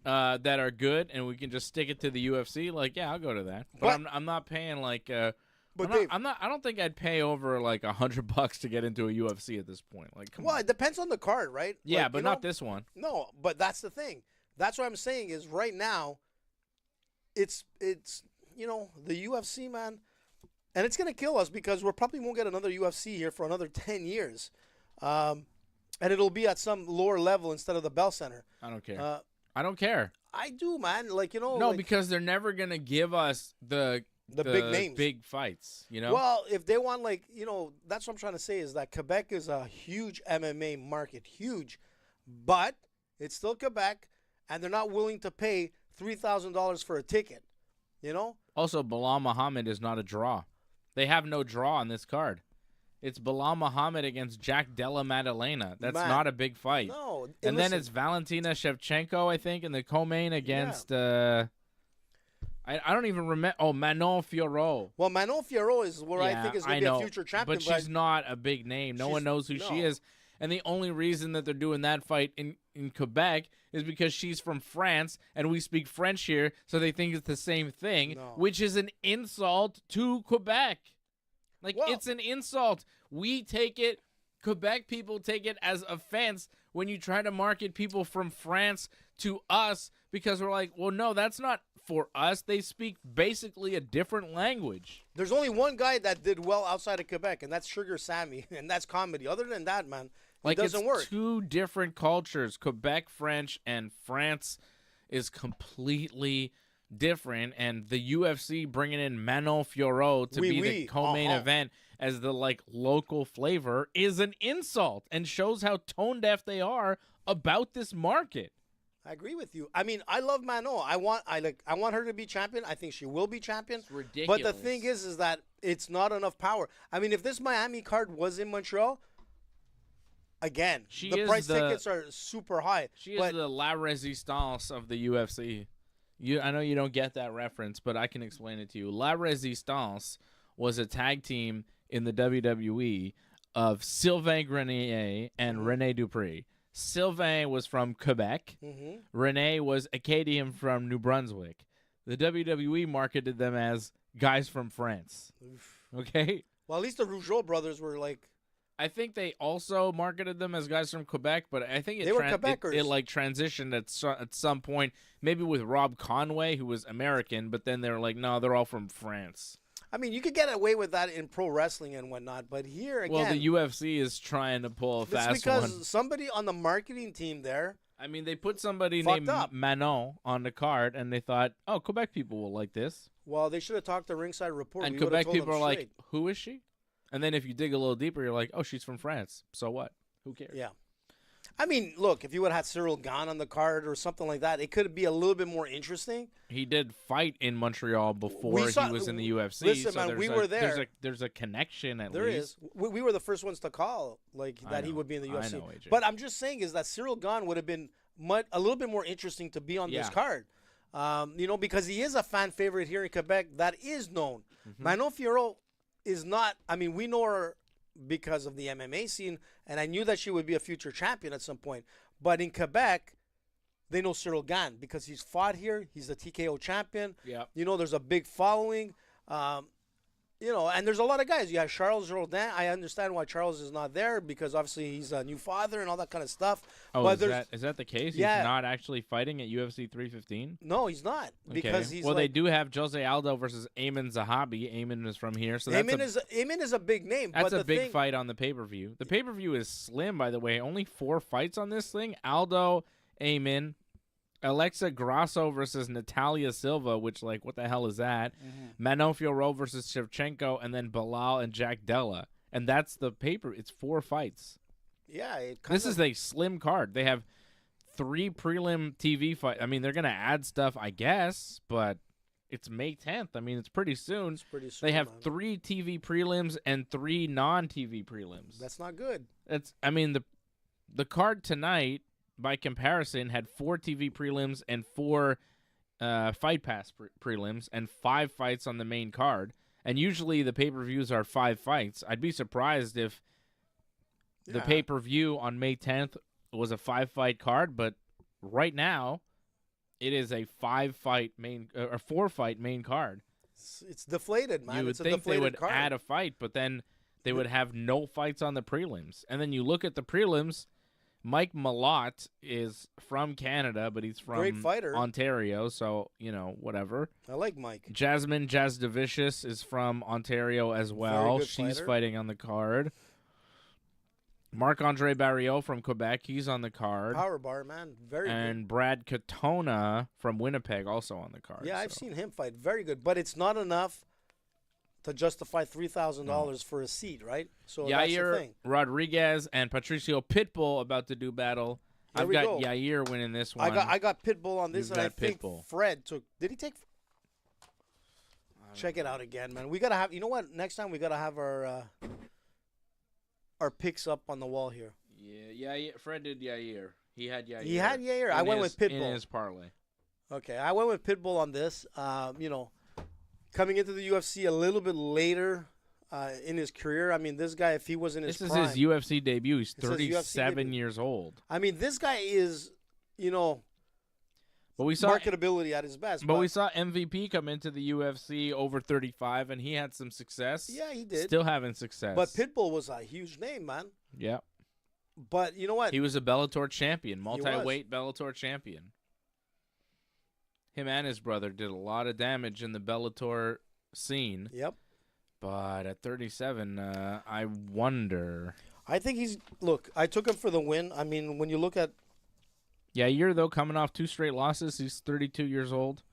that are good and we can just stick it to the UFC, like, yeah, I'll go to that. But I'm not paying like I don't think I'd pay over like $100 to get into a UFC at this point. Like, come on. It depends on the card, right? Yeah, like, but not this one. No, but that's the thing. That's what I'm saying is right now, it's the UFC, man. And it's going to kill us because we probably won't get another UFC here for another 10 years. And it'll be at some lower level instead of the Bell Center. I don't care. I don't care. I do, man. Like, No, because they're never going to give us the big names. Big fights, you know? Well, if they want, like, that's what I'm trying to say is that Quebec is a huge MMA market. Huge. But it's still Quebec, and they're not willing to pay $3,000 for a ticket, you know? Also, Bilal Muhammad is not a draw. They have no draw on this card. It's Bilal Muhammad against Jack Della Maddalena. That's not a big fight. No. And then it's Valentina Shevchenko, I think, in the co-main against I don't even remember. Oh, Manon Fiorot. Well, Manon Fiorot is where I think is going to be a future champion. But she's not a big name. No one knows who she is. And the only reason that they're doing that fight in Quebec is because she's from France, and we speak French here, so they think it's the same thing, which is an insult to Quebec. It's an insult. We take it, Quebec people take it as offense when you try to market people from France to us because we're like, well, no, that's not for us. They speak basically a different language. There's only one guy that did well outside of Quebec, and that's Sugar Sammy, and that's comedy. Other than that, man, it doesn't work. Two different cultures. Quebec French and France is completely different, and the UFC bringing in Manon Fiorot to be the co-main event as the local flavor is an insult and shows how tone deaf they are about this market. I agree with you. I mean, I love Manon. I want her to be champion. I think she will be champion. It's ridiculous. But the thing is that it's not enough power. I mean, if this Miami card was in Montreal, again, the price tickets are super high. She is the La Resistance of the UFC. I know you don't get that reference, but I can explain it to you. La Resistance was a tag team in the WWE of Sylvain Grenier and Rene Dupree. Sylvain was from Quebec. Rene was Acadian from New Brunswick. The WWE marketed them as guys from France. Okay? Well, at least the Rougeau brothers were like... I think they also marketed them as guys from Quebec, but I think They were Quebecers. it like transitioned at some point, maybe with Rob Conway, who was American, but then they were like, no, they're all from France. I mean, you could get away with that in pro wrestling and whatnot, but here again... Well, the UFC is trying to pull a fast one. It's because somebody on the marketing team there... I mean, they put somebody fucked named up. Manon on the card, and they thought, oh, Quebec people will like this. Well, they should have talked to Ringside Report. And We would've Quebec told people them are like, straight. who is she? And then if you dig a little deeper, you're like, oh, she's from France. So what? Who cares? Yeah. I mean, look, if you would have had Cyril Gane on the card or something like that, it could be a little bit more interesting. He did fight in Montreal before he was in the UFC. Listen, so man, we were there. There's a connection at There least. is. We were the first ones to call that he know. would be in the I UFC. know, AJ. But I'm just saying is that Cyril Gane would have been a little bit more interesting to be on this card. Because he is a fan favorite here in Quebec that is known. Manon Fiorot is not. I mean, we know her because of the MMA scene, and I knew that she would be a future champion at some point. But in Quebec, they know Cyril Gane because he's fought here. He's the TKO champion. Yep. There's a big following. And there's a lot of guys. You have Charles Jourdain. I understand why Charles is not there because obviously he's a new father and all that kind of stuff. Oh, but is that the case? Yeah. He's not actually fighting at UFC 315? No, he's not. Because he's they do have Jose Aldo versus Eamon Zahabi. Eamon is from here. So Eamon is a big name. That's but a big fight on the pay-per-view. The pay-per-view is slim, by the way. Only 4 fights on this thing. Aldo, Eamon, Alexa Grasso versus Natalia Silva, which, like, what the hell is that? Manon Fiorot versus Shevchenko, and then Bilal and Jack Della. And that's the paper. It's 4 fights. Yeah. This is a slim card. They have 3 prelim TV fights. I mean, they're going to add stuff, I guess, but it's May 10th. I mean, it's pretty soon. It's pretty soon. They have 3 TV prelims and 3 non-TV prelims. That's not good. The card tonight, by comparison, had 4 TV prelims and 4 Fight Pass prelims and 5 fights on the main card. And usually the pay-per-views are 5 fights. I'd be surprised if the pay-per-view on May 10th was a 5-fight card, but right now it is a 4-fight main card. It's deflated, man. You would it's a think they would card. add a fight, but then they would have no fights on the prelims. And then you look at the prelims. Mike Malott is from Canada, but he's from Great fighter. Ontario, so, whatever. I like Mike. Jasmine Jasdavicius is from Ontario as well. Very good She's fighter. fighting on the card. Marc-Andre Barriot from Quebec, he's on the card. Power bar, man. Very good. And Brad Katona from Winnipeg also on the card. Yeah, I've seen him fight. Very good. But it's not enough to justify $3,000 for a seat, right? So that's the Yair thing. Rodriguez and Patricio Pitbull about to do battle. Here I've we got go. Yair winning this one. I got Pitbull on this, You've and I got think Pitbull. Fred took. Did he take? Check it out again, man. We gotta have. You know what? Next time we gotta have our picks up on the wall here. Yeah, Fred did Yair. He had Yair. He had Yair. I went with Pitbull. In his parlay. Okay, I went with Pitbull on this. Coming into the UFC a little bit later in his career. I mean, this guy, if he was in his This prime, is his UFC debut. He's It says UFC 37 debut. years old. I mean, this guy is, But we saw marketability at his best. But we saw MVP come into the UFC over 35, and he had some success. Yeah, he did. Still having success. But Pitbull was a huge name, man. Yeah. But you know what? He was a Bellator champion, multi-weight Bellator champion. Him and his brother did a lot of damage in the Bellator scene. Yep. But at 37, I wonder. I think look, I took him for the win. I mean, when you look at... Yair, though, coming off 2 straight losses. He's 32 years old.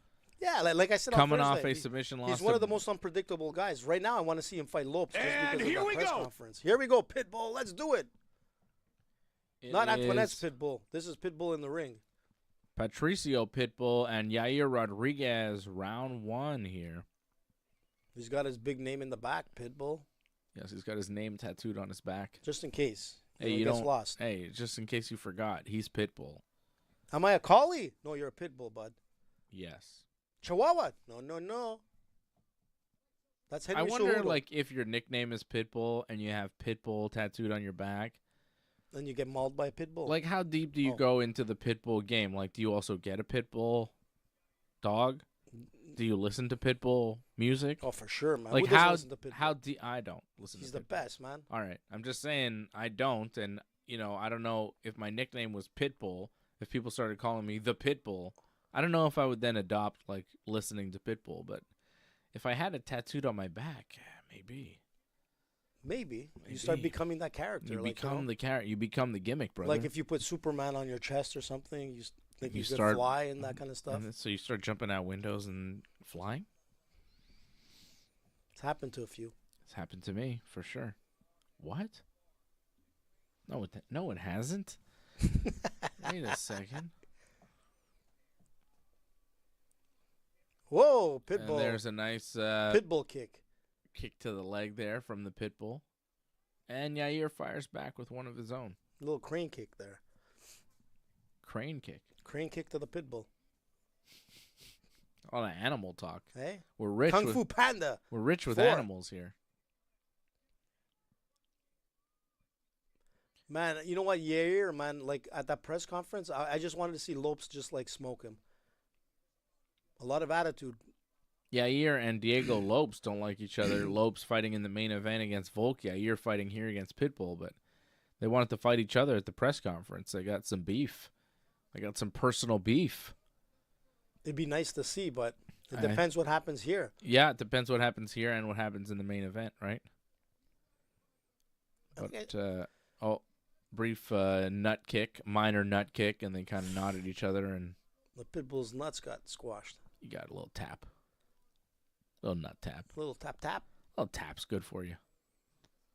Yeah, like I said Coming on off Thursday, a submission loss. he's one of the most unpredictable guys. Right now, I want to see him fight Lopes just And because here of we that press go. conference. Here we go, Pitbull. Let's do it. It Not Antoinette's is Pitbull. This is Pitbull in the ring. Patricio Pitbull and Yair Rodriguez, round 1 here. He's got his big name in the back, Pitbull, Yes, he's got his name tattooed on his back. just in case. Hey, he you gets don't. lost. Hey, just in case you forgot, he's Pitbull. Am I a collie? No, you're a Pitbull, bud. Yes. Chihuahua? No. That's Henry I wonder, Cejudo. like, if your nickname is Pitbull and you have Pitbull tattooed on your back, Then you get mauled by a pit bull. like, how deep do you go into the Pitbull game? Like, do you also get a Pitbull dog? Do you listen to Pitbull music? Oh, for sure, man. Like, Who doesn't how listen to Pitbull? how deep? I don't listen He's to the Pitbull. best, man. All right, I'm just saying I don't, and I don't know if my nickname was Pitbull. If people started calling me the Pitbull, I don't know if I would then adopt like listening to Pitbull. But if I had it tattooed on my back, maybe. Maybe. You start becoming that character. You like, become the character. You become the gimmick, brother. Like if you put Superman on your chest or something, you think you could start fly and that kind of stuff. And so you start jumping out windows and flying. It's happened to a few. It's happened to me for sure. What? No, it hasn't. Wait a second. Whoa, And Pitbull. there's a nice Pitbull kick. kick to the leg there from the Pitbull. And Yair fires back with one of his own. Little crane kick there. Crane kick. Crane kick to the Pitbull. All the animal talk. Hey? We're rich Kung with Fu Panda. we're rich with 4. animals here. Man, you know what, Yair, man, like at that press conference, I just wanted to see Lopes just like smoke him. A lot of attitude. Yair and Diego Lopes don't like each other. Lopes fighting in the main event against Volk. Yair fighting here against Pitbull, but they wanted to fight each other at the press conference. They got some beef. They got some personal beef. It'd be nice to see, but it depends what happens here. Yeah, it depends what happens here and what happens in the main event, right? But, brief nut kick, minor nut kick, and they kind of nodded each other, and The Pitbull's nuts got squashed. you got a little tap. Little nut tap. Little tap tap. Little tap's good for you.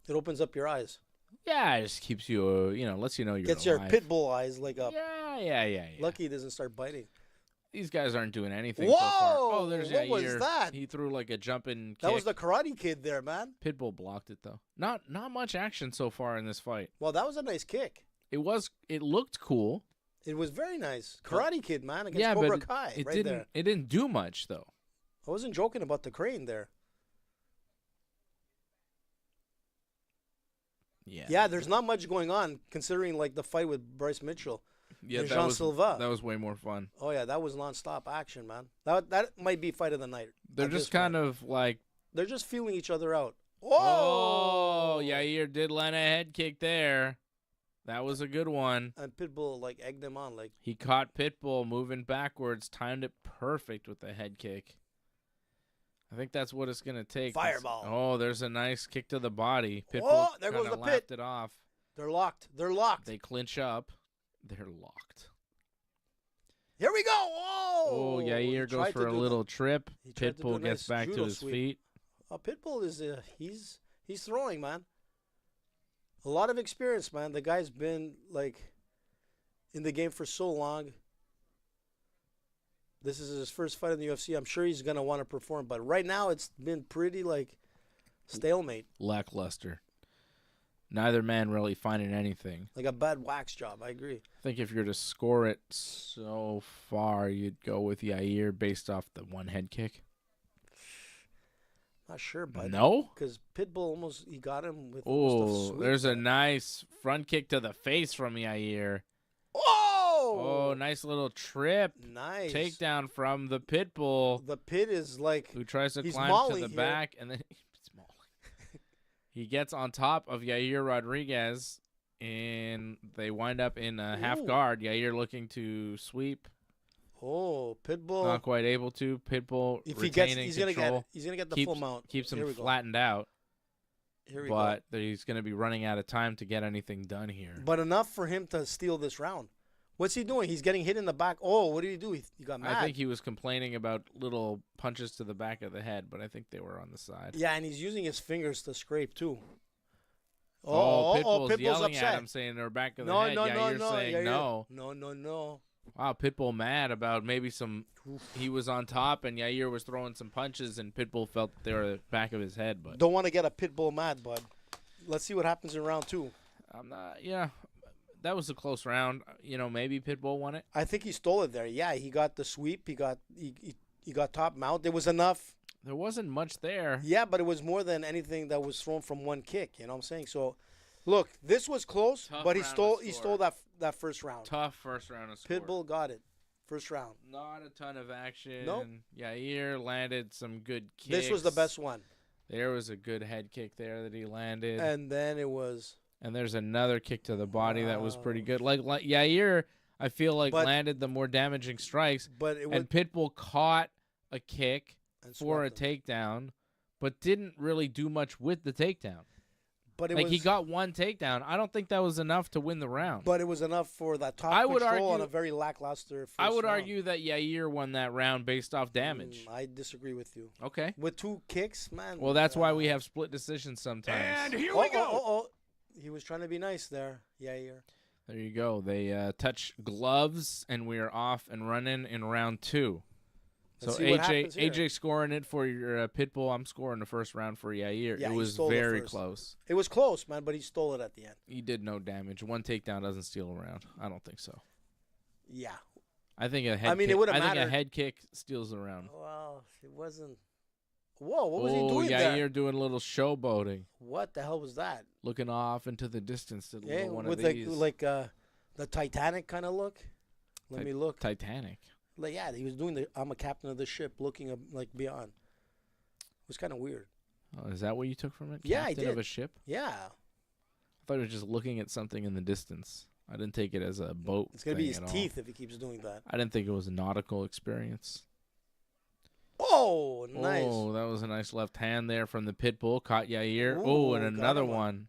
It opens up your eyes. Yeah, it just keeps you, lets you know you're Gets alive. your Pitbull eyes like up. Yeah. Lucky he doesn't start biting. These guys aren't doing anything Whoa! so far. Oh, there's What was Yair. that? He threw like a jumping kick. That was the Karate Kid there, man. Pitbull blocked it though. Not much action so far in this fight. Well, that was a nice kick. It looked cool. It was very nice. Karate Kid, man, against Yeah, Cobra but Kai. it right didn't there. it didn't do much though. I wasn't joking about the crane there. Yeah, there's not much going on considering like the fight with Bryce Mitchell. Yeah, and that Jean was Silva. That was way more fun. Oh yeah, that was nonstop action, man. That might be fight of the night. They're just kind of like, they're just feeling each other out. oh, Yair did land a head kick there. That was a good one. And Pitbull like egged him on like. He caught Pitbull moving backwards, timed it perfect with the head kick. I think that's what it's going to take. Fireball. Oh, there's a nice kick to the body. Pitbull Oh, there goes kinda the laughed pit. it off. They're locked. They're locked. They clinch up. They're locked. Here we go. Oh, Oh, Yair goes for a little trip. He tried to do a Pitbull gets nice back to judo his sweep. feet. Pitbull is he's throwing, man. A lot of experience, man. The guy's been like in the game for so long. This is his first fight in the UFC. I'm sure he's gonna want to perform, but right now it's been pretty like stalemate, Lackluster. Neither man really finding anything. like a bad wax job. I agree. I think if you're to score it so far, you'd go with Yair based off the one head kick. Not sure, but No? because Pitbull he got him with. almost a Oh, sweep there's a there. nice front kick to the face from Yair. Oh, Oh, nice little trip. nice Takedown from the Pitbull, The pit is like who tries to he's climb to mauling the here. back, and then it's mauling. He gets on top of Yair Rodriguez, and they wind up in a half Ooh. guard. Yair looking to sweep, Pitbull. not quite able to. Pitbull If he gets, retaining he's control. gonna get the keeps, full mount. keeps him Here we go. flattened out, Here we but he's going to be running out of time to get anything done here. go. But enough for him to steal this round. What's he doing? He's getting hit in the back. Oh, what did he do? He got mad. I think he was complaining about little punches to the back of the head, but I think they were on the side. Yeah, and he's using his fingers to scrape too. Pitbull's yelling upset. at him, saying they're back of the No, head. no, yeah, no, you're no. saying Yeah, no. No. Wow, Pitbull mad about maybe some. He was on top, and Yair was throwing some punches, and Pitbull felt they were the back of his head. But Don't want to get a Pitbull mad, bud. Let's see what happens in round 2. I'm not. Yeah, that was a close round. Maybe Pitbull won it. I think he stole it there. Yeah, he got the sweep. He got top mount. There was enough. There wasn't much there. Yeah, but it was more than anything that was thrown from one kick. You know what I'm saying? So, look, this was close, Tough but he round stole to he score. stole that first round. Tough first round of score. Pitbull got it. First round. Not a ton of action. Nope. Yair landed some good kicks. This was the best one. There was a good head kick there that he landed. And then it was. And there's another kick to the body that was pretty good. Like Yair, I feel like landed the more damaging strikes. But it and Pitbull caught a kick and for a swept him. takedown, but didn't really do much with the takedown. But it Like was, he got one takedown. I don't think that was enough to win the round. But it was enough for that top I would control on argue- a very lackluster first I would round. argue that Yair won that round based off damage. I disagree with you. Okay. With 2 kicks, man. Well, that's why we have split decisions sometimes. And here we go. Oh. He was trying to be nice there. Yair. There you go. They touch gloves, and we are off and running in round 2. Let's So see what happens here. AJ scoring it for your Pitbull. I'm scoring the first round for Yair. Yeah, it he was stole the very first. close. It was close, man, but he stole it at the end. He did no damage. One takedown doesn't steal a round. I don't think so. Yeah. I think a head. mean, it kick, would've I think a mattered. head kick steals the round. Well, it wasn't. Whoa, what was he doing Yair there? doing a little showboating, What the hell was that? looking off into the distance to Yeah, one with of these. the Titanic kind of look. Let me look. Titanic. Like, yeah, he was doing the I'm a captain of the ship, looking like beyond. It was kind of weird. Oh, is that what you took from it? Yeah, I Captain of did. a ship? Yeah, I thought he was just looking at something in the distance. I didn't take it as a boat. it's gonna be thing his at all. teeth if he keeps doing that. I didn't think it was a nautical experience. Oh, nice. Oh, that was a nice left hand there from the Pitbull. Caught Yair. Ooh, And got another him one.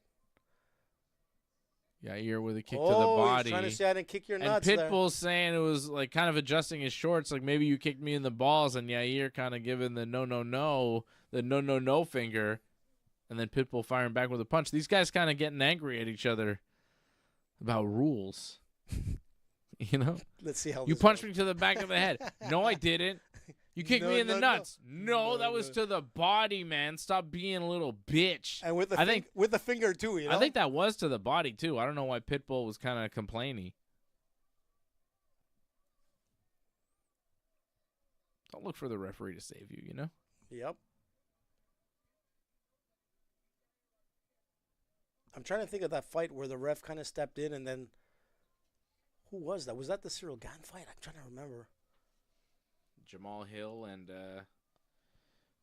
Yair with a kick to the Oh, body. he's trying to say I didn't kick your And nuts Pitbull saying it was like kind of adjusting his shorts, like maybe you kicked me in the balls, and Yair kind of giving the no finger, and then Pitbull firing back with a punch. These guys kind of getting angry at each other about rules. You know, there. Let's see how you this punched goes. me to the back of the head. No, I didn't. You kicked me in the nuts. No, that was to the body, man. Stop being a little bitch. And with the I think with the finger too, you know. I think that was to the body too. I don't know why Pitbull was kind of complaining. Don't look for the referee to save you, you know? Yep. I'm trying to think of that fight where the ref kind of stepped in and then who was that? Was that the Cyril Gane fight? I'm trying to remember. Jamal Hill and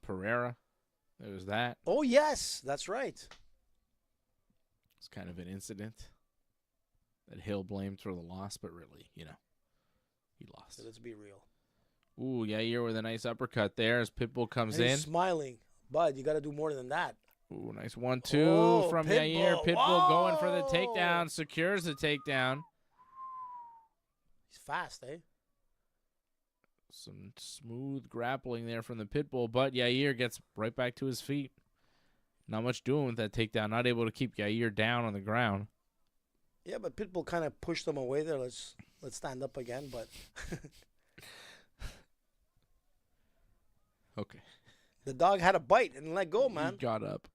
Pereira. There was that. Oh yes, that's right. It's kind of an incident that Hill blamed for the loss, but really, you know, he lost. So let's be real. Ooh, Yair with a nice uppercut there as Pitbull comes And in. he's smiling, bud. You got to do more than that. Ooh, nice 1-2 Oh, from Pitbull. Yair. Pitbull going for the Whoa. takedown, secures the takedown. He's fast, eh? Some smooth grappling there from the Pitbull, but Yair gets right back to his feet. Not much doing with that takedown. Not able to keep Yair down on the ground. Yeah, but Pitbull kind of pushed him away there. Let's stand up again, but Okay. the dog had a bite and let go, man. He got up.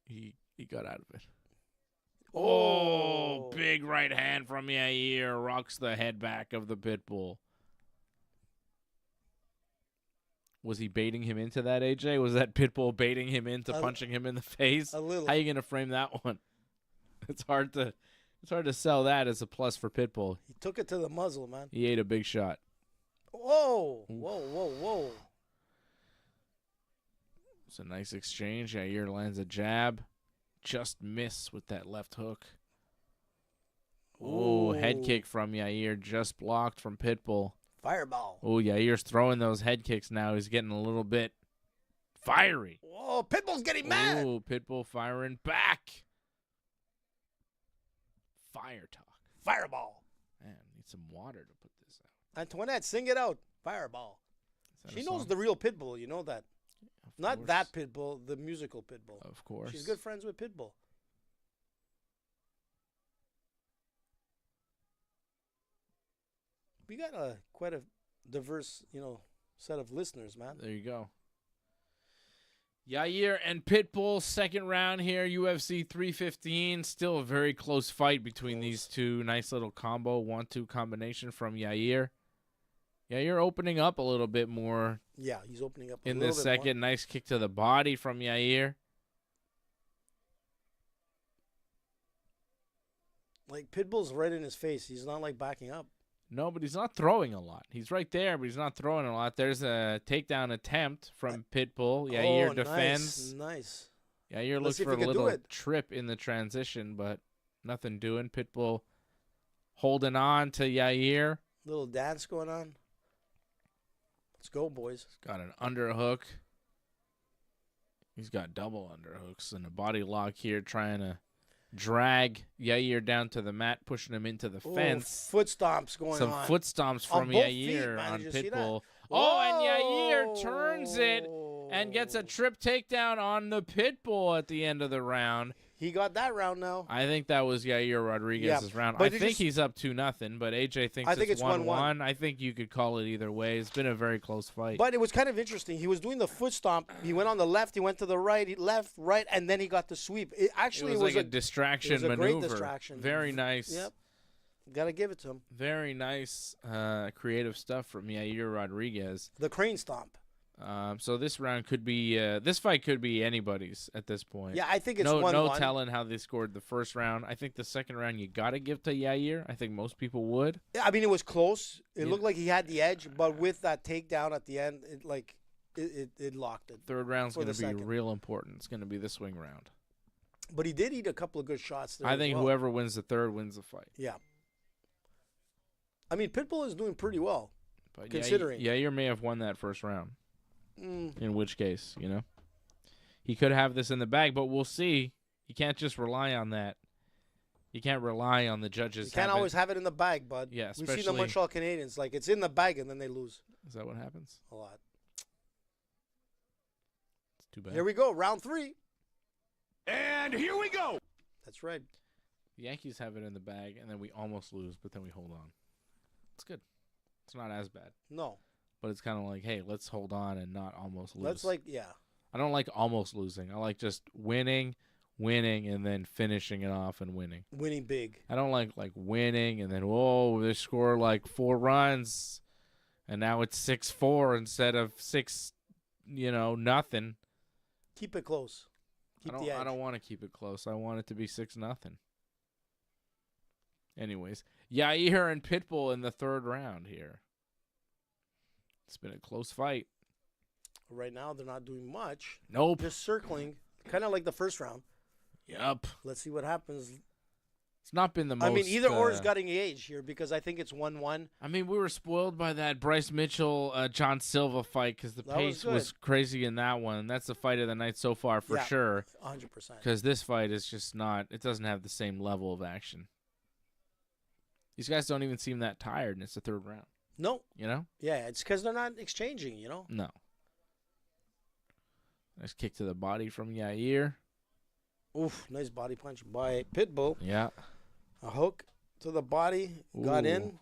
He got out of it. Oh. Oh, big right hand from Yair. Rocks the head back of the Pitbull. Was he baiting him into that, AJ? Was that Pitbull baiting him into punching him in the face? A little. How you gonna frame that one? It's hard to sell that as a plus for Pitbull. He took it to the muzzle, man. He ate a big shot. Whoa, whoa. It's a nice exchange. Yair lands a jab. Just miss with that left hook. Oh, head kick from Yair. Just blocked from Pitbull. Fireball. Oh, Yair's throwing those head kicks now. He's getting a little bit fiery. Whoa, Pitbull's getting mad. Oh, Pitbull firing back. Fire talk. Fireball. Man, need some water to put this out. Antoinette, sing it out. Fireball. Is that She a knows song? the real Pitbull. You know that. Of Not course. that Pitbull, the musical Pitbull. Of course. She's good friends with Pitbull. We got quite a diverse, set of listeners, man. There you go. Yair and Pitbull, second round here, UFC 315. Still a very close fight between these two. Nice little combo, 1-2 combination from Yair. Yeah, you're opening up a little bit more Yeah, he's opening up in a little this bit second. Nice kick to the body from Yair. More. Like, Pitbull's right in his face. He's not, like, backing up. No, but he's not throwing a lot. He's right there, but he's not throwing a lot. There's a takedown attempt from Pitbull. Yair defends. Nice. Yair Let's looks see if for he a can do little it. trip in the transition, but nothing doing. Pitbull holding on to Yair. Little dance going on. Let's go, boys. Got an underhook. He's got double underhooks and a body lock here, trying to drag Yair down to the mat, pushing him into the fence. Foot stomps going Some on. foot stomps On from both Yair feet, man. on Did you see that? Pitbull. Oh, and Yair turns it and gets a trip takedown on the Pitbull at the end of the round. He got that round now. I think that was Yair Rodriguez's round. but I did think you he's up 2-0, but AJ thinks I think it's it's 1-1. 1-1. I think you could call it either way. It's been a very close fight. But it was kind of interesting. He was doing the foot stomp. He went on the left. He went to the right. He left, right, and then he got the sweep. It actually it was like a distraction it was a maneuver. great distraction. Very nice. Yep. Got to give it to him. Very nice creative stuff from Yair Rodriguez. The crane stomp. So this round could be this fight could be anybody's at this point. Yeah, I think it's no 1-1. no telling how they scored the first round. I think the second round you got to give to Yair. I think most people would. Yeah, I mean, it was close. It Yeah. looked like he had the edge, but with that takedown at the end, it locked it. Third round's For going the to be second. real important. It's going to be the swing round. But he did eat a couple of good shots there. I as think well. whoever wins the third wins the fight. Yeah. I mean, Pitbull is doing pretty well. But Considering. Yair may have won that first round. Mm. In which case, he could have this in the bag, but we'll see. You can't just rely on that. You can't rely on the judges. You can't always have it in the bag, bud. Yeah, We've seen the especially- Montreal Canadiens. Like, it's in the bag, and then they lose Is that what happens? a lot. It's too bad. Here we go, round 3. And here we go. That's right. The Yankees have it in the bag, and then we almost lose, but then we hold on. It's good. It's not as bad. No. But it's kind of like, hey, let's hold on and not almost lose. That's like, yeah. I don't like almost losing. I like just winning, and then finishing it off and winning. Winning big. I don't like winning and then, whoa, they score like 4 runs, and now it's 6-4 instead of 6, nothing. Keep it close. Keep the edge. I don't want to keep it close. I want it to be 6-0. Anyways, Yair and Pitbull in the third round here. It's been a close fight. Right now, they're not doing much. Nope. Just circling, kind of like the first round. Yup. Let's see what happens. It's not been the most. I mean, either or is getting age here because I think it's 1-1. I mean, we were spoiled by that Bryce Mitchell, John Silva fight because the That pace was crazy in that one. That's the fight of the night so far for Yeah. sure. 100%. Because this fight is just not. It doesn't have the same level of action. These guys don't even seem that tired, and it's the third round. No. Yeah, it's because they're not exchanging, No. Nice kick to the body from Yair. Oof, nice body punch by Pitbull. Yeah. A hook to the body, got Ooh. in.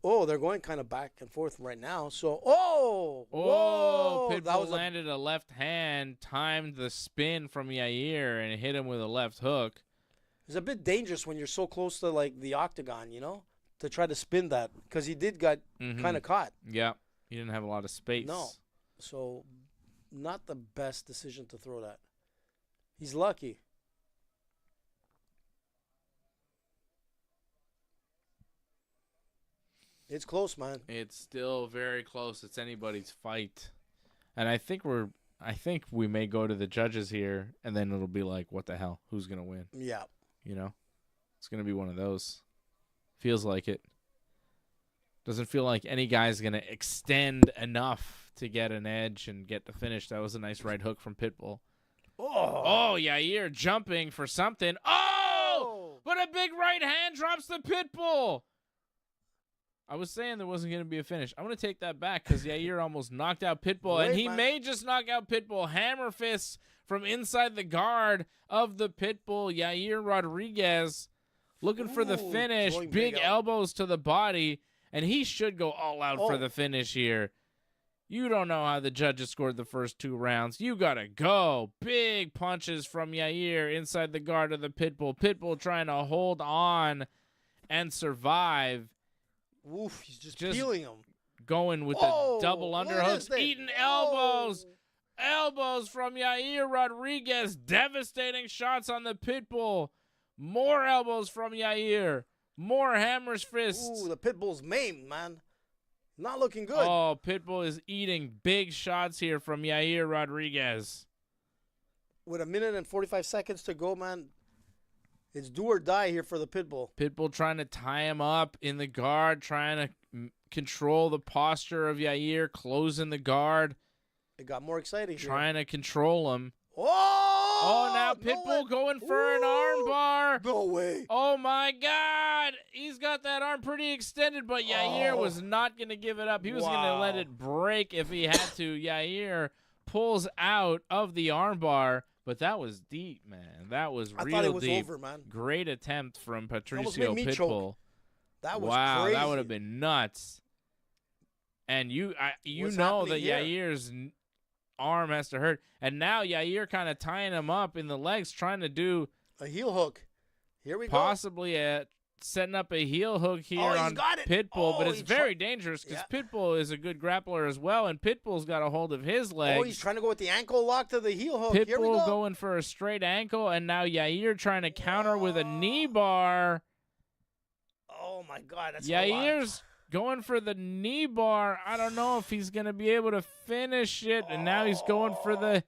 Oh, they're going kind of back and forth right now. So, Oh, whoa, Pitbull that was landed a left hand, timed the spin from Yair, and hit him with a left hook. it's a bit dangerous when you're so close to like the octagon, to try to spin that because he did got kind of caught. Yeah. He didn't have a lot of space. No. So, not the best decision to throw that. He's lucky. It's close, man. It's still very close. It's anybody's fight. And I think we may go to the judges here, and then it'll be like, what the hell? Who's going to win? Yeah. It's going to be one of those. Feels like it. Doesn't feel like any guy's going to extend enough to get an edge and get the finish. That was a nice right hook from Pitbull. Oh, Yair jumping for something. Oh! But a big right hand drops the Pitbull. I was saying there wasn't going to be a finish. I'm going to take that back because Yair almost knocked out Pitbull, and he may just knock out Pitbull. Hammer fists from inside the guard of the Pitbull. Yair Rodriguez looking for the finish. Big elbows to the body, and he should go all out for the finish here. You don't know how the judges scored the first 2 rounds. You got to go. Big punches from Yair inside the guard of the Pitbull. Pitbull trying to hold on and survive. Oof, he's just peeling him. Going with the double what underhooks, is that? eating elbows. Elbows from Yair Rodriguez. Devastating shots on the Pitbull. More elbows from Yair. More hammers, fists. Ooh, the Pitbull's maimed, man. Not looking good. Oh, Pitbull is eating big shots here from Yair Rodriguez. With 1 minute and 45 seconds to go, man, it's do or die here for the Pitbull. Pitbull trying to tie him up in the guard, trying to control the posture of Yair, closing the guard. It got more exciting. Trying to control him. Oh, now Pitbull going for an arm bar. No way. Oh, my God. He's got that arm pretty extended, but Yair was not going to give it up. He was going to let it break if he had to. Yair pulls out of the arm bar, but that was deep, man. That was real deep. I thought it was over, man. Great attempt from Patricio made me Pitbull. choke. That was crazy. crazy. That would have been nuts. And you What's know that happening here? Yair's arm has to hurt. And now Yair kind of tying him up in the legs, trying to do a heel hook. Here we possibly setting up a heel hook here on Pitbull, but it's very dangerous because Pitbull is a good grappler as well, and Pitbull's got a hold of his legs. Oh, he's trying to go with the ankle lock to the heel hook. Here we Pitbull go. going for a straight ankle, and now Yair trying to counter with a knee bar. Oh, my God. That's Yair's going for the knee bar. I don't know if he's going to be able to finish it, and now he's going for the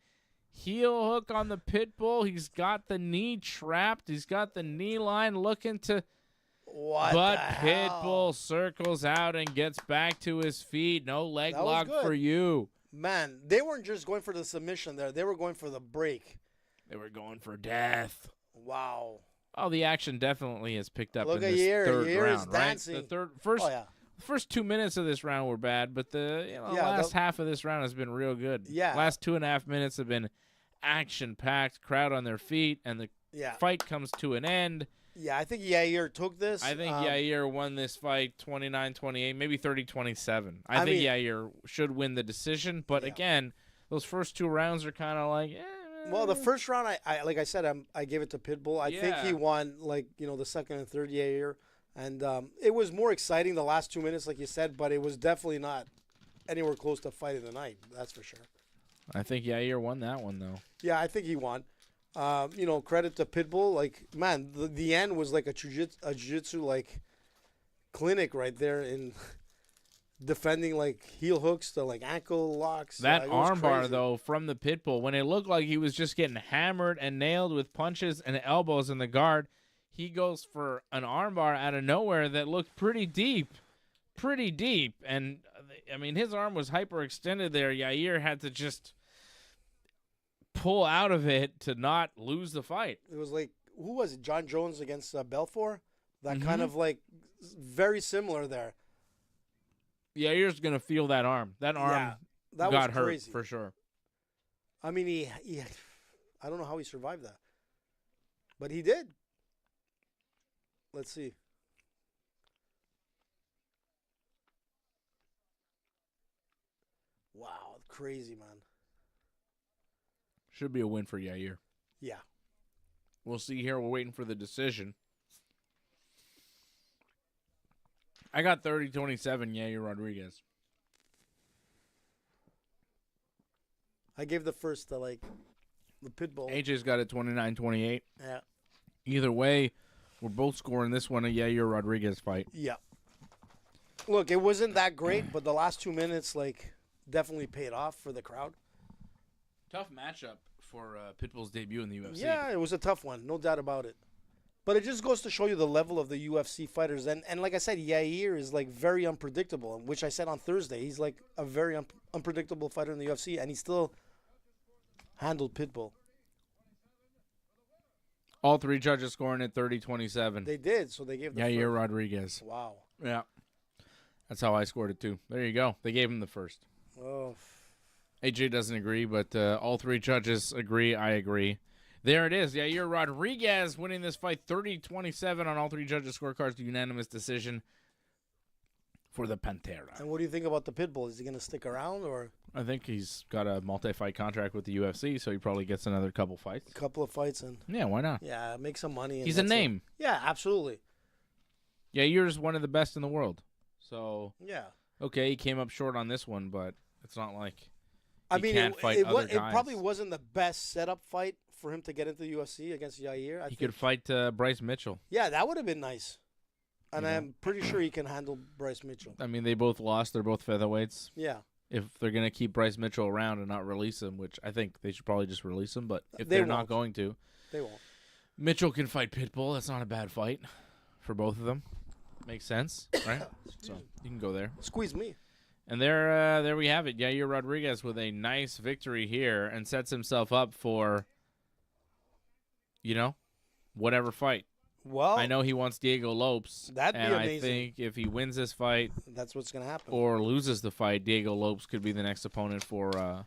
heel hook on the Pitbull. He's got the knee trapped. He's got the knee line looking to... But Pitbull circles out and gets back to his feet. No leg lock for you. Man, they weren't just going for the submission there. They were going for the break. They were going for death. Wow. Oh, the action definitely has picked up Look in at this Yair. third Yair's round, right? dancing. The first 2 minutes of this round were bad, but the last half of this round has been real good. Yeah. Last 2.5 minutes have been action-packed, crowd on their feet, and the fight comes to an end. Yeah, I think Yair took this. I think Yair won this fight 29-28, maybe 30-27. I think Yair should win the decision, but again, those first 2 rounds are kind of like, Well, the first round, I like I said, I gave it to Pitbull. I think he won, the second and third Yair. And it was more exciting the last 2 minutes, like you said, but it was definitely not anywhere close to fight of the night. That's for sure. I think Yair won that one, though. Yeah, I think he won. Credit to Pitbull. Like, man, the end was like a jiu-jitsu clinic right there in defending heel hooks to ankle locks. That armbar though from the Pitbull, when it looked like he was just getting hammered and nailed with punches and elbows in the guard, he goes for an armbar out of nowhere that looked pretty deep. And I mean, his arm was hyperextended there. Yair had to just pull out of it to not lose the fight. It was who was it? John Jones against Belfort? That kind of very similar there. Yair's going to feel that arm. That arm got hurt for sure. I mean, he I don't know how he survived that. But he did. Let's see. Wow, crazy, man. Should be a win for Yair. Yeah. We'll see here. We're waiting for the decision. I got 30-27 Yair Rodriguez. I gave the first to the Pitbull. AJ's got it 29-28. Yeah. Either way, we're both scoring this one a Yair Rodriguez fight. Yeah. Look, it wasn't that great, but the last 2 minutes definitely paid off for the crowd. Tough matchup for Pitbull's debut in the UFC. Yeah, it was a tough one, no doubt about it. But it just goes to show you the level of the UFC fighters. And like I said, Yair is very unpredictable, which I said on Thursday. He's a very unpredictable fighter in the UFC, and he still handled Pitbull. All 3 judges scoring at 30-27. They did, so they gave the Yair first. Rodriguez. Wow. Yeah. That's how I scored it, too. There you go. They gave him the first. Oh. AJ doesn't agree, but all 3 judges agree. I agree. There it is. Yair Rodriguez winning this fight 30-27 on all 3 judges' scorecards. Unanimous decision for the Pantera. And what do you think about the Pitbull? Is he going to stick around or? I think he's got a multi-fight contract with the UFC, so he probably gets another couple fights. A couple of fights. And yeah, why not? Yeah, make some money. And he's a name. Yeah, absolutely. Yair's one of the best in the world. So Yeah. okay, he came up short on this one, but it's not like I he mean, can't fight other it guys. probably wasn't the best setup fight for him to get into the UFC against Yair. He could fight Bryce Mitchell. Yeah, that would have been nice. And You know? I'm pretty sure he can handle Bryce Mitchell. I mean, they both lost. They're both featherweights. Yeah. If they're going to keep Bryce Mitchell around and not release him, which I think they should probably just release him, but if They they're not won't. going to, They won't. Mitchell can fight Pitbull. That's not a bad fight for both of them. Makes sense, right? So you can go there. Squeeze me. And there we have it. Yair Rodriguez with a nice victory here and sets himself up for, whatever fight. Well, I know he wants Diego Lopes. That'd be and amazing. I think if he wins this fight that's what's going to happen. or loses the fight, Diego Lopes could be the next opponent for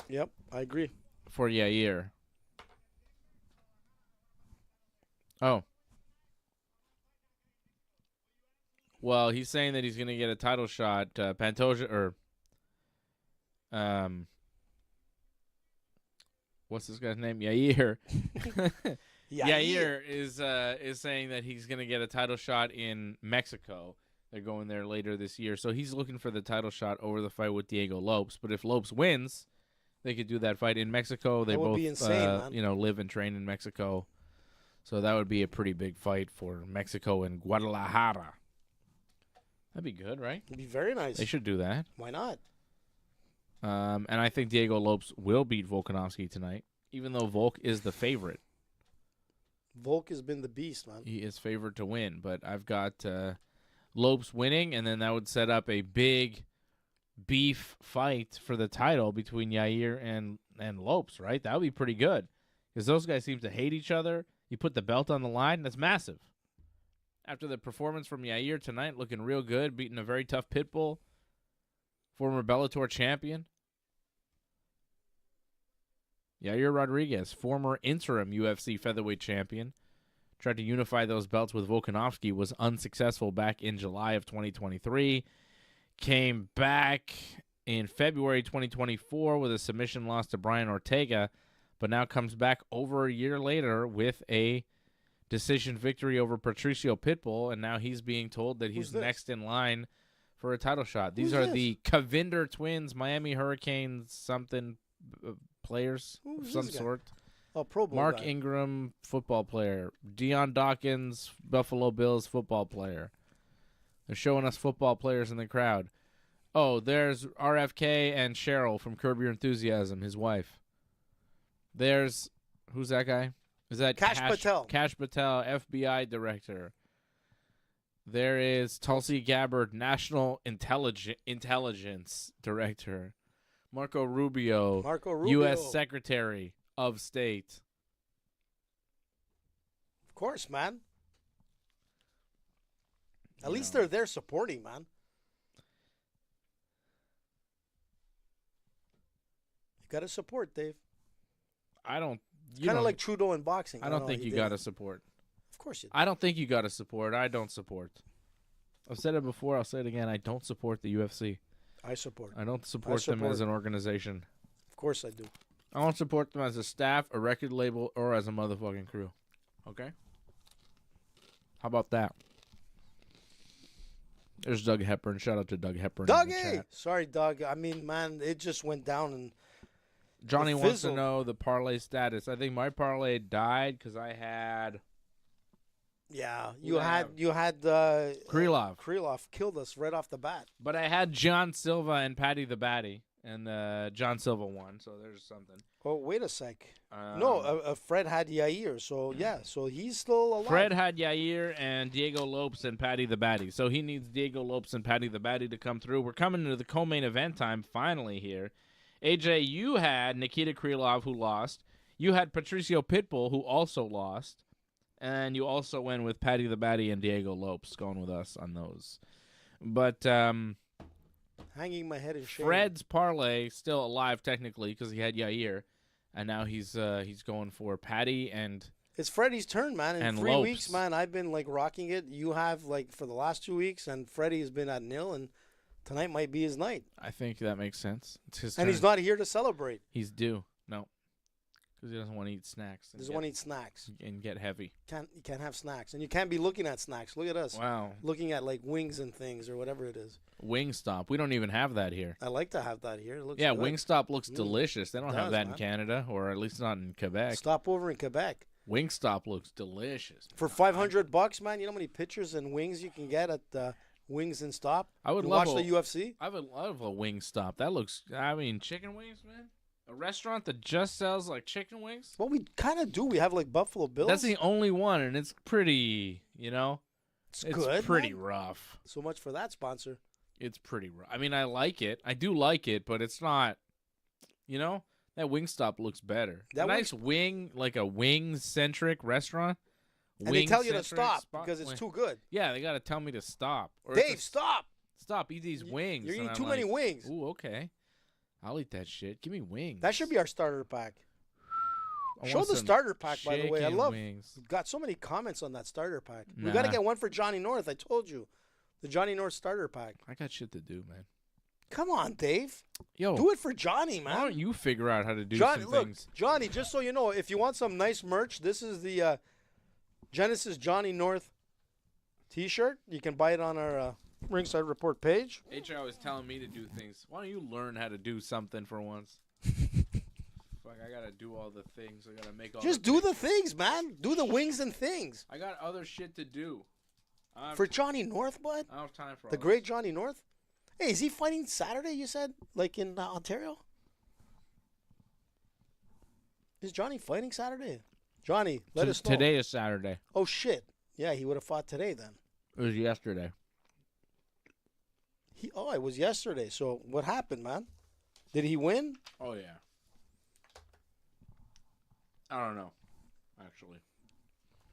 Yep, I agree. Yair. Oh. Well, he's saying that he's going to get a title shot. Pantoja or what's this guy's name? Yair. Yair is saying that he's going to get a title shot in Mexico. They're going there later this year. So he's looking for the title shot over the fight with Diego Lopes. But if Lopes wins, they could do that fight in Mexico. They That would both be insane, man. live and train in Mexico. So that would be a pretty big fight for Mexico and Guadalajara. That'd be good, right? It'd be very nice. They should do that. Why not? And I think Diego Lopes will beat Volkanovski tonight, even though Volk is the favorite. Volk has been the beast, man. He is favored to win, but I've got Lopes winning, and then that would set up a big beef fight for the title between Yair and Lopes, right? That would be pretty good because those guys seem to hate each other. You put the belt on the line, that's massive. After the performance from Yair tonight, looking real good, beating a very tough Pitbull, former Bellator champion. Yair Rodriguez, former interim UFC Featherweight champion, tried to unify those belts with Volkanovski, was unsuccessful back in July of 2023. Came back in February 2024 with a submission loss to Brian Ortega, but now comes back over a year later with a decision victory over Patricio Pitbull, and now he's being told that he's next in line for a title shot. These are the Cavinder twins, Miami Hurricanes, something players of some sort. Oh, Pro Bowl Mark guy. Ingram, football player. Deion Dawkins, Buffalo Bills, football player. They're showing us football players in the crowd. Oh, there's RFK and Cheryl from Curb Your Enthusiasm, his wife. There's, who's that guy? Is that Kash Patel. Kash Patel, FBI director. There is Tulsi Gabbard, National Intelligence Director. Marco Rubio, U.S. Secretary of State. Of course, man. At least they're there supporting, man. You got to support, Dave. Kind of like Trudeau in boxing. I don't think you got to support. Of course you do. I don't think you got to support. I don't support. I've said it before. I'll say it again. I don't support the UFC. I support. I don't support them as an organization. Of course I do. I don't support them as a staff, a record label, or as a motherfucking crew. Okay? How about that? There's Doug Hepburn. Shout out to Doug Hepburn. Dougie! Sorry, Doug. I mean, man, it just went down and Johnny wants to fizzled. know the parlay status. I think my parlay died because I had you had Krylov. Krylov killed us right off the bat. But I had John Silva and Paddy the Baddy, and John Silva won, so there's something. Oh, wait a sec. No, Fred had Yair, so he's still alive. Fred had Yair and Diego Lopes and Paddy the Baddy, so he needs Diego Lopes and Paddy the Baddy to come through. We're coming to the co-main event time finally here. AJ, you had Nikita Krylov, who lost. You had Patricio Pitbull, who also lost. And you also went with Paddy the Baddy and Diego Lopes, going with us on those. But hanging my head in shame. Fred's parlay still alive technically because he had Yair, and now he's going for Paddy and it's Freddie's turn, man. In and 3 Lopes. weeks, man, I've been like rocking it. You have like for the last 2 weeks, and Freddie has been at nil, and tonight might be his night. I think that makes sense. It's his and turn. he's not here to celebrate. He's due. No. Because he doesn't want to eat snacks. Doesn't want to eat snacks. And get heavy. You can't have snacks. And you can't be looking at snacks. Look at us. Wow. Looking at, like, wings and things or whatever it is. Wingstop. We don't even have that here. I like to have that here. It looks Yeah, good. Wingstop looks delicious. They don't have that in man. Canada, or at least not in Quebec. Stop over in Quebec. Wingstop looks delicious. For $500, man, you know how many pictures and wings you can get at Wings and Stop? I would you love watch the UFC? I would love a Wingstop. That looks, I mean, chicken wings, man. A restaurant that just sells like chicken wings? Well, we kind of do. We have like Buffalo Bills. That's the only one, and it's pretty, it's good, pretty man. rough. So much for that sponsor. It's pretty rough. I mean, I like it. I do like it, but it's not, that Wingstop looks better. That A nice wing, like a wing-centric restaurant. And they tell you to Wing-centric stop spot. because it's too good. Yeah, they got to tell me to stop. Or Dave, stop. Stop, eat these wings. You're And eating I'm too many like, wings. Ooh, okay. I'll eat that shit. Give me wings. That should be our starter pack. I Show want the some starter pack, by the way. I chicken love wings. We've got so many comments on that starter pack. We got to Nah. get one for Johnny North. I told you. The Johnny North starter pack. I got shit to do, man. Come on, Dave. Yo, Do it for Johnny, man. why don't you figure out how to do Johnny, some look, things? Johnny, just so you know, if you want some nice merch, this is the Genesis Johnny North T-shirt. You can buy it on our Ringside Report page. HR was telling me to do things. Why don't you learn how to do something for once? Fuck, I gotta do all the things. I gotta make all. Just do the things, man. Do the wings and things. I got other shit to do. For Johnny North, bud? I don't have time for all The great Johnny North? Hey, is he fighting Saturday, you said? Like in Ontario? Is Johnny fighting Saturday? Johnny, let us know. Today is Saturday. Oh, shit. Yeah, he would have fought today then. It was yesterday. It was yesterday. So what happened, man? Did he win? Oh yeah. I don't know, actually.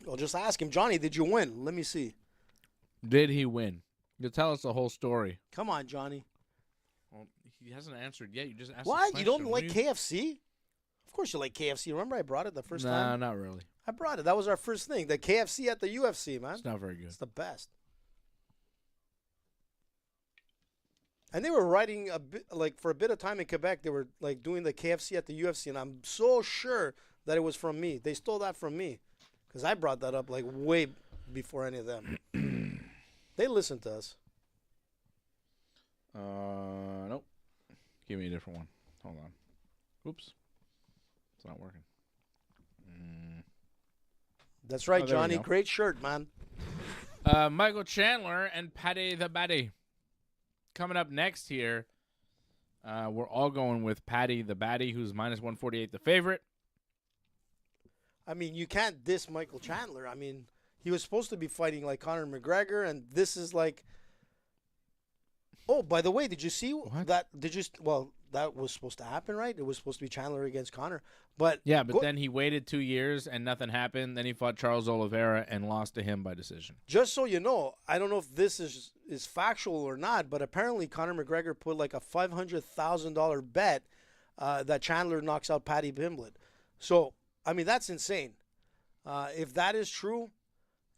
Well, just ask him. Johnny, did you win? Let me see. Did he win? You tell us the whole story. Come on, Johnny. Well, he hasn't answered yet. You just asked. What? The You don't question. like KFC? Of course you like KFC. Remember I brought it the first time? Nah, not really. I brought it. That was our first thing. The KFC at the UFC, man. It's not very good. It's the best. And they were writing a bit, like for a bit of time in Quebec, they were like doing the KFC at the UFC, and I'm so sure that it was from me. They stole that from me because I brought that up like way before any of them. They listened to us. Nope. Give me a different one. Hold on. Oops. It's not working. That's right, Oh, there we Johnny. go. Great shirt, man. Michael Chandler and Paddy the Baddy. Coming up next here, we're all going with Paddy the Baddy, who's minus 148, the favorite. I mean, you can't diss Michael Chandler. I mean, he was supposed to be fighting like Conor McGregor, and this is like. Oh, by the way, did you see that? Well, that was supposed to happen, right? It was supposed to be Chandler against Conor, but Yeah, but then he waited 2 years and nothing happened. Then he fought Charles Oliveira and lost to him by decision. just so you know, I don't know if this is factual or not, but apparently Conor McGregor put like a $500,000 bet that Chandler knocks out Paddy Pimblett. So, I mean, that's insane. If that is true,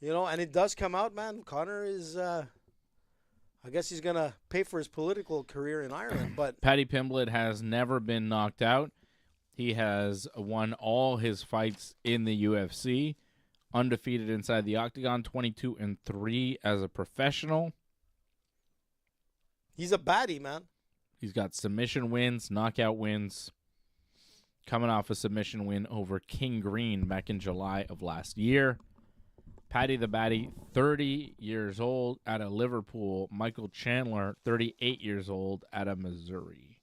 and it does come out, man, Conor is, I guess he's going to pay for his political career in Ireland. But Paddy Pimblett has never been knocked out. He has won all his fights in the UFC, undefeated inside the octagon, 22-3 as a professional. he's a baddie, man. He's got submission wins, knockout wins, coming off a submission win over King Green back in July of last year. Paddy the Baddy, 30 years old out of Liverpool. Michael Chandler, 38 years old out of Missouri.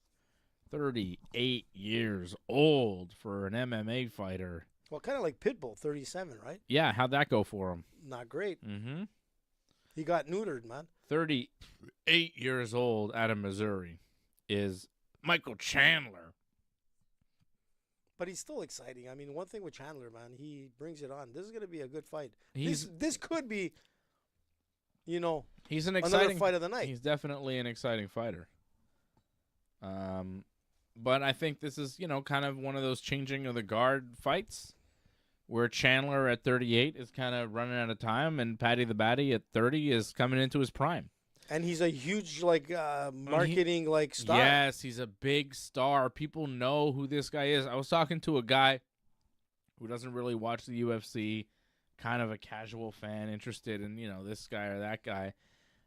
38 years old for an MMA fighter. Well, kind of like Pitbull, 37, right? Yeah, how'd that go for him? Not great. Mm-hmm. He got neutered, man. 38 years old out of Missouri is Michael Chandler. But he's still exciting. I mean, one thing with Chandler, man, he brings it on. This is going to be a good fight. He's This could be, an another exciting fight of the night. He's definitely an exciting fighter. But I think this is, kind of one of those changing of the guard fights where Chandler at 38 is kind of running out of time and Paddy the Baddy at 30 is coming into his prime. And he's a huge, marketing, star. Yes, he's a big star. People know who this guy is. I was talking to a guy who doesn't really watch the UFC, kind of a casual fan interested in, this guy or that guy.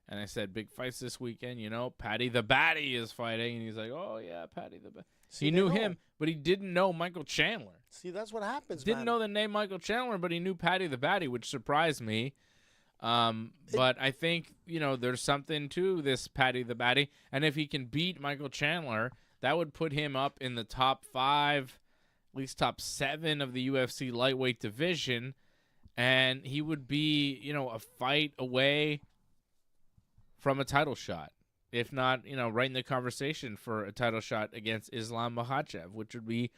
And I said, big fights this weekend, Paddy the Baddy is fighting. And he's like, oh, yeah, Paddy the Baddy. He knew him, but he didn't know Michael Chandler. See, that's what happens, Didn't know the name Michael Chandler, but he knew Paddy the Baddy, which surprised me. But I think, there's something to this Paddy the Baddy. And if he can beat Michael Chandler, that would put him up in the top 5, at least top 7 of the UFC lightweight division. And he would be, a fight away from a title shot. If not, right in the conversation for a title shot against Islam Makhachev, which would be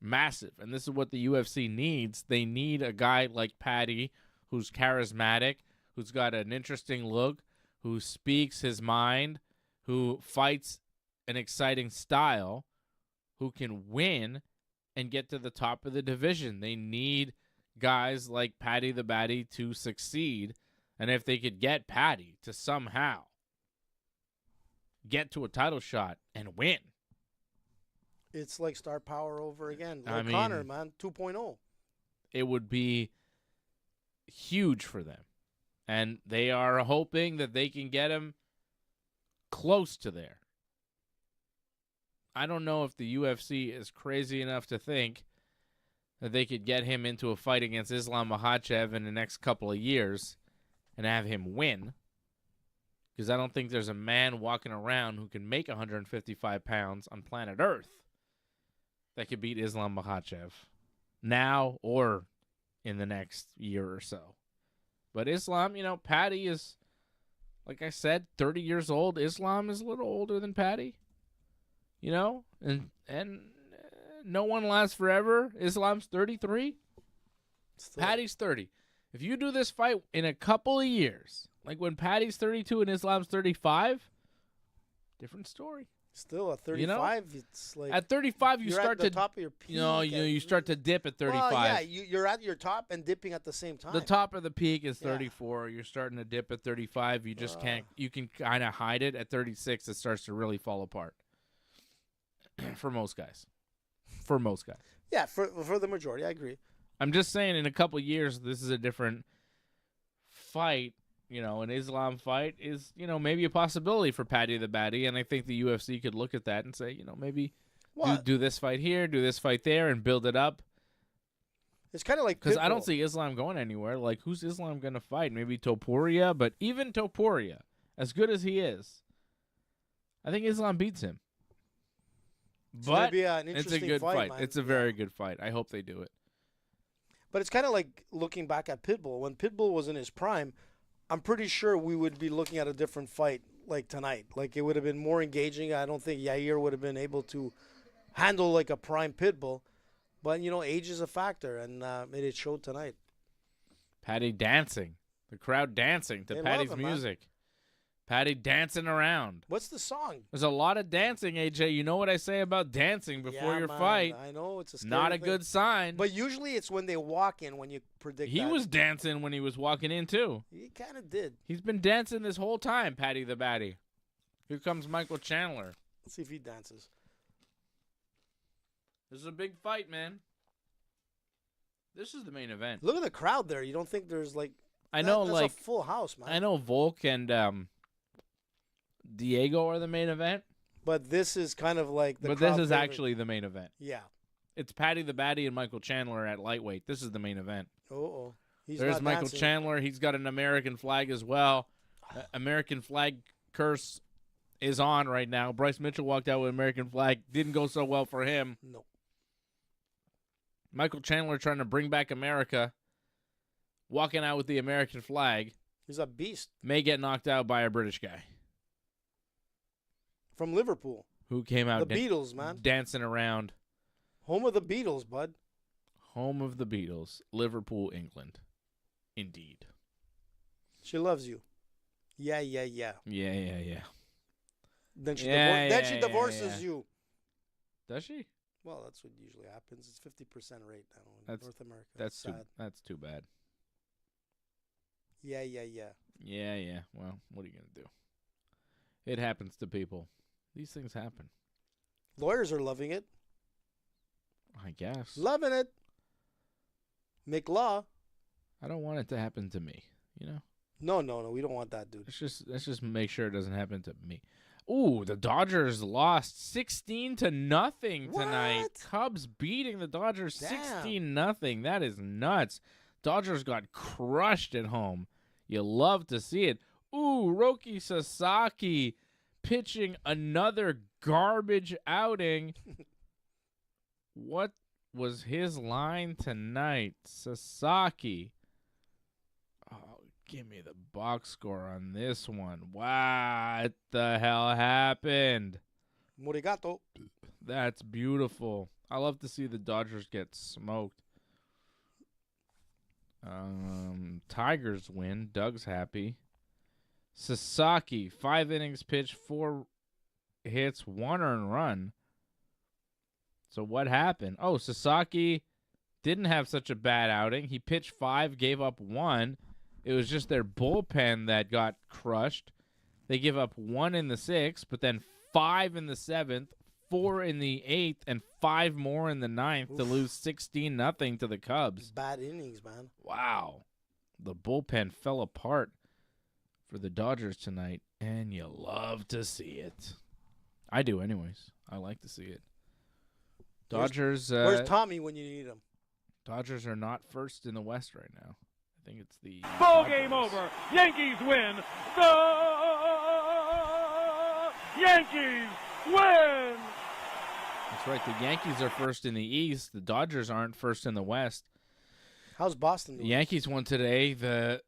massive. And this is what the UFC needs. They need a guy like Paddy who's charismatic, who's got an interesting look, who speaks his mind, who fights an exciting style, who can win and get to the top of the division. They need guys like Paddy the Baddy to succeed. And if they could get Paddy to somehow get to a title shot and win. It's like star power over again. Like Conor, man, 2.0. It would be huge for them. And they are hoping that they can get him close to there. I don't know if the UFC is crazy enough to think that they could get him into a fight against Islam Makhachev in the next couple of years and have him win. Because I don't think there's a man walking around who can make 155 pounds on planet Earth that could beat Islam Makhachev now or in the next year or so. But Islam, Paddy is, like I said, 30 years old. Islam is a little older than Paddy, and no one lasts forever. Islam's 33. Paddy's 30. If you do this fight in a couple of years, like when Paddy's 32 and Islam's 35, different story. Still, at 35, it's like at 35 you're at the top of your peak. You start to dip at 35. Well, yeah, you're at your top and dipping at the same time. The top of the peak is 34. Yeah. You're starting to dip at 35. You just can't. You can kind of hide it at 36. It starts to really fall apart for most guys. Yeah, for the majority, I agree. I'm just saying, in a couple of years, this is a different fight. An Islam fight is, maybe a possibility for Paddy the Baddy, and I think the UFC could look at that and say, maybe do this fight here, do this fight there, and build it up. It's kind of like because I don't see Islam going anywhere. Like, who's Islam going to fight? Maybe Topuria, but even Topuria, as good as he is, I think Islam beats him. But it's a good fight. It's a very good fight. I hope they do it. But it's kind of like looking back at Pitbull. When Pitbull was in his prime, I'm pretty sure we would be looking at a different fight like tonight. Like, it would have been more engaging. I don't think Yair would have been able to handle like a prime Pitbull. But, age is a factor, and it showed tonight. Paddy dancing. The crowd dancing to Paddy's music. Man. Paddy dancing around. What's the song? There's a lot of dancing, AJ. You know what I say about dancing before your fight. I know, it's a scary not a thing. Good sign. But usually it's when they walk in when you predict He was dancing when he was walking in, too. He kind of did. He's been dancing this whole time, Paddy the Baddy. Here comes Michael Chandler. Let's see if he dances. This is a big fight, man. This is the main event. Look at the crowd there. You don't think there's like... that's a full house, man. I know Volk and Diego are the main event. But this is kind of like the But this is actually the main event. Yeah. It's Paddy the Baddy and Michael Chandler at lightweight. This is the main event. Uh-oh. There's Michael Chandler. He's got an American flag as well. American flag curse is on right now. Bryce Mitchell walked out with American flag. Didn't go so well for him. No. Michael Chandler trying to bring back America. Walking out with the American flag. He's a beast. May get knocked out by a British guy. From Liverpool. Who came out the Beatles, man. Dancing around. Home of the Beatles, bud. Home of the Beatles. Liverpool, England. Indeed. She loves you. Yeah, yeah, yeah. Yeah, yeah, yeah. Then she divorces you. Does she? Well, that's what usually happens. It's 50% rate now in North America. That's too bad. Yeah, yeah, yeah. Yeah, yeah. Well, what are you going to do? It happens to people. These things happen. Lawyers are loving it. I guess. Loving it. McLaw. I don't want it to happen to me, you know? No. We don't want that, dude. Let's just make sure it doesn't happen to me. Ooh, the Dodgers lost 16-0 tonight. What? Cubs beating the Dodgers Damn. 16-0. That is nuts. Dodgers got crushed at home. You love to see it. Ooh, Roki Sasaki pitching another garbage outing. What was his line tonight? Sasaki. Oh, give me the box score on this one. What the hell happened? Morigato. That's beautiful. I love to see the Dodgers get smoked. Tigers win. Doug's happy. Sasaki, 5 innings pitched, 4 hits, 1 earned run. So what happened? Oh, Sasaki didn't have such a bad outing. He pitched 5, gave up 1. It was just their bullpen that got crushed. They give up 1 in the 6th, but then 5 in the 7th, 4 in the 8th, and 5 more in the 9th to lose 16-0 to the Cubs. Bad innings, man. Wow. The bullpen fell apart for the Dodgers tonight, and you love to see it. I do anyways. I like to see it. Dodgers. Where's Tommy when you need him? Dodgers are not first in the West right now. I think it's the Ball Padres. game over. Yankees win. The Yankees win. That's right. The Yankees are first in the East. The Dodgers aren't first in the West. How's Boston The doing? Yankees won today. The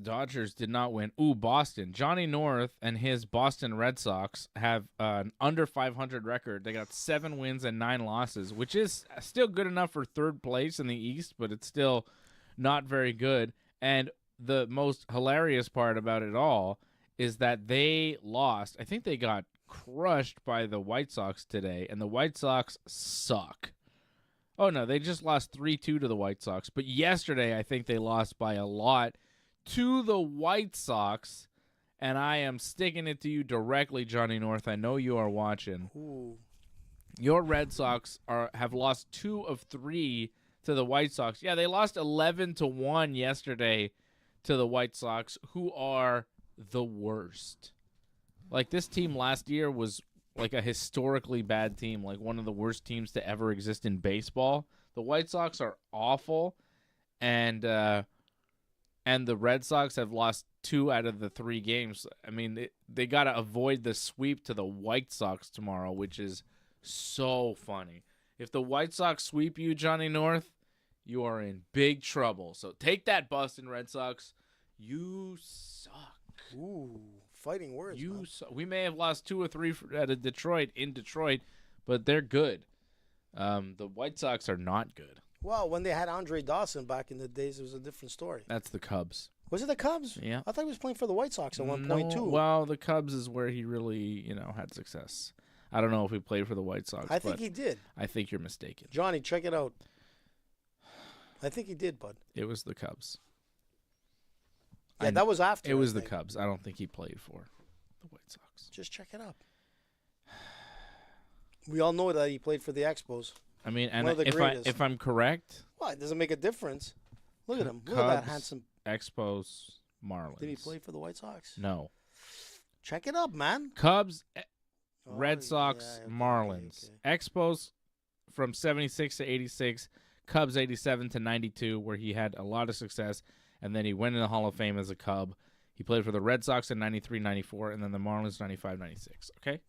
Dodgers did not win. Ooh, Boston. Johnny North and his Boston Red Sox have an under 500 record. They got 7 wins and 9 losses, which is still good enough for third place in the East, but it's still not very good. And the most hilarious part about it all is that they lost. I think they got crushed by the White Sox today, and the White Sox suck. Oh, no, they just lost 3-2 to the White Sox. But yesterday, I think they lost by a lot to the White Sox, and I am sticking it to you directly, Johnny North. I know you are watching. Ooh. Your Red Sox have lost 2 of 3 to the White Sox. Yeah, they lost 11-1 yesterday to the White Sox, who are the worst. Like, this team last year was like a historically bad team, like one of the worst teams to ever exist in baseball. The White Sox are awful, and the Red Sox have lost 2 out of the 3 games. I mean, they got to avoid the sweep to the White Sox tomorrow, which is so funny. If the White Sox sweep you, Johnny North, you are in big trouble. So take that, Boston Red Sox. You suck. Ooh. Fighting words, man. We may have lost 2 or 3 out of Detroit, but they're good. The White Sox are not good. Well, when they had Andre Dawson back in the days, it was a different story. That's the Cubs. Was it the Cubs? Yeah. I thought he was playing for the White Sox at one point, too. Well, the Cubs is where he really, had success. I don't know if he played for the White Sox. I think he did. I think you're mistaken. Johnny, check it out. I think he did, bud. It was the Cubs. Yeah, that was after. It was I the think. Cubs. I don't think he played for the White Sox. Just check it up. We all know that he played for the Expos. I mean, and One of the greatest. if I'm correct, Well, it doesn't make a difference. Look at him. Look Cubs, at that handsome. Expos, Marlins. Did he play for the White Sox? No. Check it up, man. Cubs, Oh, Red Sox, yeah, okay, Marlins. okay. Expos from 76 to 86, Cubs 87 to 92, where he had a lot of success, and then he went in the Hall of Fame as a Cub. He played for the Red Sox in 93, 94, and then the Marlins 95, 96. Okay?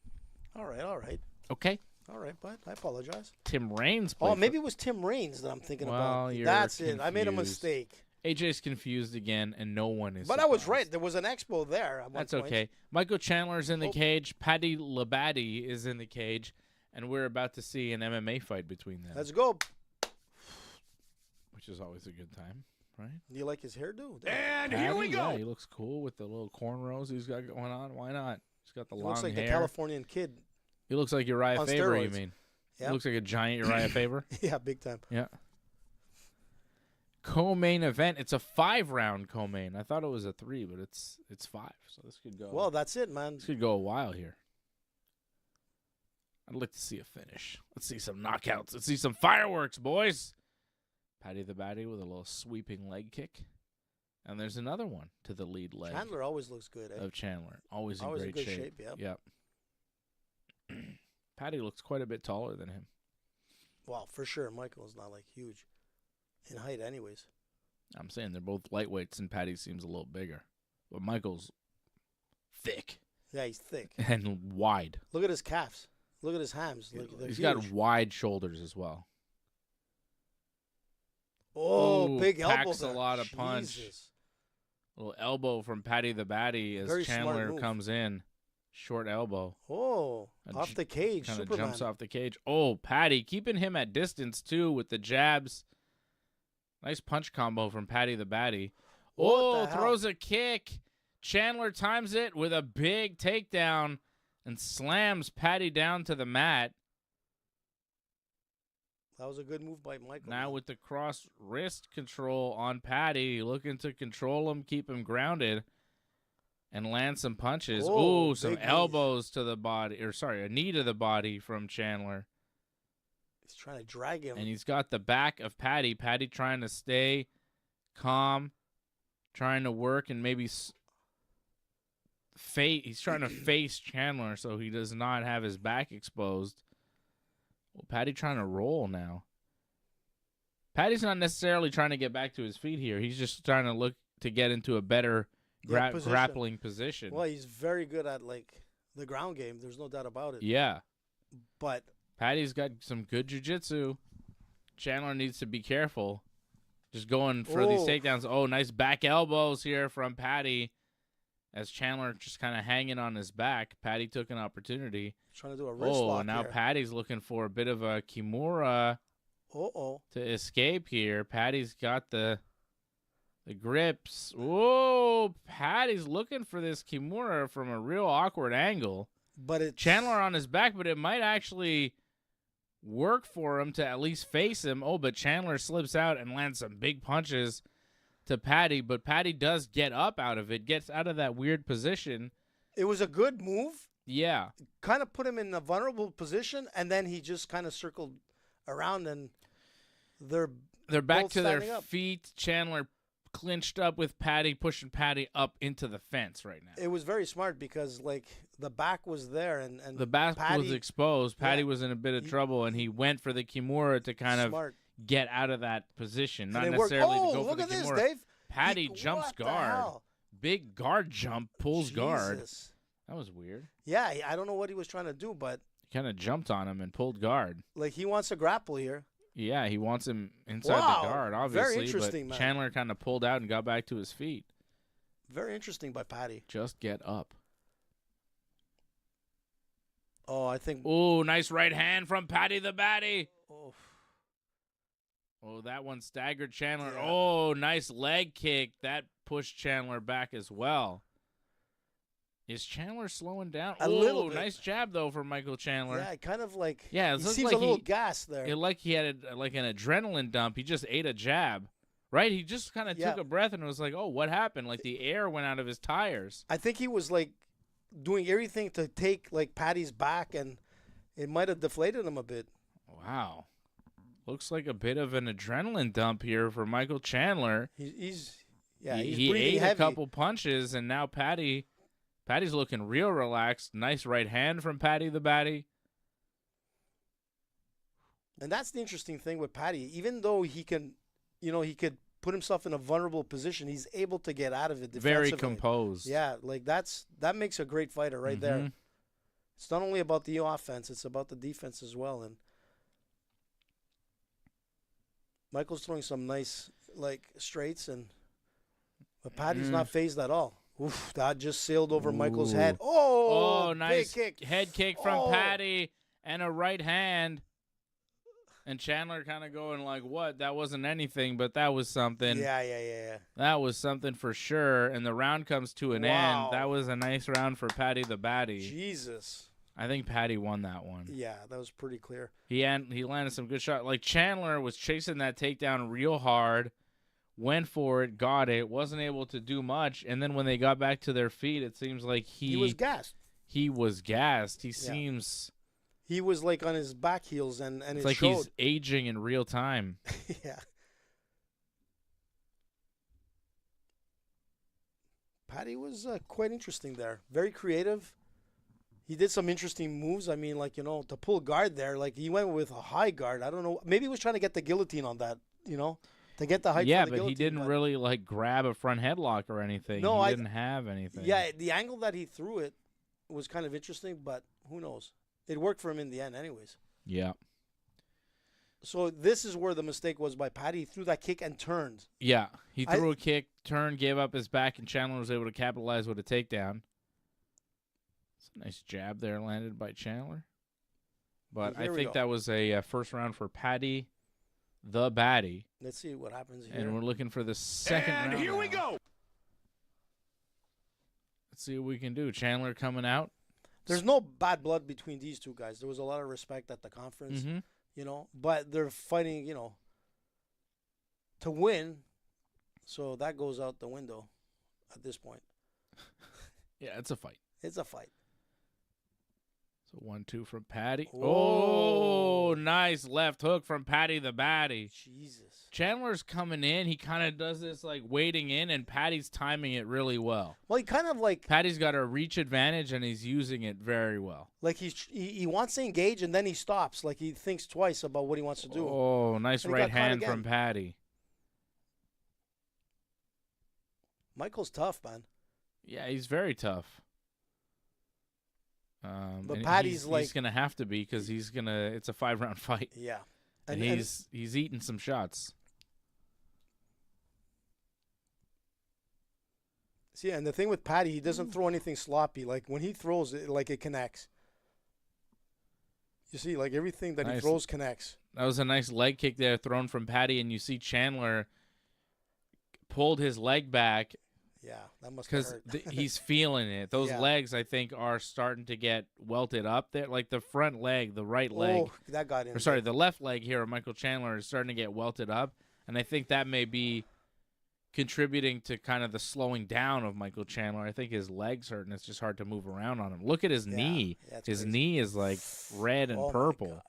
All right. Okay. All right, bud. I apologize. Tim Raines played Oh, maybe it was Tim Raines that I'm thinking Well, about. you're That's it. I made a confused. mistake. AJ's confused again, and no one is But I was surprised. right. There was an Expo there at one That's point. okay. Michael Chandler's in the Oh. cage. Paddy Baddy is in the cage, and we're about to see an MMA fight between them, Let's go. which is always a good time, right? Do you like his hairdo? And here we Paddy, yeah, go. he looks cool with the little cornrows he's got going on. Why not? He's got the He long looks like hair. the Californian kid. He looks like Uriah on Faber, you steroids. mean? Yeah. He looks like a giant Uriah Faber. Yeah, big time. Yeah. Co-main event. It's a 5-round co-main. I thought it was a 3, but it's 5. So this could go. Well, that's it, man. This could go a while here. I'd like to see a finish. Let's see some knockouts. Let's see some fireworks, boys. Paddy the Baddy with a little sweeping leg kick. And there's another one to the lead leg. Chandler always looks good. Of Chandler. Always in in great good shape. Yep. Paddy looks quite a bit taller than him. Well, for sure. Michael's not like huge in height anyways. I'm saying they're both lightweights, and Paddy seems a little bigger. But Michael's thick. Yeah, he's thick. And wide. Look at his calves. Look at his hams. He's huge. got wide shoulders as well. Oh, Ooh, big elbow. Packs a lot of punch. Jesus. Little elbow from Paddy the Baddy as Very smart Chandler move. comes in. Short elbow. Oh, off the cage. Kind of Superman. jumps off the cage. Oh, Paddy keeping him at distance, too, with the jabs. Nice punch combo from Paddy the Baddy. What the hell? Throws a kick. Chandler times it with a big takedown and slams Paddy down to the mat. That was a good move by Michael. Now with the cross wrist control on Paddy, looking to control him, keep him grounded, and land some punches. Oh, Ooh, some big elbows to the body, a knee to the body from Chandler. He's trying to drag him. And he's got the back of Paddy. Paddy trying to stay calm, trying to work and maybe he's trying to face Chandler so he does not have his back exposed. Well, Paddy trying to roll now. Paddy's not necessarily trying to get back to his feet here. He's just trying to look to get into a better grappling position. Well, he's very good at the ground game. There's no doubt about it. Yeah. But Paddy's got some good jiu-jitsu. Chandler needs to be careful. Just going for these takedowns. Oh, nice back elbows here from Paddy. As Chandler just kind of hanging on his back. Paddy took an opportunity. Trying to do a wrist lock now here. Paddy's looking for a bit of a Kimura to escape here. Paddy's got the grips. Whoa, Paddy's looking for this Kimura from a real awkward angle. But it's Chandler on his back, but it might actually work for him to at least face him. Oh, but Chandler slips out and lands some big punches to Paddy, but Paddy does get up out of it, gets out of that weird position. It was a good move. Yeah. Kind of put him in a vulnerable position, and then he just kind of circled around, and they're back both to their standing up. feet. Chandler clinched up with Paddy, pushing Paddy up into the fence right now. It was very smart because, the back was there, and The back Paddy, was exposed. Paddy was in a bit of trouble, and he went for the Kimura to kind smart. of get out of that position, not And it worked. necessarily to Oh, go for look the at this, Kimura. Dave. Paddy jumps what the guard. hell? Big guard jump, pulls guard. Jesus. That was weird. Yeah, I don't know what he was trying to do, but He kind of jumped on him and pulled guard. he wants to grapple here. Yeah, he wants him inside Wow, the guard, very obviously. interesting, but man. Chandler kind of pulled out and got back to his feet. Very interesting by Paddy. Just get up. Oh, I think. Ooh, nice right hand from Paddy the Baddy. Oh, Oh, that one staggered Chandler. Yeah. Oh, nice leg kick. That pushed Chandler back as well. Is Chandler slowing down? A little bit. Nice jab, though, from Michael Chandler. yeah, kind of Yeah, it he looks seems like a little he- gassed there. Like he had an adrenaline dump. He just ate a jab, right? He just kind of took Yeah. a breath and was like, oh, what happened? Like the air went out of his tires. I think he was doing everything to take Paddy's back, and it might have deflated him a bit. Wow. Looks like a bit of an adrenaline dump here for Michael Chandler. He's he breathing ate heavy. a couple punches, and now Paddy's looking real relaxed. Nice right hand from Paddy the Baddy. And that's the interesting thing with Paddy. Even though he can, he could put himself in a vulnerable position, he's able to get out of it defensively. Very composed. Yeah, that makes a great fighter right there. Mhm. It's not only about the offense, it's about the defense as well. And Michael's throwing some nice straights, but Paddy's not phased at all. Oof, that just sailed over Michael's head. Oh, nice big kick. head kick from Oh. Paddy and a right hand. And Chandler kind of going like, what? That wasn't anything, but that was something. Yeah. That was something for sure. And the round comes to an Wow. end. That was a nice round for Paddy the Baddy. Jesus. I think Paddy won that one. Yeah, that was pretty clear. He landed some good shots. Chandler was chasing that takedown real hard, went for it, got it, wasn't able to do much, and then when they got back to their feet, it seems like He was gassed. He was gassed. He seems He was on his back heels and it's it like showed. he's aging in real time. Yeah. Paddy was quite interesting there. Very creative. He did some interesting moves. I mean, like, to pull guard there, like he went with a high guard. I don't know. Maybe he was trying to get the guillotine on that, to get the height. Yeah, from the but he didn't really like grab a front headlock or anything. No, he didn't have anything. Yeah, the angle that he threw it was kind of interesting, but who knows? It worked for him in the end, anyways. Yeah. So this is where the mistake was by Paddy. He threw that kick and turned. Yeah, he threw a kick, turned, gave up his back, and Chandler was able to capitalize with a takedown. It's a nice jab there landed by Chandler. But I think that was a first round for Paddy, the Baddy. Let's see what happens here. And we're looking for the second round. And here we go. Let's see what we can do. Chandler coming out. There's no bad blood between these two guys. There was a lot of respect at the conference, but they're fighting, to win. So that goes out the window at this point. Yeah, it's a fight. It's a fight. So 1-2 from Paddy. Whoa. Oh, nice left hook from Paddy the Baddy. Jesus. Chandler's coming in. He kind of does this like waiting in, and Paddy's timing it really well. Well, he kind of like Paddy's got a reach advantage, and he's using it very well. Like he wants to engage, and then he stops. Like he thinks twice about what he wants to do. Oh, nice right hand from Paddy. Michael's tough, man. Yeah, he's very tough. But Paddy's he's gonna have to be because it's a 5-round fight. Yeah, and he's eating some shots. See, and the thing with Paddy, he doesn't throw anything sloppy. Like when he throws it, like it connects. You see, like everything that he throws connects. That was a nice leg kick there thrown from Paddy, and you see Chandler pulled his leg back. Yeah, that must have hurt. Because he's feeling it. Those legs, I think, are starting to get welted up there. Like the front leg, the right leg. Oh, that got in. Or sorry, the left leg here of Michael Chandler is starting to get welted up. And I think that may be contributing to kind of the slowing down of Michael Chandler. I think his leg's hurt, and it's just hard to move around on him. Look at his knee. Yeah, his crazy. Knee is like red and purple.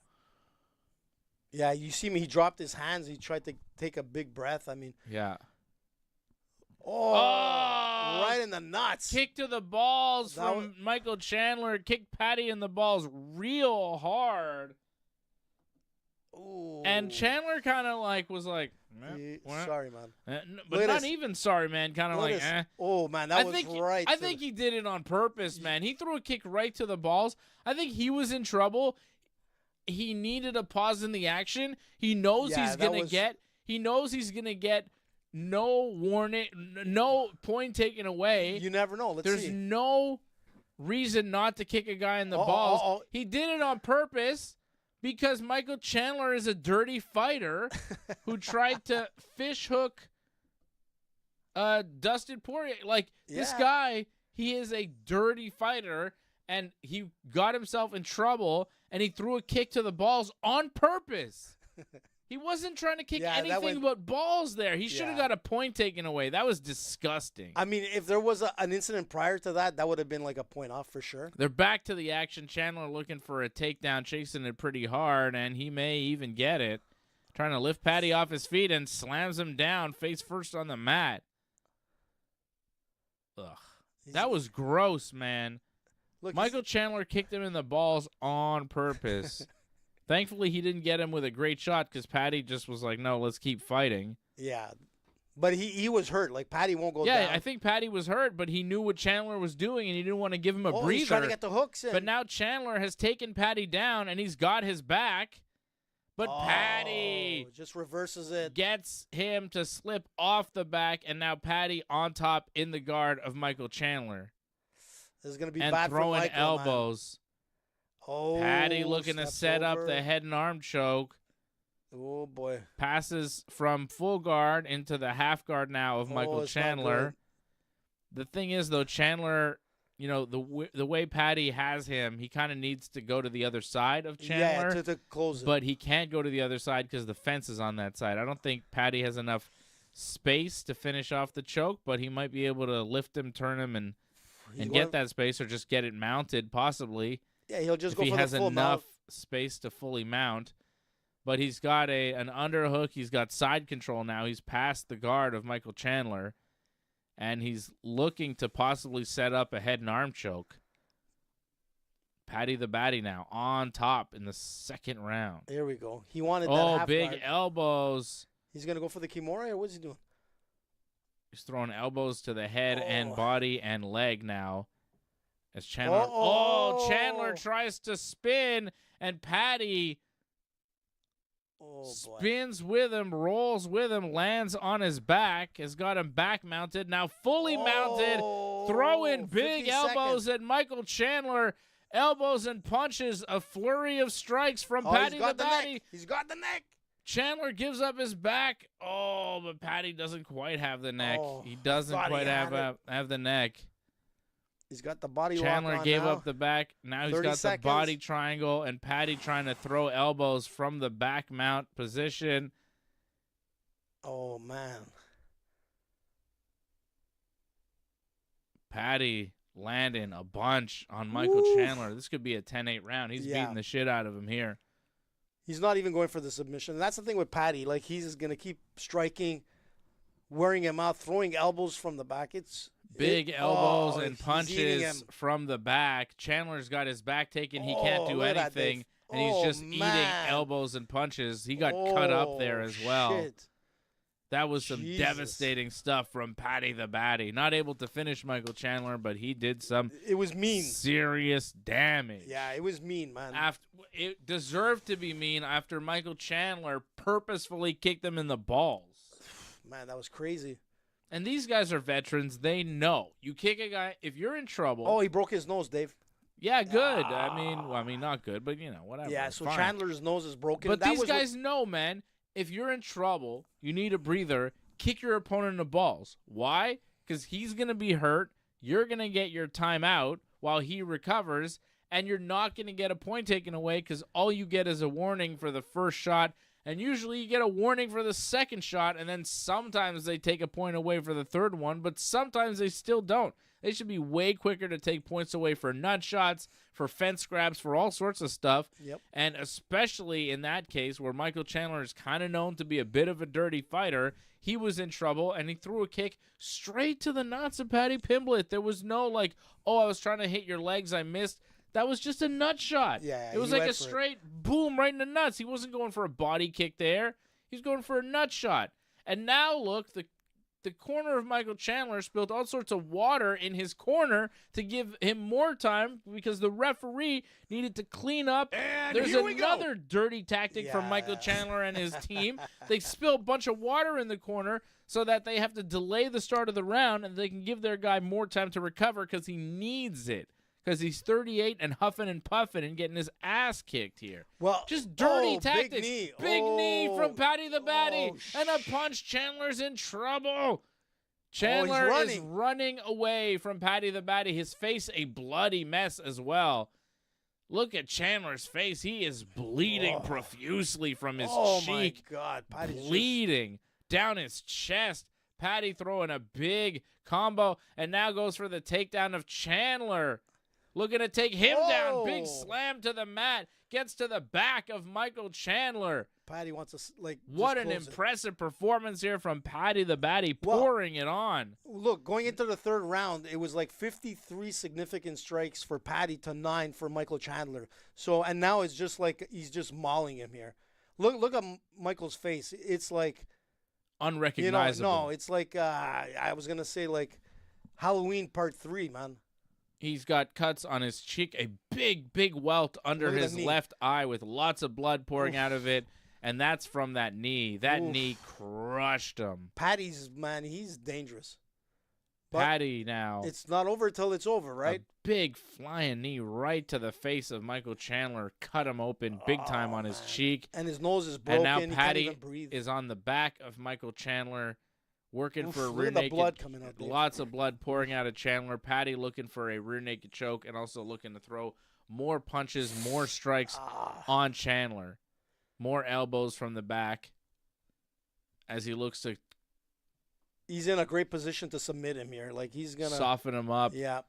Yeah, you see me. He dropped his hands. He tried to take a big breath. I mean. Yeah. Oh, right in the nuts. Kick to the balls from Michael Chandler. Kicked Paddy in the balls real hard. Ooh. And Chandler kind of was like, sorry, man. But not even sorry, man. Kind of like, eh. Oh, man, that was right. I think he did it on purpose, man. He threw a kick right to the balls. I think he was in trouble. He needed a pause in the action. He knows he's going to get no warning, no point taken away. You never know. There's no reason not to kick a guy in the balls. He did it on purpose because Michael Chandler is a dirty fighter who tried to fish hook Dustin Poirier. This guy, he is a dirty fighter, and he got himself in trouble, and he threw a kick to the balls on purpose. He wasn't trying to kick anything but balls there. He should have got a point taken away. That was disgusting. I mean, if there was an incident prior to that, that would have been like a point off for sure. They're back to the action. Chandler looking for a takedown, chasing it pretty hard, and he may even get it. Trying to lift Paddy off his feet and slams him down face first on the mat. Ugh. That was gross, man. Look, Michael Chandler kicked him in the balls on purpose. Thankfully, he didn't get him with a great shot because Paddy just was like, no, let's keep fighting. Yeah. But he was hurt. Like, Paddy won't go down. Yeah, I think Paddy was hurt, but he knew what Chandler was doing, and he didn't want to give him a breather. He's trying to get the hooks in. But now Chandler has taken Paddy down, and he's got his back. But Paddy just reverses it. Gets him to slip off the back, and now Paddy on top in the guard of Michael Chandler. This is going to be and bad for Michael, throwing elbows. Man. Oh, Paddy looking to set up the head and arm choke. Oh, boy. Passes from full guard into the half guard now of Michael Chandler. The thing is, though, Chandler, the way Paddy has him, he kind of needs to go to the other side of Chandler. Yeah, to close it. But he can't go to the other side because the fence is on that side. I don't think Paddy has enough space to finish off the choke, but he might be able to lift him, turn him, and get that space or just get it mounted possibly. Yeah, he'll just go for the full mount. If he has enough space to fully mount. But he's got an underhook. He's got side control now. He's past the guard of Michael Chandler. and he's looking to possibly set up a head and arm choke. Paddy the Baddy now on top in the second round. There we go. He wanted that half big guard. elbows. He's going to go for the Kimura, or what's he doing? He's throwing elbows to the head and body and leg now. As Chandler, Chandler tries to spin, and Paddy spins with him, rolls with him, lands on his back, has got him back mounted, now fully mounted, throwing big elbows at Michael Chandler. Elbows and punches, a flurry of strikes from Paddy the Baddy. He's got the neck. Chandler gives up his back. Oh, but Paddy doesn't quite have the neck. He doesn't quite have the neck. He's got the body Chandler lock on gave now. up the back. Now he's got the body triangle, and Paddy trying to throw elbows from the back mount position. Oh, man. Paddy landing a bunch on Michael Chandler. This could be a 10-8 round. He's beating the shit out of him here. He's not even going for the submission. And that's the thing with Paddy. Like, he's going to keep striking, wearing him out, throwing elbows from the back. Big elbows and punches from the back. Chandler's got his back taken. He can't do anything, and he's just eating elbows and punches. He got cut up there as well. Shit. That was some devastating stuff from Paddy the Baddy. Not able to finish Michael Chandler, but he did some serious damage. Yeah, it was mean, man. It deserved to be mean after Michael Chandler purposefully kicked him in the balls. Man, that was crazy. And these guys are veterans. They know. You kick a guy, if you're in trouble. Oh, he broke his nose, Dave. Yeah, good. I mean, not good, but, whatever. Yeah, so fine. Chandler's nose is broken. But these guys know, man. If you're in trouble, you need a breather, kick your opponent in the balls. Why? Because he's going to be hurt. You're going to get your timeout while he recovers, and you're not going to get a point taken away because all you get is a warning for the first shot, and usually you get a warning for the second shot, and then sometimes they take a point away for the third one, but sometimes they still don't. They should be way quicker to take points away for nut shots, for fence grabs, for all sorts of stuff. Yep. And especially in that case where Michael Chandler is kind of known to be a bit of a dirty fighter, he was in trouble, and he threw a kick straight to the nuts of Paddy Pimblett. There was no I was trying to hit your legs, I missed. That was just a nut shot. Yeah, it was like a straight boom right in the nuts. He wasn't going for a body kick there. He was going for a nut shot. And now look, the corner of Michael Chandler spilled all sorts of water in his corner to give him more time because the referee needed to clean up. And there's another dirty tactic from Michael Chandler and his team. They spill a bunch of water in the corner so that they have to delay the start of the round and they can give their guy more time to recover because he needs it. Because he's 38 and huffing and puffing and getting his ass kicked here. Well, just dirty tactics. Big knee from Paddy the Baddy. And a punch. Chandler's in trouble. Chandler is running away from Paddy the Baddy. His face a bloody mess as well. Look at Chandler's face. He is bleeding profusely from his cheek. Oh, my God. Paddy's bleeding down his chest. Paddy throwing a big combo and now goes for the takedown of Chandler. Looking to take him down. Big slam to the mat. Gets to the back of Michael Chandler. Paddy wants to, what an impressive performance here from Paddy the Baddy, pouring it on. Look, going into the third round, it was 53 significant strikes for Paddy to 9 for Michael Chandler. So, and now it's just he's just mauling him here. Look at Michael's face. It's unrecognizable. No, it's I was going to say Halloween Part 3, man. He's got cuts on his cheek, a big welt under his left eye with lots of blood pouring out of it, and that's from that knee. That knee crushed him. Paddy's, man, he's dangerous. But Paddy now. It's not over till it's over, right? A big flying knee right to the face of Michael Chandler, cut him open big time on his cheek. And his nose is broken. And now he Paddy can't even breathe. is on the back of Michael Chandler, working for a rear look at the naked. blood coming out, Dave. Lots of blood pouring out of Chandler. Paddy looking for a rear naked choke and also looking to throw more punches, more strikes on Chandler. More elbows from the back as he looks to. He's in a great position to submit him here. He's gonna soften him up. Yeah.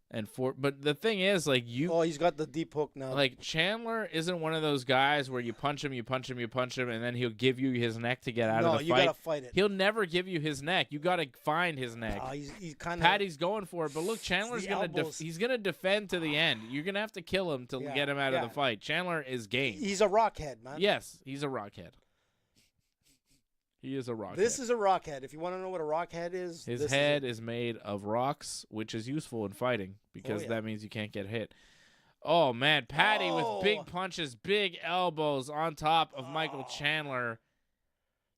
But the thing is, like, Oh, he's got the deep hook now. like, Chandler isn't one of those guys where you punch him, and then he'll give you his neck to get out of the fight. No, you gotta fight it. He'll never give you his neck. You gotta find his neck. He's kind of. Paddy's going for it, but look, Chandler's he's gonna defend to the end. You're gonna have to kill him to get him out of the fight. Chandler is game. He's a rockhead, man. Yes, he's a rockhead. He is a rockhead. This is a rockhead. If you want to know what a rockhead is, his head is made of rocks, which is useful in fighting because that means you can't get hit. Oh, man. Paddy with big punches, big elbows on top of Michael Chandler.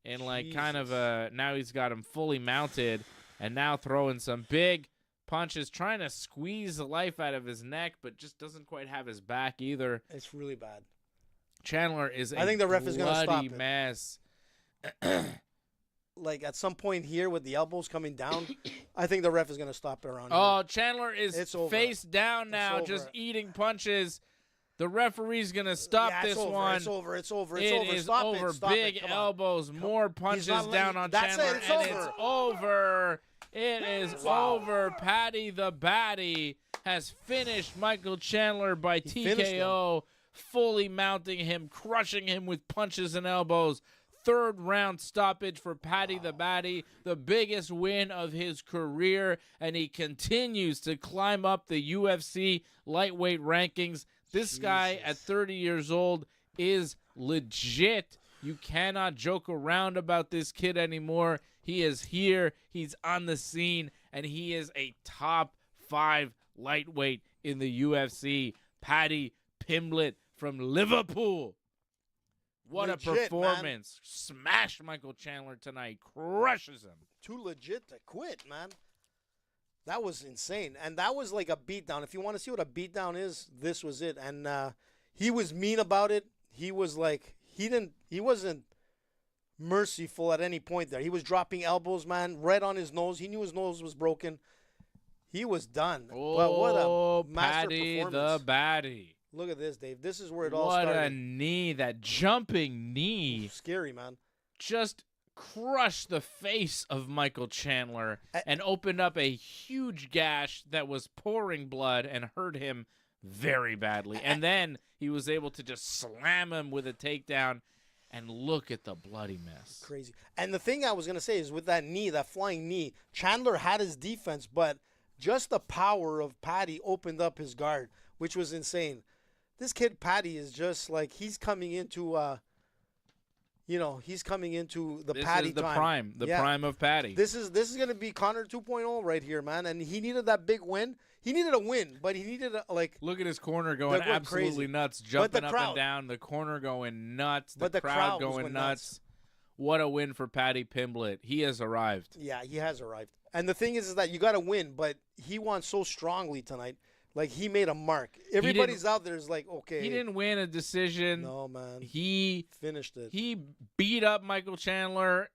And, like, kind of now he's got him fully mounted and now throwing some big punches, trying to squeeze the life out of his neck, but just doesn't quite have his back either. It's really bad. Chandler is I think the ref is gonna stop bloody it. mess. Like, at some point here with the elbows coming down, I think the ref is going to stop it around Oh, here. Chandler is It's over. face down now, It's just over. eating punches. The referee's going to stop this it's over. one. It's over. It's over. It's It over. is Stop over. it. Stop Big it. Come on. elbows, more punches not down letting- on That's Chandler, it. It's and over. it's over. It is over. Paddy the Baddy has finished Michael Chandler by finished TKO, fully mounting him, crushing him with punches and elbows. Third round stoppage for Paddy the Baddy, the biggest win of his career, and he continues to climb up the UFC lightweight rankings. This guy at 30 years old is legit. You cannot joke around about this kid anymore. He is here, he's on the scene, and he is a top 5 lightweight in the UFC. Paddy Pimblett from Liverpool. What Legit, a performance. Smashed Michael Chandler tonight. Crushes him. Too legit to quit, man. That was insane. And that was like a beatdown. If you want to see what a beatdown is, this was it. And he was mean about it. He was like, he wasn't merciful at any point there. He was dropping elbows, man, right on his nose. He knew his nose was broken. He was done. But what a master Paddy performance. the Baddy. Look at this, Dave. This is where it all What started. a knee. That jumping knee Scary, man. just crushed the face of Michael Chandler and opened up a huge gash that was pouring blood and hurt him very badly. And then he was able to just slam him with a takedown. And look at the bloody mess. Crazy. And the thing I was going to say is with that knee, that flying knee, Chandler had his defense, but just the power of Paddy opened up his guard, which was insane. This kid Paddy is just like he's coming into, he's coming into the Paddy time. The prime of Paddy. This is going to be Conor 2.0 right here, man. And he needed that big win. He needed a win, but he needed Look at his corner going going absolutely crazy. nuts, jumping up crowd- and down. The corner going nuts. But the crowd crowd was going going nuts. What a win for Paddy Pimblett. He has arrived. Yeah, he has arrived. And the thing is that you got to win, but he won so strongly tonight. Like, he made a mark. Everybody's out there is like, okay. He didn't win a decision. No, man. He Finished it. He beat up Michael Chandler.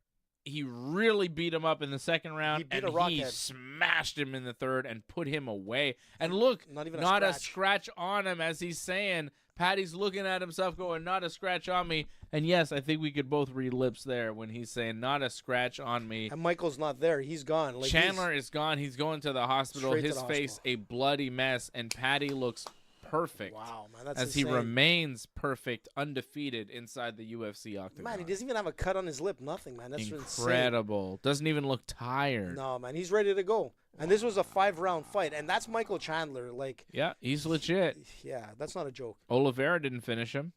He really beat him up in the second round, He beat and a he rockhead. smashed him in the third and put him away. And look, Not even a a scratch on him, as he's saying. Paddy's looking at himself going, not a scratch on me. And yes, I think we could both read lips there when he's saying, not a scratch on me. And Michael's not there. He's gone. Like, Chandler is gone. He's going to the hospital. Straight to His the face hospital. a bloody mess, and Paddy looks perfect. Wow, man. That's as insane. he remains perfect, undefeated inside the UFC octagon. Man, he doesn't even have a cut on his lip. Nothing, man. That's incredible. Doesn't even look tired. insane. No, man. He's ready to go. And this was a 5-round fight. And that's Michael Chandler. Like, Yeah, he's legit. yeah, that's not a joke. Oliveira didn't finish him.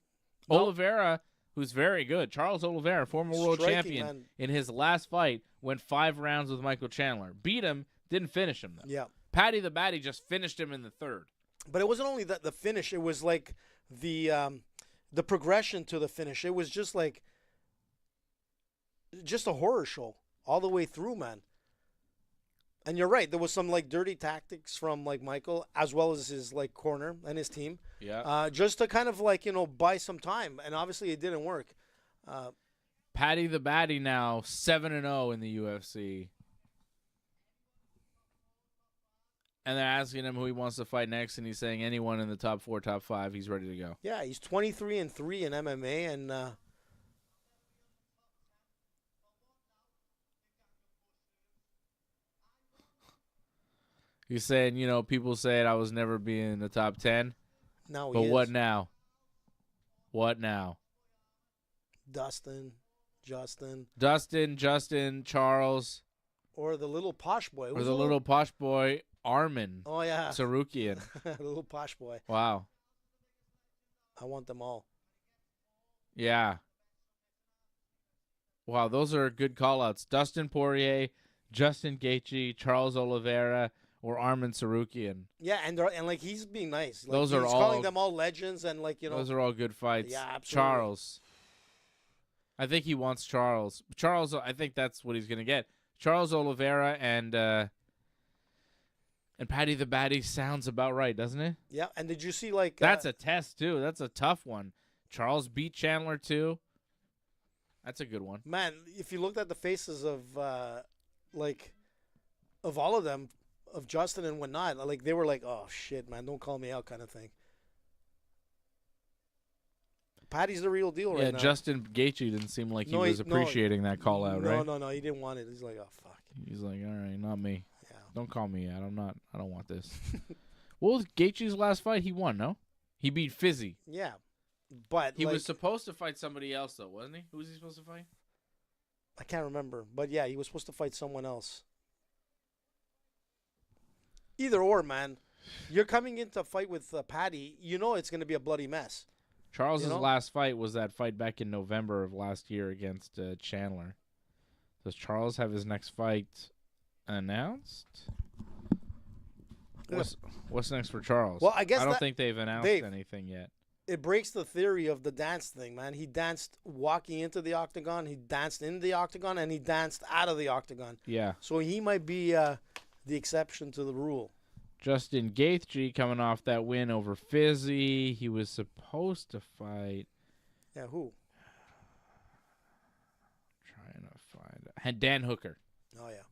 Nope. Oliveira, who's very good. Charles Oliveira, former world Striking, champion, man. in his last fight, went 5 rounds with Michael Chandler. Beat him, didn't finish him, though. Yeah. Paddy the Baddy just finished him in the third. But it wasn't only the finish. It was like the progression to the finish. It was just like a horror show all the way through, man. And you're right. There was some like dirty tactics from like Michael as well as his like corner and his team. Yeah. Just to kind of like, buy some time. And obviously it didn't work. Paddy the Baddy now 7-0 in the UFC. And they're asking him who he wants to fight next, and he's saying anyone in the top 4, top 5, he's ready to go. Yeah, he's 23-3 in MMA, and He's saying, people said I was never be in the top 10. Now But he what is. now? What now? Justin, Justin, Charles, or the little posh boy. or Who's the little posh boy, Armin Oh yeah, Sarukian. the little posh boy. Wow. I want them all. Yeah. Wow, those are good call-outs. Dustin Poirier, Justin Gaethje, Charles Oliveira, or Armin Sarukian. Yeah, and like he's being nice. Like, Those are he's all- calling them all legends, and like Those are all good fights. Yeah, absolutely. Charles. I think he wants Charles. Charles, I think that's what he's going to get. Charles Oliveira and Paddy the Baddy sounds about right, doesn't it? Yeah, and did you see like That's a test, too. That's a tough one. Charles beat Chandler, too. That's a good one. man? If you looked at the faces of of all of them, of Justin and whatnot, like they were like, "Oh shit, man, don't call me out," kind of thing. Paddy's the real deal right now. Justin Gaethje didn't seem like he No, was no. appreciating that call out, right? No, he didn't want it. He's like, "Oh fuck." He's like, all right, not me. Yeah. Don't call me out. I don't want this. What was Gaethje's last fight? He won, no? He beat Fizzy. Yeah, but He like, was supposed to fight somebody else, though, wasn't he? Who was he supposed to fight? I can't remember, but yeah, he was supposed to fight someone else. Either or, man. You're coming into a fight with Paddy. You know it's going to be a bloody mess. Charles's You know? last fight was that fight back in November of last year against Chandler. Does Charles have his next fight announced? What's next for Charles? Well, I guess I don't that- think they've announced Dave, anything yet. It breaks the theory of the dance thing, man. He danced walking into the octagon, he danced in the octagon, and he danced out of the octagon. Yeah. So he might be the exception to the rule. Justin Gaethje coming off that win over Fizzy. He was supposed to fight. Yeah, who? Trying to find Dan Hooker. Oh, yeah.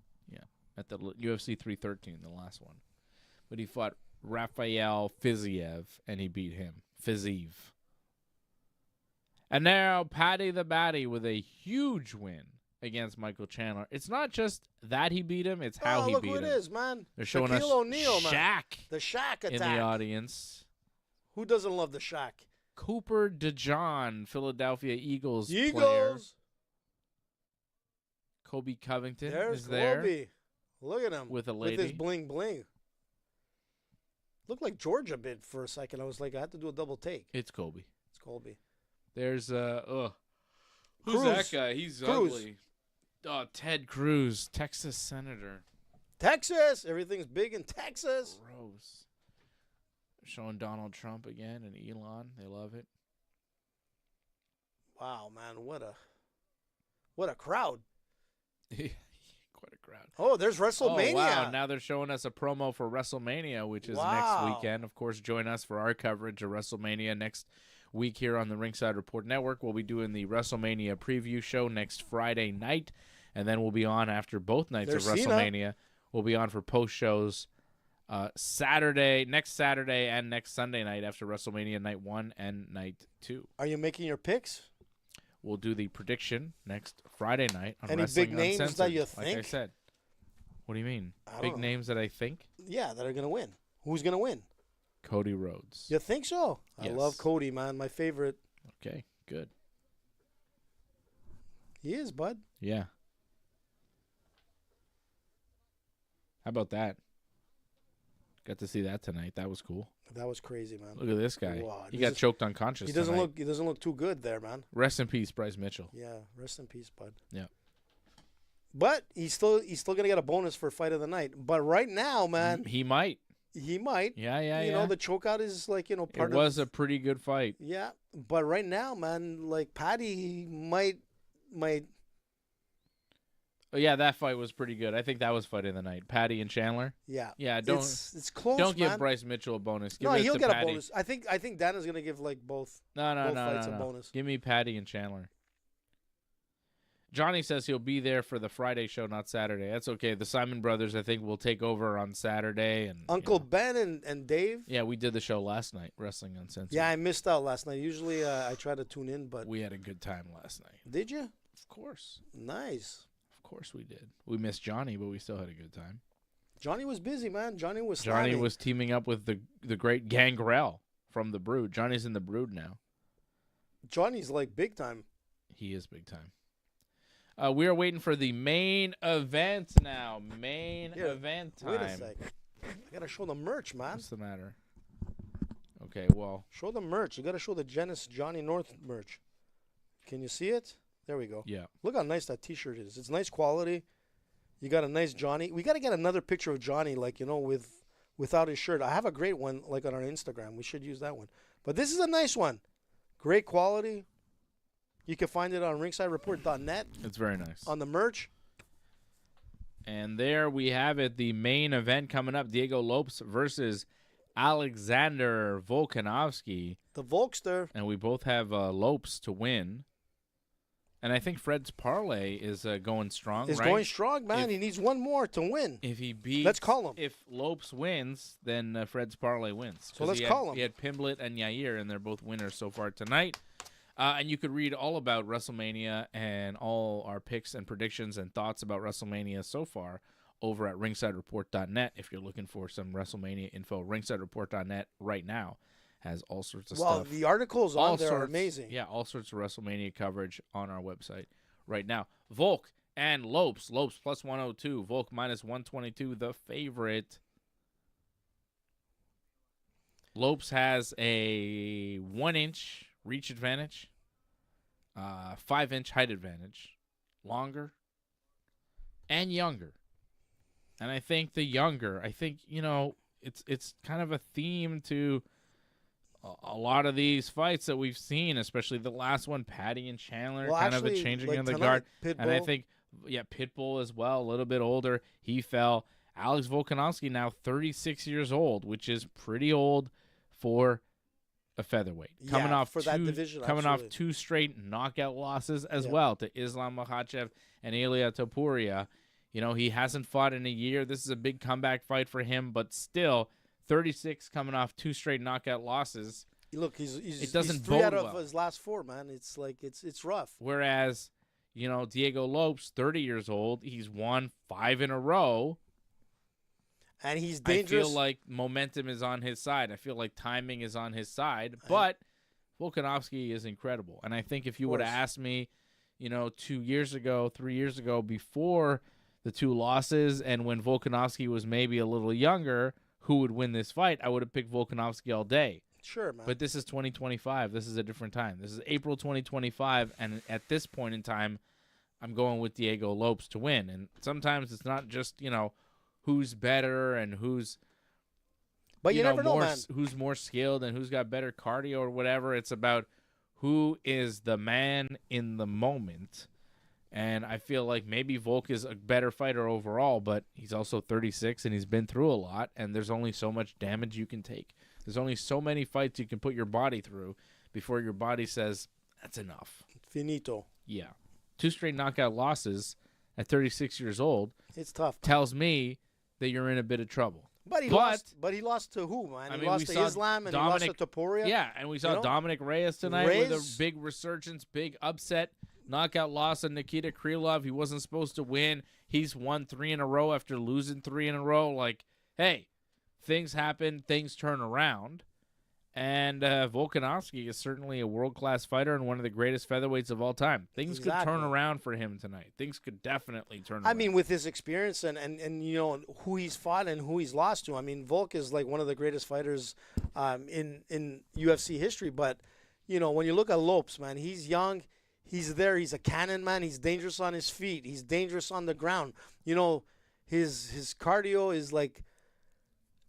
At the UFC 313, the last one. But he fought Rafael Fiziev, and he beat him. Fiziev. And now Paddy the Baddy with a huge win against Michael Chandler. It's not just that he beat him, it's how he look beat who him. it is, man. They're showing us Shaquille O'Neal, man. Shaq The Shaq in attack. the audience. Who doesn't love the Shaq? Cooper DeJohn, Philadelphia Eagles player. Eagles. Kobe Covington There's is there. Kobe. Look at him. With a With his lady. bling bling. Looked like George a bit for a second. I was like, I had to do a double take. It's Kobe. It's Colby. There's who's Cruz. that guy? He's Cruz. ugly. Oh, Ted Cruz, Texas Senator. Texas. Everything's big in Texas. Gross. Showing Donald Trump again and Elon. They love it. Wow, man. What a crowd. Quite a crowd. Oh, there's WrestleMania. Oh, wow. Now they're showing us a promo for WrestleMania, which is Wow. next weekend. Of course, join us for our coverage of WrestleMania next week here on the Ringside Report Network. We'll be doing the WrestleMania preview show next Friday night, and then we'll be on after both nights There's of Cena. WrestleMania. We'll be on for post shows next Saturday and next Sunday night after WrestleMania Night 1 and Night 2. Are you making your picks? We'll do the prediction next Friday night on Any Wrestling big names Uncensored, that you like I think? said. What do you mean? I Big don't know. names that I think? Yeah, that are going to win. Who's going to win? Cody Rhodes. You think so? I Yes. love Cody, man. My favorite. Okay, good. He is, bud. Yeah. How about that? Got to see that tonight. That was cool. That was crazy, man. Look at this guy. Wow, He this got is- choked unconscious. He doesn't tonight. look too good there, man. Rest in peace, Bryce Mitchell. Yeah, rest in peace, bud. Yeah. But he's still gonna get a bonus for fight of the night. But right now, man, He might. he might. Yeah. You know, the chokeout is like part It was of. a pretty good fight. Yeah, but right now, man, like Paddy might. Oh, yeah, that fight was pretty good. I think that was fight of the night. Paddy and Chandler. Yeah. Yeah, don't It's close. don't give man. Bryce Mitchell a bonus. Give No, it he'll to get Paddy. a bonus. I think Dana's gonna give like both. No, both fights a no. bonus. Give me Paddy and Chandler. Johnny says he'll be there for the Friday show, not Saturday. That's okay. The Simon brothers, I think, will take over on Saturday. And Uncle Ben and Dave. Yeah, we did the show last night, Wrestling Uncensored. Yeah, I missed out last night. Usually I try to tune in, but We had a good time last night. did you? Of course. Nice. Of course we did. We missed Johnny, but we still had a good time. Johnny was busy, man. Johnny was teaming up with the great Gangrel from the Brood. Johnny's in the Brood now. Johnny's like big time. He is big time. We are waiting for the main event now. Event time. Wait a sec. I gotta show the merch, man. What's the matter? Okay, well. Show the merch. You gotta show the Genesis Johnny North merch. Can you see it? There we go. Yeah. Look how nice that T-shirt is. It's nice quality. You got a nice Johnny. We gotta get another picture of Johnny, like, you know, without his shirt. I have a great one, like, on our Instagram. We should use that one. But this is a nice one. Great quality. You can find it on ringsidereport.net. It's very nice. On the merch. And there we have it, the main event coming up. Diego Lopes versus Alexander Volkanovski. The Volkster. And we both have Lopes to win. And I think Fred's parlay is going strong, Is right? going strong, man. He needs one more to win. If he beats... Let's call him. If Lopes wins, then Fred's parlay wins. So let's call him. He had Pimblett and Yair, and they're both winners so far tonight. And you could read all about WrestleMania and all our picks and predictions and thoughts about WrestleMania so far over at ringsidereport.net. If you're looking for some WrestleMania info, ringsidereport.net right now has all sorts of stuff. Well, the articles on there are amazing. Yeah, all sorts of WrestleMania coverage on our website right now. Volk and Lopes. Lopes plus 102. Volk minus 122, the favorite. Lopes has a 1-inch reach advantage, 5-inch height advantage, longer and younger. And I think you know, it's kind of a theme to a lot of these fights that we've seen, especially the last one, Paddy and Chandler, well, kind actually, of a changing like of the tonight, guard. Pitbull. And I think, Pitbull as well, a little bit older. He fell. Alex Volkanovski now 36 years old, which is pretty old for a featherweight. Coming off that division, off two straight knockout losses as well to Islam Makhachev and Ilia Topuria. You know, he hasn't fought in a year. This is a big comeback fight for him, but still 36 coming off two straight knockout losses. Look, he's 3 out of his last 4, man. It's like it's rough. Whereas, you know, Diego Lopes, 30 years old, he's won 5 in a row. And he's dangerous. I feel like momentum is on his side. I feel like timing is on his side. But Volkanovski is incredible. And I think if you would have asked me, you know, 2 years ago, 3 years ago, before the 2 losses and when Volkanovski was maybe a little younger, who would win this fight, I would have picked Volkanovski all day. Sure, man. But this is 2025. This is a different time. This is April 2025. And at this point in time, I'm going with Diego Lopes to win. And sometimes it's not just, you know, who's better and who's, but you never know, man. Who's more skilled and who's got better cardio or whatever. It's about who is the man in the moment. And I feel like maybe Volk is a better fighter overall, but he's also 36 and he's been through a lot, and there's only so much damage you can take. There's only so many fights you can put your body through before your body says, that's enough. Finito. Yeah. 2 straight knockout losses at 36 years old. It's tough. Tells me that you're in a bit of trouble. But he lost to who, man? He lost to Islam and Dominick, he lost to Topuria. Yeah, and we saw Dominick Reyes tonight with a big resurgence, big upset. Knockout loss on Nikita Krylov. He wasn't supposed to win. He's won 3 in a row after losing 3 in a row. Like, hey, things happen. Things turn around. And Volkanovski is certainly a world-class fighter and one of the greatest featherweights of all time. Things could turn around for him tonight. Things could definitely turn around. I mean, with his experience and you know, who he's fought and who he's lost to. I mean, Volk is like one of the greatest fighters in UFC history. But, you know, when you look at Lopes, man, he's young. He's there. He's a cannon, man. He's dangerous on his feet. He's dangerous on the ground. You know, his cardio is like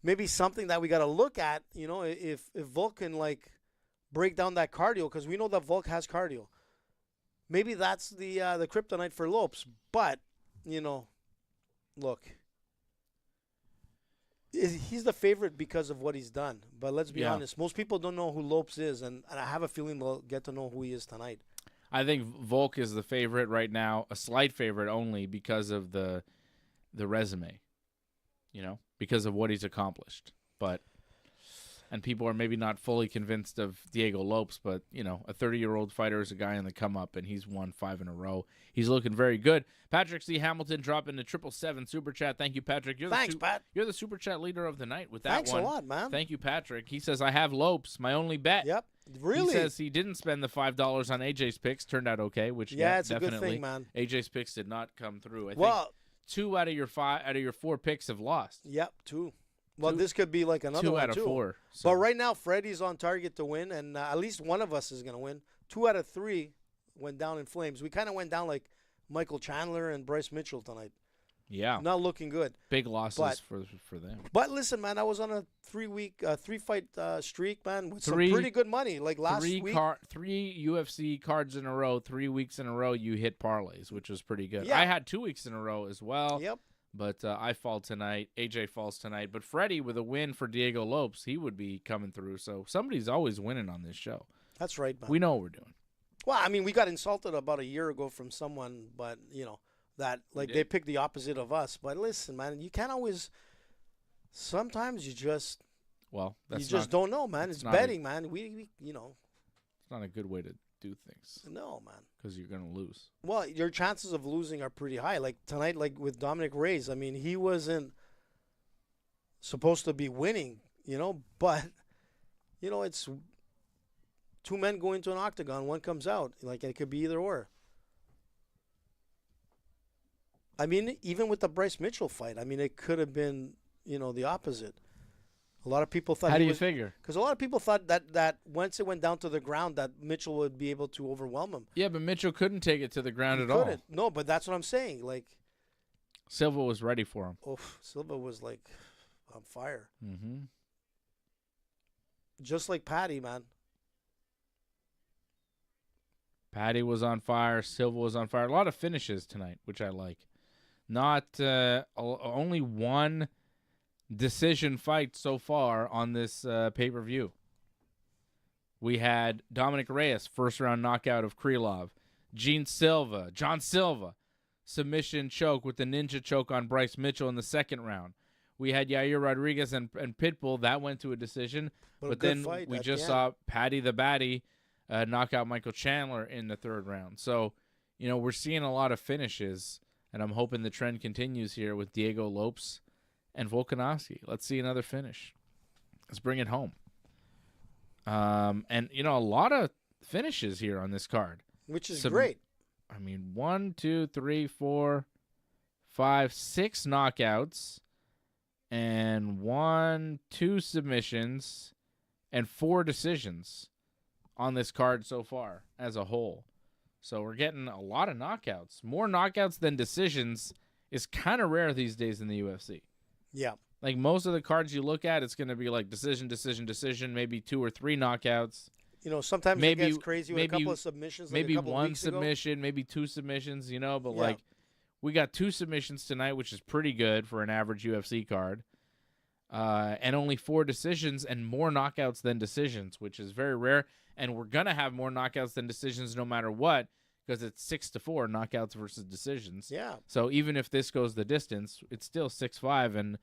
maybe something that we got to look at. You know, if Volk can like break down that cardio, because we know that Volk has cardio. Maybe that's the kryptonite for Lopes. But you know, look, he's the favorite because of what he's done. But let's be honest, most people don't know who Lopes is, and I have a feeling they'll get to know who he is tonight. I think Volk is the favorite right now, a slight favorite only because of the resume, you know, because of what he's accomplished. But And people are maybe not fully convinced of Diego Lopes, but, a 30-year-old fighter is a guy in the come-up, and he's won 5 in a row. He's looking very good. Patrick C. Hamilton dropping the 777 Super Chat. Thank you, Patrick. Thanks, Pat. You're the Super Chat leader of the night with that Thanks one. a lot, man. Thank you, Patrick. He says, I have Lopes, my only bet. Yep. Really? He says he didn't spend the $5 on AJ's picks. Turned out okay, which it's definitely. a good thing, man. AJ's picks did not come through. I think Well, 2 out of your 4 picks have lost. Yep, 2. Well, this could be like another 2 one, out of too. 4. So. But right now, Freddie's on target to win, and at least one of us is going to win. 2 out of 3 went down in flames. We kind of went down like Michael Chandler and Bryce Mitchell tonight. Yeah. Not looking good. Big losses for them. But listen, man, I was on a 3-fight streak, man, with some pretty good money. Like last week. 3 UFC cards in a row, 3 weeks in a row, you hit parlays, which was pretty good. Yeah. I had 2 weeks in a row as well. Yep. But I fall tonight. AJ falls tonight. But Freddie, with a win for Diego Lopes, he would be coming through. So somebody's always winning on this show. That's right, man. We know what we're doing. Well, I mean, we got insulted about a year ago from someone, but, that, like, they picked the opposite of us. But listen, man, you can't always – sometimes you just – Well, that's you just don't know, man. It's betting, man. We. It's not a good way to do things. No, man. Because you're going to lose. Well, your chances of losing are pretty high. Like tonight, like with Dominick Reyes, I mean, he wasn't supposed to be winning, but, it's 2 men go into an octagon, one comes out. Like, it could be either or. I mean, even with the Bryce Mitchell fight, I mean, it could have been, the opposite. A lot of people thought. How do you figure? Because a lot of people thought that once it went down to the ground, that Mitchell would be able to overwhelm him. Yeah, but Mitchell couldn't take it to the ground at all. all. No, but that's what I'm saying. Like, Silva was ready for him. Oh, Silva was like on fire. Mm-hmm. Just like Paddy, man. Paddy was on fire. Silva was on fire. A lot of finishes tonight, which I like. Not only one decision fight so far on this pay-per-view. We had Dominick Reyes, first-round knockout of Krylov. John Silva, submission choke with the ninja choke on Bryce Mitchell in the second round. We had Yair Rodriguez and Pitbull. That went to a decision. But then we just saw Paddy the Baddy knock out Michael Chandler in the third round. So, we're seeing a lot of finishes, and I'm hoping the trend continues here with Diego Lopes and Volkanovski. Let's see another finish. Let's bring it home. And, a lot of finishes here on this card. Which is great. I mean, 1, 2, 3, 4, 5, 6 knockouts, and 1, 2 submissions, and 4 decisions on this card so far as a whole. So we're getting a lot of knockouts. More knockouts than decisions is kind of rare these days in the UFC. Yeah. Like most of the cards you look at, it's going to be like decision, maybe 2 or 3 knockouts. Sometimes it gets crazy with a couple of submissions. Maybe like a couple 1 weeks submission, ago. maybe 2 submissions, but like we got 2 submissions tonight, which is pretty good for an average UFC card. And only 4 decisions and more knockouts than decisions, which is very rare. And we're going to have more knockouts than decisions no matter what, because it's 6-4 knockouts versus decisions. Yeah. So even if this goes the distance, it's still 6-5 and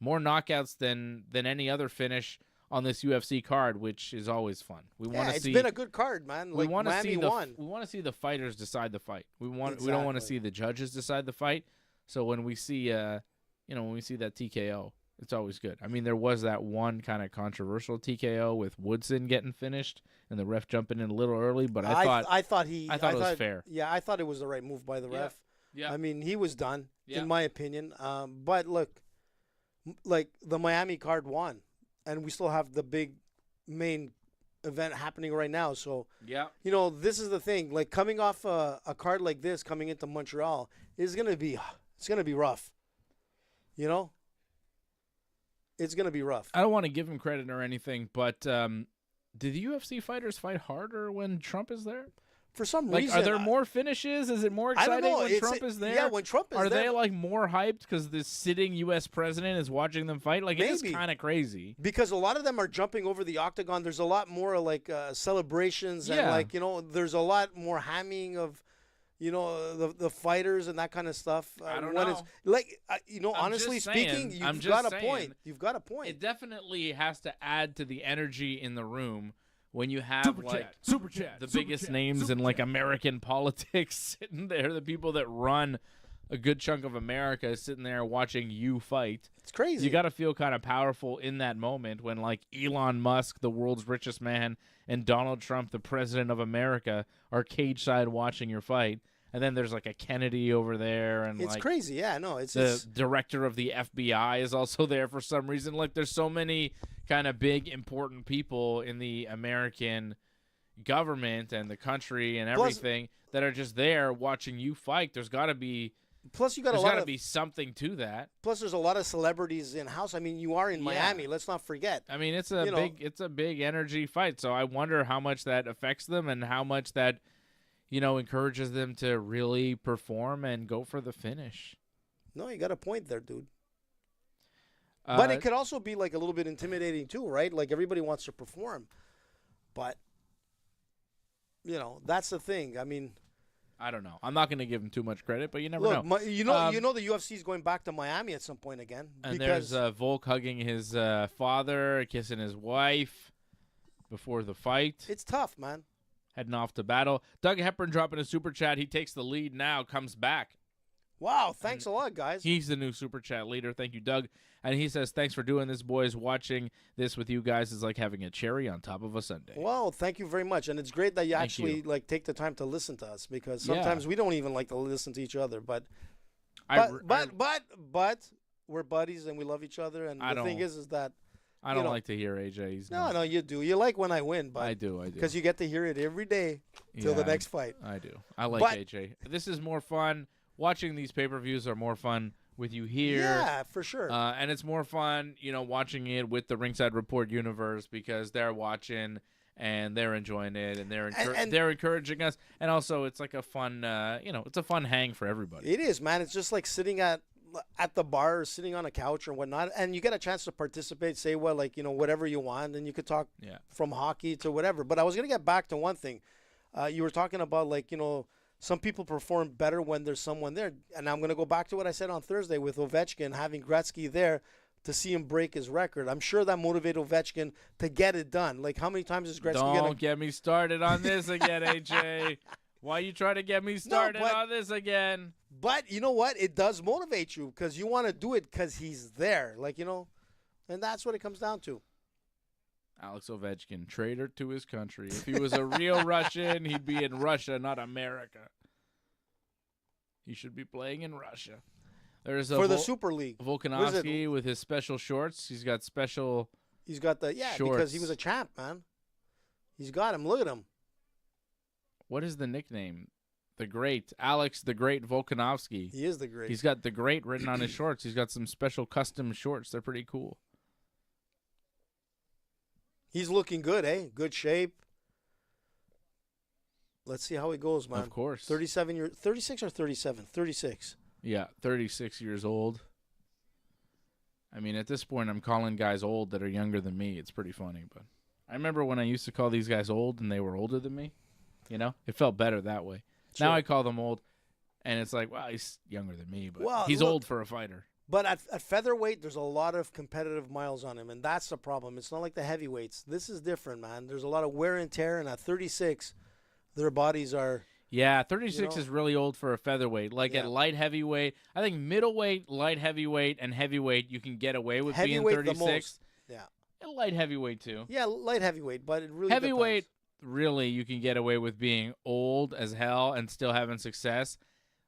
more knockouts than any other finish on this UFC card, which is always fun. We want to see. It's been a good card, man. We like want to Miami see won. We want to see the fighters decide the fight. We don't want to Exactly. see the judges decide the fight. So when we see when we see that TKO, it's always good. I mean, there was that one kind of controversial TKO with Woodson getting finished and the ref jumping in a little early, but I thought it was fair. Yeah, I thought it was the right move by the ref. Yeah. I mean, he was done, Yeah. in my opinion. But look, like the Miami card won, and we still have the big main event happening right now. So, Yeah. this is the thing. Like coming off a card like this, coming into Montreal, it's gonna be rough. It's gonna be rough. I don't want to give him credit or anything, but do the UFC fighters fight harder when Trump is there? For some Like, reason, are there more finishes? Is it more I don't exciting know. when Trump is there? Yeah, when Trump is Are there. they like more hyped because the sitting U.S. president is watching them fight? Like, it is Maybe. kind of crazy. Because a lot of them are jumping over the octagon. There's a lot more like celebrations and Yeah. there's a lot more hamming of, the fighters and that kind of stuff. I don't when know. It's, like, I'm honestly just saying- speaking, I'm you've just got a saying, point. You've got a point. It definitely has to add to the energy in the room when you have Super chat. the biggest names in like American politics sitting there, the people that run a good chunk of America sitting there watching you fight. It's crazy. You got to feel kind of powerful in that moment when like Elon Musk, the world's richest man, and Donald Trump, the president of America, are cage side watching your fight. And then there's like a Kennedy over there, and It's like crazy. Yeah, no, it's the director of the FBI is also there for some reason. Like there's so many kind of big important people in the American government and the country and everything that are just there watching you fight. There's got to be plus you got there's a lot got to of be something to that. plus there's a lot of celebrities in house. I mean, you are in Miami. Let's not forget. I mean, it's a big energy fight. So I wonder how much that affects them and how much that encourages them to really perform and go for the finish. No, you got a point there, dude. But it could also be like a little bit intimidating too, right? Like everybody wants to perform, but that's the thing. I mean, I don't know. I'm not going to give him too much credit, but you never know. Look, you know the UFC is going back to Miami at some point again. And because there's Volk hugging his father, kissing his wife before the fight. it's tough, man. Heading off to battle. Doug Hepburn dropping a super chat. He takes the lead now, comes back. Wow, thanks a lot, guys. He's the new super chat leader. Thank you, Doug. And he says, thanks for doing this, boys. Watching this with you guys is like having a cherry on top of a sundae. Well, thank you very much, and it's great that you Thank actually you. like take the time to listen to us because sometimes we don't even like to listen to each other. But we're buddies and we love each other. And the thing is that I don't like to hear AJ. He's no, you do. You like when I win, but I do. because you get to hear it every day till the next fight. I do. I like AJ. This is more fun. Watching these pay-per-views are more fun with you here. Yeah, for sure. And it's more fun, watching it with the Ringside Report universe because they're watching and they're enjoying it and they're encouraging us. And also, it's like a fun, it's a fun hang for everybody. It is, man. It's just like sitting at the bar or sitting on a couch or whatnot, and you get a chance to participate, say whatever you want, and you could talk from hockey to whatever. But I was going to get back to one thing. You were talking about some people perform better when there's someone there, and I'm going to go back to what I said on Thursday with Ovechkin having Gretzky there to see him break his record. I'm sure that motivated Ovechkin to get it done. Like, how many times is Gretzky Don't get me started on this again, AJ. Why you try to get me started on this again? But you know what? It does motivate you because you want to do it because he's there. And that's what it comes down to. Alex Ovechkin, traitor to his country. If he was a real Russian, he'd be in Russia, not America. He should be playing in Russia. There's for the Super League. Volkanovski with his special shorts. He's got special He's got the shorts. Because he was a champ, man. He's got him. Look at him. What is the nickname? The Great. Alex the Great Volkanovski. He is the Great. He's got the Great written on his shorts. He's got some special custom shorts. They're pretty cool. He's looking good, eh? Good shape. Let's see how it goes, man. Of course. 36 or 37? 36. Yeah, 36 years old. I mean, at this point, I'm calling guys old that are younger than me. It's pretty funny, but I remember when I used to call these guys old and they were older than me. It felt better that way. Sure. Now I call them old, and it's like, well, he's younger than me, but he's old for a fighter. But at featherweight, there's a lot of competitive miles on him, and that's the problem. It's not like the heavyweights. This is different, man. There's a lot of wear and tear, and at 36, their bodies are... Yeah, 36 is really old for a featherweight. At light heavyweight, I think middleweight, light heavyweight, and heavyweight, you can get away with being 36. The most. Yeah. And light heavyweight, too. Yeah, light heavyweight, but it really heavyweight, depends. Really, you can get away with being old as hell and still having success.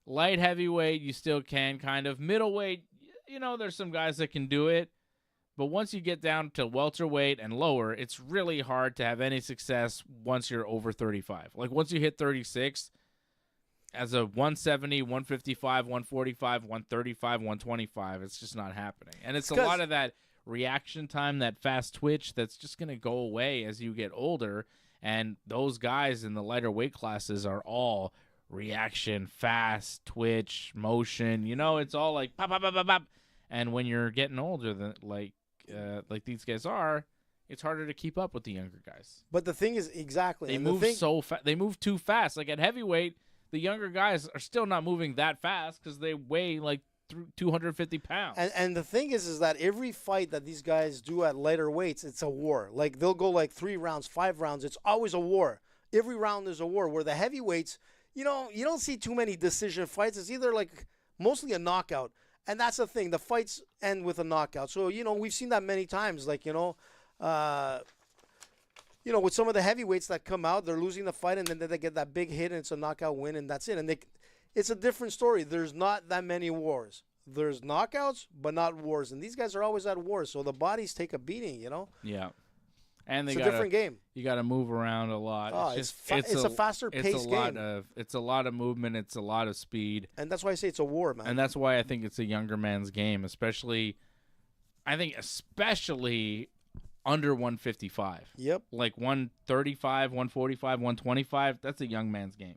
Light heavyweight, you still can kind of. Middleweight, there's some guys that can do it. But once you get down to welterweight and lower, it's really hard to have any success once you're over 35. Like, once you hit 36, as a 170, 155, 145, 135, 125, it's just not happening. And it's a lot of that reaction time, that fast twitch that's just going to go away as you get older. And those guys in the lighter weight classes are all reaction, fast, twitch, motion. It's all like pop, pop, pop, pop, pop. And when you're getting older, like these guys are, it's harder to keep up with the younger guys. But the thing is, exactly. They move so fast. They move too fast. Like at heavyweight, the younger guys are still not moving that fast because they weigh like 250 pounds. And the thing is that every fight that these guys do at lighter weights, it's a war. Like, they'll go like 3 rounds, 5 rounds. It's always a war. Every round is a war. Where the heavyweights, you don't see too many decision fights. It's either like mostly a knockout. And that's the thing. The fights end with a knockout. So, we've seen that many times. Like, with some of the heavyweights that come out, they're losing the fight, and then they get that big hit, and it's a knockout win, and that's it. And it's a different story. There's not that many wars. There's knockouts, but not wars. And these guys are always at war, so the bodies take a beating, Yeah. And it's a different game. You got to move around a lot. Oh, it's a faster-paced game. It's a lot of movement. It's a lot of speed. And that's why I say it's a war, man. And that's why I think it's a younger man's game, especially under 155. Yep. Like 135, 145, 125, that's a young man's game.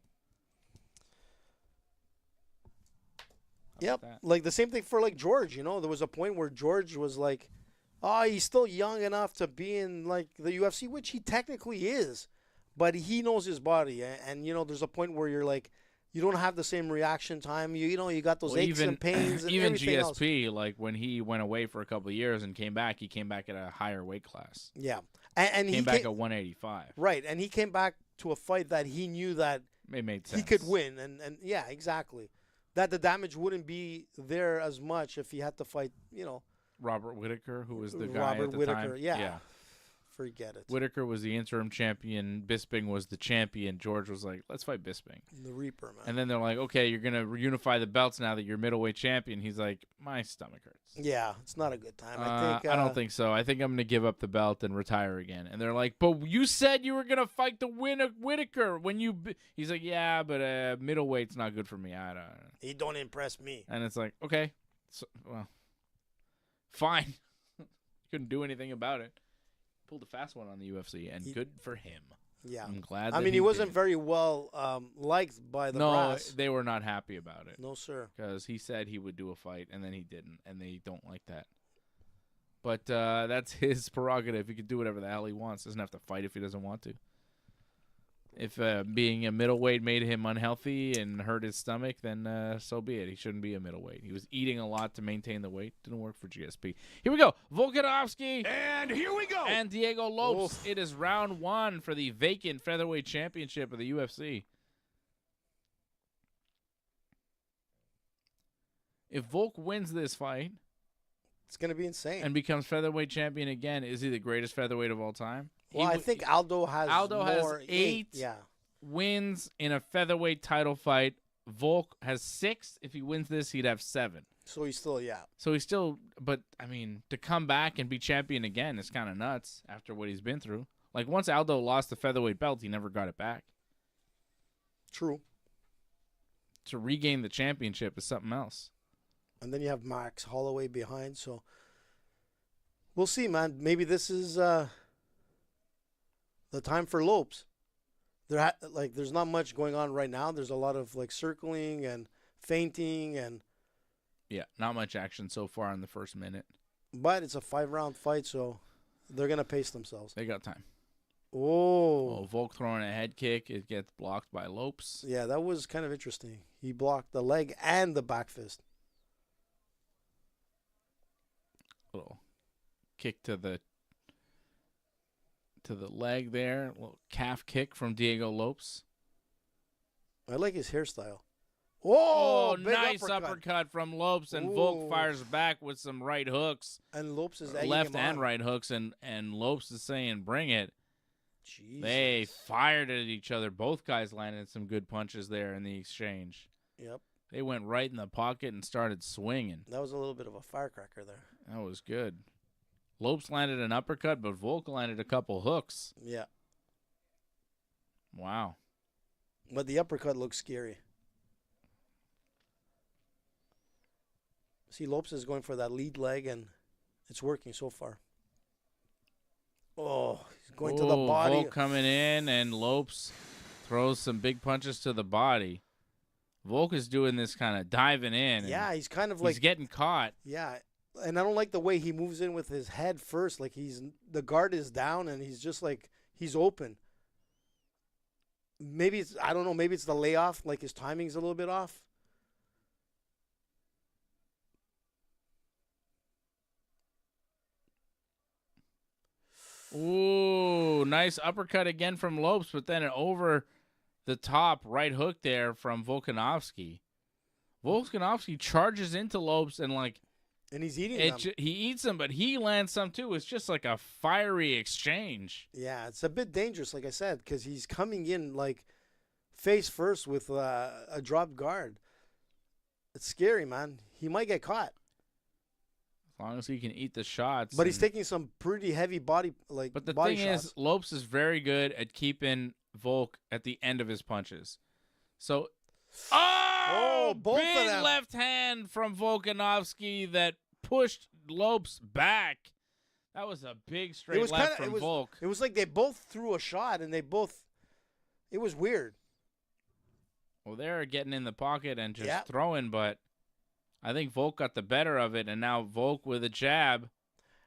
Yep. Like the same thing for like George, there was a point where George was like, he's still young enough to be in like the UFC, which he technically is, but he knows his body. And there's a point where you're like, you don't have the same reaction time. You got those aches and pains and even everything GSP, else. like when he went away for a couple of years and came back, he came back at a higher weight class. Yeah. And he came back at 185. Right. And he came back to a fight that he knew that it made sense. He could win. And yeah, exactly. That the damage wouldn't be there as much if he had to fight, Robert Whittaker, who was the guy at the time. Yeah. Forget it. Whittaker was the interim champion. Bisping was the champion. George was like, let's fight Bisping. The Reaper, man. And then they're like, okay, you're going to reunify the belts now that you're middleweight champion. He's like, my stomach hurts. Yeah, it's not a good time. I don't think so. I think I'm going to give up the belt and retire again. And they're like, but you said you were going to fight the Whittaker when you... He's like, yeah, but middleweight's not good for me. I don't know. He don't impress me. And it's like, okay, well, fine. Couldn't do anything about it. Pulled a fast one on the UFC, and good for him. Yeah. I'm glad I mean, he wasn't very well liked by the brass. No, they were not happy about it. No, sir. Because he said he would do a fight, and then he didn't, and they don't like that. But that's his prerogative. He could do whatever the hell he wants. Doesn't have to fight if he doesn't want to. If being a middleweight made him unhealthy and hurt his stomach, then so be it. He shouldn't be a middleweight. He was eating a lot to maintain the weight. Didn't work for GSP. Here we go. Volkanovski. And here we go. And Diego Lopes. Oof. It is round 1 for the vacant Featherweight Championship of the UFC. If Volk wins this fight... It's going to be insane. And becomes Featherweight Champion again, is he the greatest featherweight of all time? Well, I think Aldo has more. 8 wins in a featherweight title fight. Volk has 6. If he wins this, he'd have 7. So he's still, but, I mean, to come back and be champion again is kind of nuts after what he's been through. Like, once Aldo lost the featherweight belt, he never got it back. True. To regain the championship is something else. And then you have Max Holloway behind, so we'll see, man. Maybe this is the time for Lopes. There's not much going on right now. There's a lot of circling and feinting and not much action so far in the first minute. But it's a 5-round fight, so they're gonna pace themselves. They got time. Oh, Volk throwing a head kick. It gets blocked by Lopes. Yeah, that was kind of interesting. He blocked the leg and the back fist. Little kick to the leg there. A little calf kick from Diego Lopes. I like his hairstyle. Oh, nice uppercut from Lopes, and Volk fires back with some right hooks. And Lopes is left and right hooks, and Lopes is saying, bring it. Jesus. They fired at each other. Both guys landed some good punches there in the exchange. Yep. They went right in the pocket and started swinging. That was a little bit of a firecracker there. That was good. Lopes landed an uppercut, but Volk landed a couple hooks. Yeah. Wow. But the uppercut looks scary. See, Lopes is going for that lead leg, and it's working so far. Oh, he's going to the body. Volk coming in, and Lopes throws some big punches to the body. Volk is doing this kind of diving in. Yeah, he's kind of he's getting caught. Yeah, and I don't like the way he moves in with his head first. Like the guard is down, and he's just he's open. Maybe it's, I don't know, maybe it's the layoff, like his timing's a little bit off. Ooh, nice uppercut again from Lopes, but then an over the top right hook there from Volkanovski. Volkanovski charges into Lopes and And he's eating them. he eats them, but he lands some too. It's just like a fiery exchange. Yeah, it's a bit dangerous, like I said, because he's coming in like face first with a drop guard. It's scary, man. He might get caught. As long as he can eat the shots. But he's taking some pretty heavy body But the body thing shots. is, Lopes is very good at keeping Volk at the end of his punches. So, both of big them. left hand from Volkanovski that pushed Lopes back. That was a big straight left from Volk. It was like they both threw a shot, and it was weird. Well, they're getting in the pocket and just Yeah. throwing, but I think Volk got the better of it, and now Volk with a jab.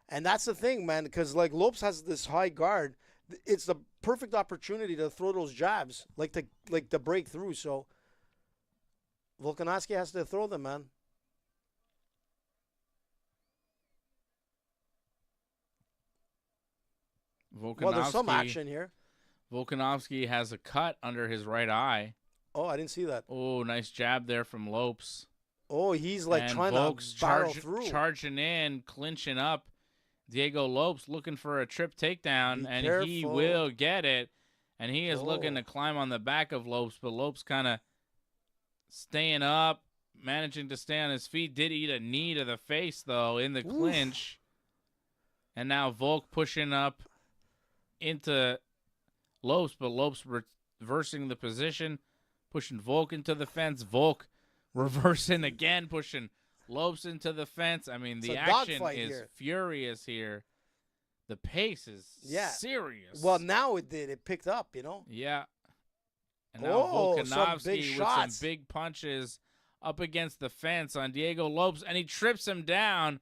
And that's the thing, man, because like Lopes has this high guard. It's the perfect opportunity to throw those jabs, like to break through. So Volkanovski has to throw them, man. Well, there's some action here. Volkanovski has a cut under his right eye. Oh, I didn't see that. Oh, nice jab there from Lopes. Oh, he's like and trying Volk's to barrel through. Charging in, clinching up. Diego Lopes looking for a trip takedown, and he careful. will get it. And he is looking to climb on the back of Lopes, but Lopes kind of staying up, managing to stay on his feet. Did eat a knee to the face, though, in the clinch. And now Volk pushing up into Lopes, but Lopes reversing the position, pushing Volk into the fence. Volk reversing again, pushing Lopes into the fence. I mean, the action is furious here. The pace is serious. Well, now it did. It picked up, you know? Yeah. And now Volkanovski with some shots. big punches up against the fence on Diego Lopes, and he trips him down.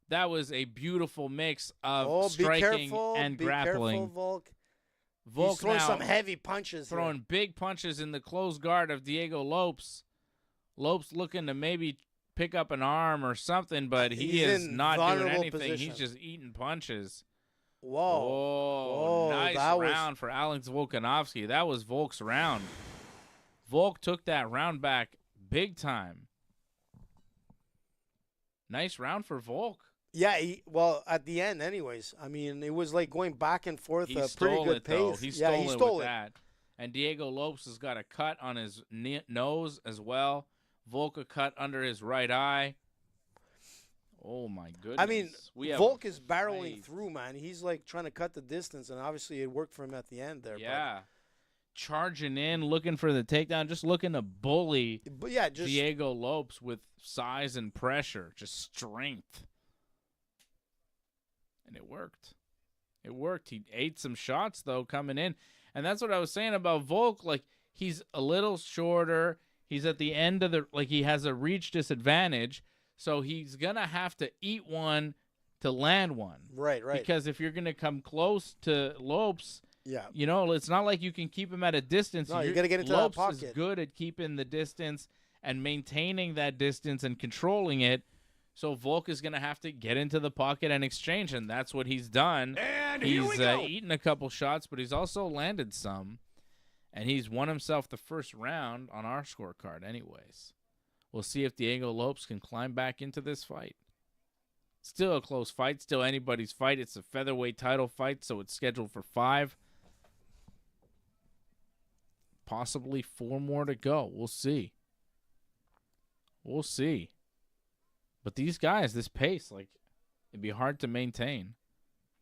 That was a beautiful mix of striking and grappling. Be careful, Volk. Volk He's throwing now some heavy punches throwing here. big punches in the closed guard of Diego Lopes. Lopes looking to maybe pick up an arm or something, but he is not doing vulnerable anything. position. He's just eating punches. Whoa. Oh, nice round for Alex Volkanovski. That was Volk's round. Volk took that round back big time. Nice round for Volk. Yeah, well, at the end, anyways. I mean, it was like going back and forth, He a stole pretty good it, though. pace. He He stole stole with it. that. And Diego Lopes has got a cut on his nose as well. Volk a cut under his right eye. Oh, my goodness. I mean, we have Volk a is barreling fight. through, man. He's like trying to cut the distance, and obviously it worked for him at the end there. Yeah. Charging in, looking for the takedown, just looking to bully But yeah, just Diego Lopes with size and pressure, just strength. And it worked. It worked. He ate some shots, though, coming in. And that's what I was saying about Volk. Like, he's a little shorter. He's at the end of he has a reach disadvantage. So he's going to have to eat one to land one. right. Because if you're going to come close to Lopes, Yeah. you know, it's not like you can keep him at a distance. No, you got to get into that Lopes pocket. is good at keeping the distance and maintaining that distance and controlling it. So Volk is going to have to get into the pocket and exchange, and that's what he's done. And He's here we go. eaten a couple shots, but he's also landed some, and he's won himself the first round on our scorecard anyways. We'll see if Diego Lopes can climb back into this fight. Still a close fight, still anybody's fight. It's a featherweight title fight, so it's scheduled for 5. Possibly 4 more to go. We'll see. We'll see. But these guys, this pace, it'd be hard to maintain.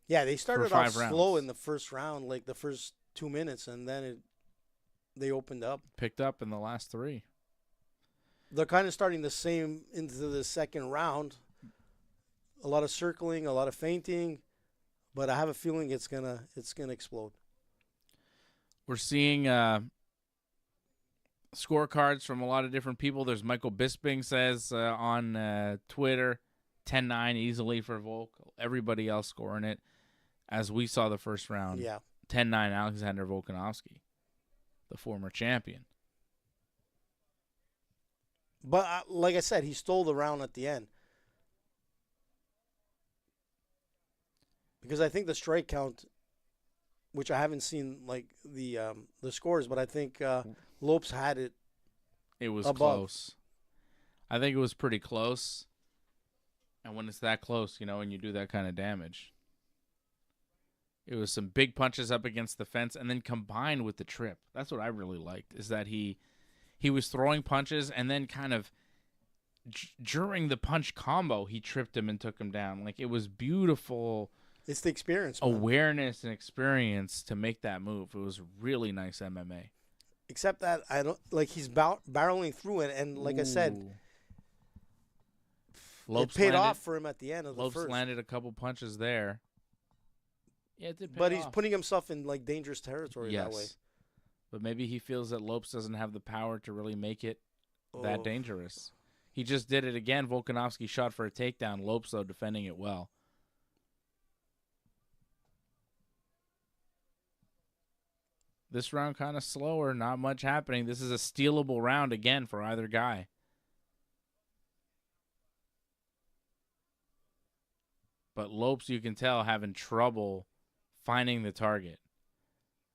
Yeah, they started for off 5 slow rounds. in the first round, like the first 2 minutes, and then they opened up. Picked up in the last 3. They're kind of starting the same into the second round. A lot of circling, a lot of feinting, but I have a feeling it's gonna explode. We're seeing scorecards from a lot of different people. There's Michael Bisping says on Twitter, 10-9 easily for Volk. Everybody else scoring it, as we saw the first round. Yeah. 10-9 Alexander Volkanovski. the former champion. But like I said, he stole the round at the end. Because I think the strike count, which I haven't seen like the scores, but I think Lopes had it. It was above. close. I think it was pretty close. And when it's that close, and you do that kind of damage. It was some big punches up against the fence and then combined with the trip. That's what I really liked, is that he was throwing punches and then kind of during the punch combo, he tripped him and took him down. Like, it was beautiful. It's the experience, man. Awareness and experience to make that move. It was really nice MMA. Except that I don't like he's barreling through it, and like I said, Lopes it paid off for him at the end of the Lopes first. landed a couple punches there. Yeah, it did pay But off. he's putting himself in like dangerous territory that way. But maybe he feels that Lopes doesn't have the power to really make it that dangerous. He just did it again. Volkanovski shot for a takedown. Lopes, though, defending it well. This round kind of slower, not much happening. This is a stealable round again for either guy. But Lopes, you can tell, having trouble finding the target.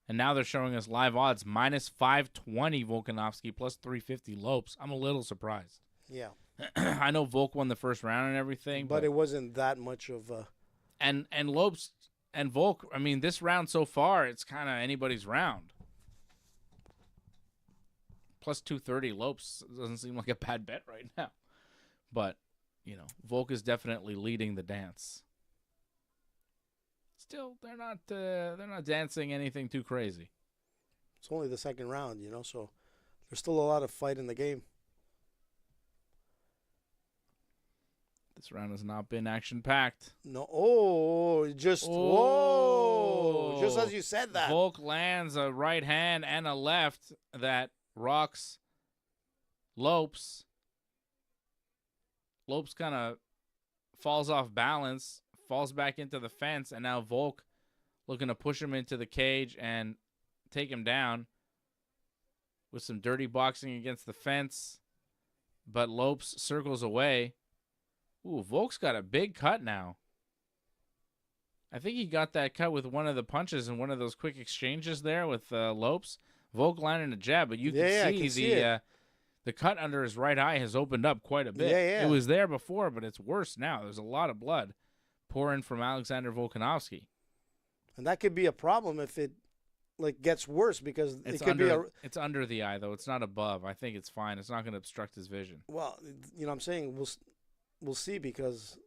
And now they're showing us live odds, minus 520 Volkanovski, plus 350 Lopes. I'm a little surprised. Yeah. I know Volk won the first round and everything. But it wasn't that much of a... And Lopes and Volk, I mean, this round so far, it's kind of anybody's round. Plus 230 Lopes doesn't seem like a bad bet right now. But, Volk is definitely leading the dance. Still, they're not dancing anything too crazy. It's only the second round, so there's still a lot of fight in the game. This round has not been action-packed. No. Whoa, just as you said that. Volk lands a right hand and a left that rocks Lopes. Lopes kind of falls off balance, falls back into the fence, and now Volk looking to push him into the cage and take him down with some dirty boxing against the fence. But Lopes circles away. Ooh, Volk's got a big cut now. I think he got that cut with one of the punches in one of those quick exchanges there with Lopes. Volk landed a jab, but you can see the cut under his right eye has opened up quite a bit. Yeah. It was there before, but it's worse now. There's a lot of blood pouring from Alexander Volkanovski. And that could be a problem if it gets worse, because It's it's under the eye, though. It's not above. I think it's fine. It's not going to obstruct his vision. Well, I'm saying we'll see, because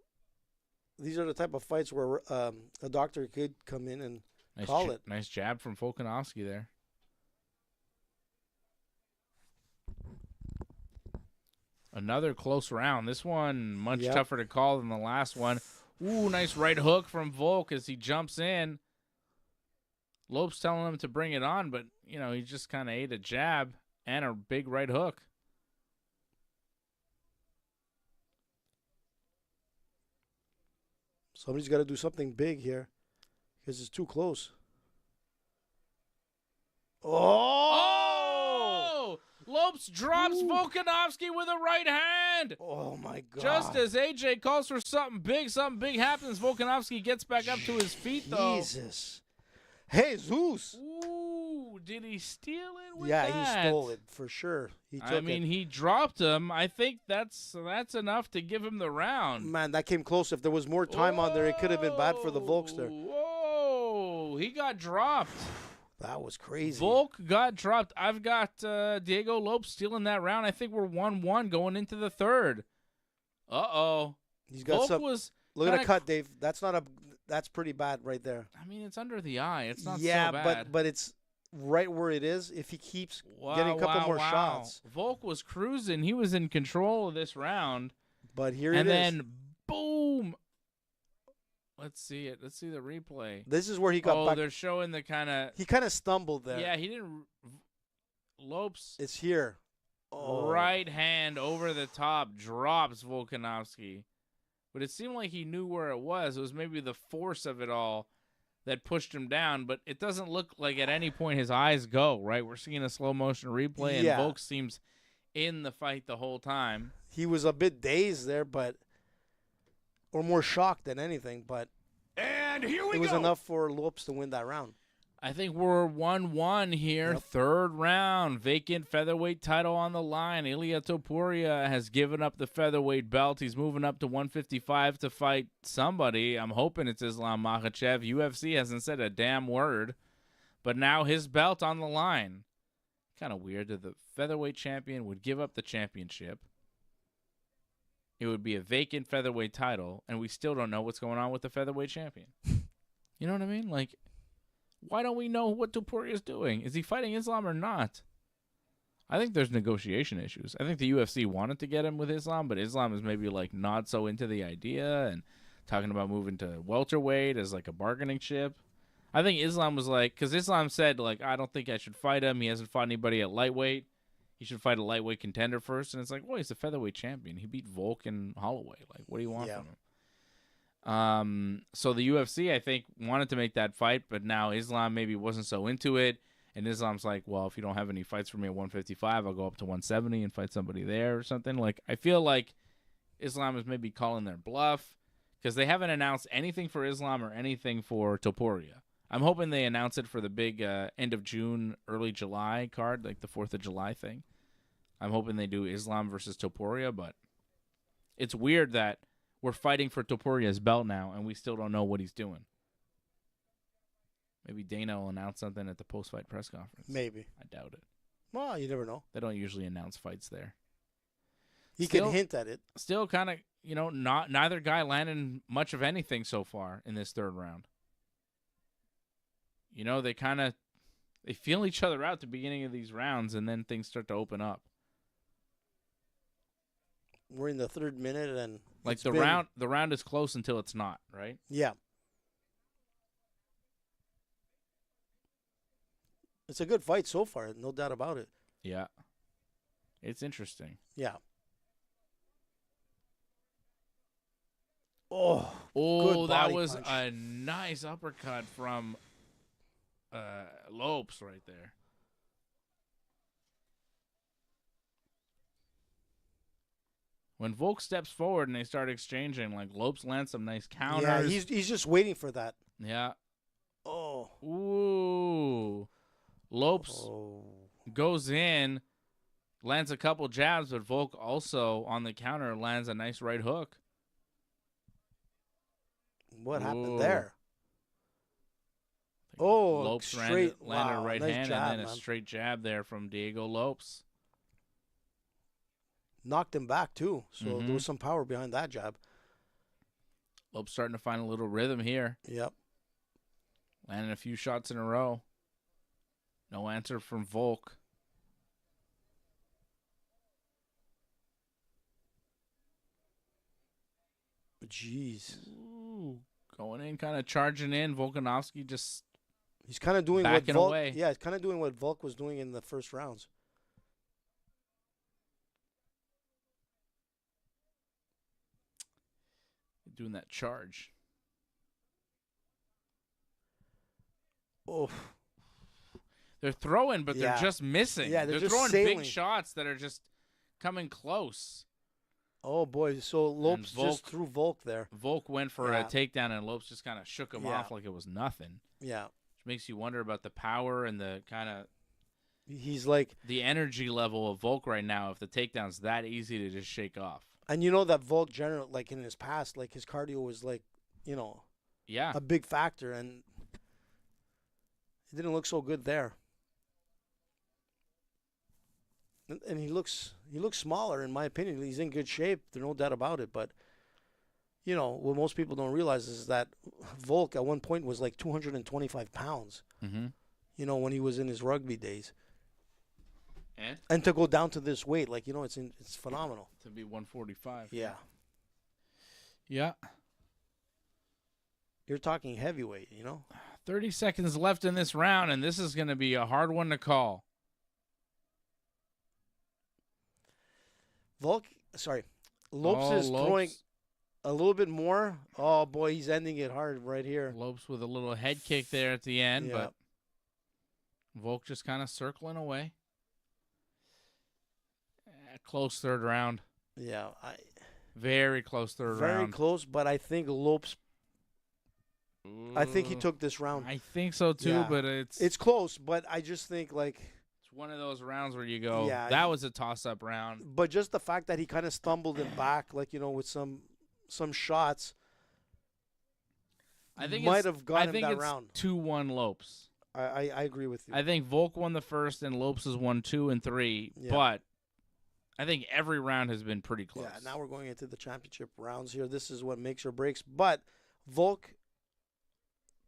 these are the type of fights where a doctor could come in and call it. Nice jab from Volkanovski there. Another close round. This one much tougher to call than the last one. Ooh, nice right hook from Volk as he jumps in. Lopes telling him to bring it on, but, he just kind of ate a jab and a big right hook. Somebody's got to do something big here, because it's too close. Oh! Lopes drops Volkanovski with a right hand. Oh, my God. Just as AJ calls for something big happens. Volkanovski gets back up to his feet, though. Jesus. Jesus. Ooh, did he steal it with that? Yeah, he stole it for sure. He dropped him. I think that's enough to give him the round. Man, that came close. If there was more time on there, it could have been bad for the Volkster. Whoa, he got dropped. That was crazy. Volk got dropped. I've got Diego Lopes stealing that round. I think we're 1-1 going into the third. Uh-oh. He's got Volk some. was Look at the cut, Dave. That's pretty bad right there. I mean, it's under the eye. It's not so bad. Yeah, but it's right where it is. If he keeps getting a couple more shots. Volk was cruising. He was in control of this round. But here it is. And then, boom. Let's see it. Let's see the replay. This is where he got back. Oh, they're showing the kind of... He kind of stumbled there. Yeah, he didn't... Lopes... It's here. Oh. Right hand over the top drops Volkanovski. But it seemed like he knew where it was. It was maybe the force of it all that pushed him down, but it doesn't look like at any point his eyes go, right? We're seeing a slow motion replay, and Volk seems in the fight the whole time. He was a bit dazed there, or more shocked than anything, but And here we go. it was enough for Lopes to win that round. I think we're 1-1 here. Yep. Third round. Vacant featherweight title on the line. Ilia Topuria has given up the featherweight belt. He's moving up to 155 to fight somebody. I'm hoping it's Islam Makhachev. UFC hasn't said a damn word. But now his belt on the line. Kind of weird that the featherweight champion would give up the championship. It would be a vacant featherweight title, and we still don't know what's going on with the featherweight champion. You know what I mean? Like, why don't we know what Topuria is doing? Is he fighting Islam or not? I think there's negotiation issues. I think the UFC wanted to get him with Islam, but Islam is maybe like not so into the idea and talking about moving to welterweight as like a bargaining chip. I think Islam was like, because Islam said, like, I don't think I should fight him. He hasn't fought anybody at lightweight. He should fight a lightweight contender first. And it's like, well, he's a featherweight champion. He beat Volk and Holloway. Like, what do you want from him? So the UFC, I think, wanted to make that fight, but now Islam maybe wasn't so into it. And Islam's like, well, if you don't have any fights for me at 155, I'll go up to 170 and fight somebody there or something. Like, I feel like Islam is maybe calling their bluff because they haven't announced anything for Islam or anything for Topuria. I'm hoping they announce it for the big end of June, early July card, like the 4th of July thing. I'm hoping they do Islam versus Topuria, but it's weird that we're fighting for Topuria's belt now, and we still don't know what he's doing. Maybe Dana will announce something at the post-fight press conference. Maybe. I doubt it. Well, you never know. They don't usually announce fights there. He can hint at it. Still kind of, neither guy landed much of anything so far in this third round. They feel each other out at the beginning of these rounds, and then things start to open up. We're in the third minute, and like the round is close until it's not, right? Yeah. It's a good fight so far, no doubt about it. Yeah. It's interesting. Yeah. That was punch. a nice uppercut from Lopes right there. When Volk steps forward and they start exchanging, like Lopes lands some nice counters. Yeah, he's just waiting for that. Yeah. Oh. Ooh. Lopes goes in, lands a couple jabs, but Volk also on the counter lands a nice right hook. What happened there? Oh, Lopes straight landed a right nice hand jab, and then a straight jab there from Diego Lopes. Knocked him back too, so there was some power behind that jab. Lopes starting to find a little rhythm here. Yep. Landing a few shots in a row. No answer from Volk. Jeez. Ooh, going in, kind of charging in. Volkanovski just he's kind of doing backing what Volk, away. Yeah, he's kind of doing what Volk was doing in the first rounds. Doing that charge. Oh. They're throwing, but they're just missing. Yeah, they're just throwing sailing. big shots that are just coming close. Oh, boy. So Lopes just threw Volk there. Volk went for a takedown, and Lopes just kind of shook him off like it was nothing. Yeah. Which makes you wonder about the power and the kind of... He's like... the energy level of Volk right now, if the takedown's that easy to just shake off. And you know that Volk, generally, like in his past, like his cardio was like, a big factor, and it didn't look so good there. And he looks smaller, in my opinion. He's in good shape. There's no doubt about it. But, what most people don't realize is that Volk at one point was like 225 pounds, when he was in his rugby days. And to go down to this weight, like, it's phenomenal. To be 145. Yeah. Yeah. You're talking heavyweight, 30 seconds left in this round, and this is going to be a hard one to call. Lopes is throwing a little bit more. Oh, boy, he's ending it hard right here. Lopes with a little head kick there at the end, Yeah. but Volk just kind of circling away. Close third round. Yeah, Very close third very round. close, but I think Lopes, I think he took this round. I think so too, Yeah. but It's close, but I just think, like, it's one of those rounds where you go, Yeah, that was a toss-up round. but just the fact that he kind of stumbled him back, like, with some shots, I think might have got I him think that it's round. 2-1 Lopes. I agree with you. I think Volk won the first and Lopes has won 2 and 3, Yeah. but I think every round has been pretty close. Yeah, now we're going into the championship rounds here. This is what makes or breaks. But Volk,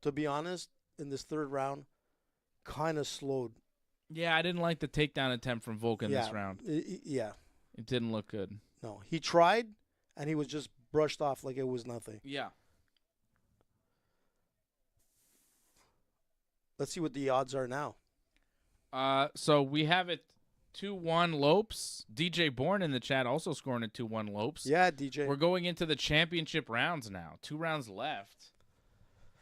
to be honest, in this third round, kind of slowed. Yeah, I didn't like the takedown attempt from Volk in this round. Yeah. It didn't look good. No, he tried, and he was just brushed off like it was nothing. Yeah. Let's see what the odds are now. So we have it 2-1 Lopes. DJ Bourne in the chat also scoring a 2-1 Lopes. Yeah, DJ. We're going into the championship rounds now. 2 rounds left.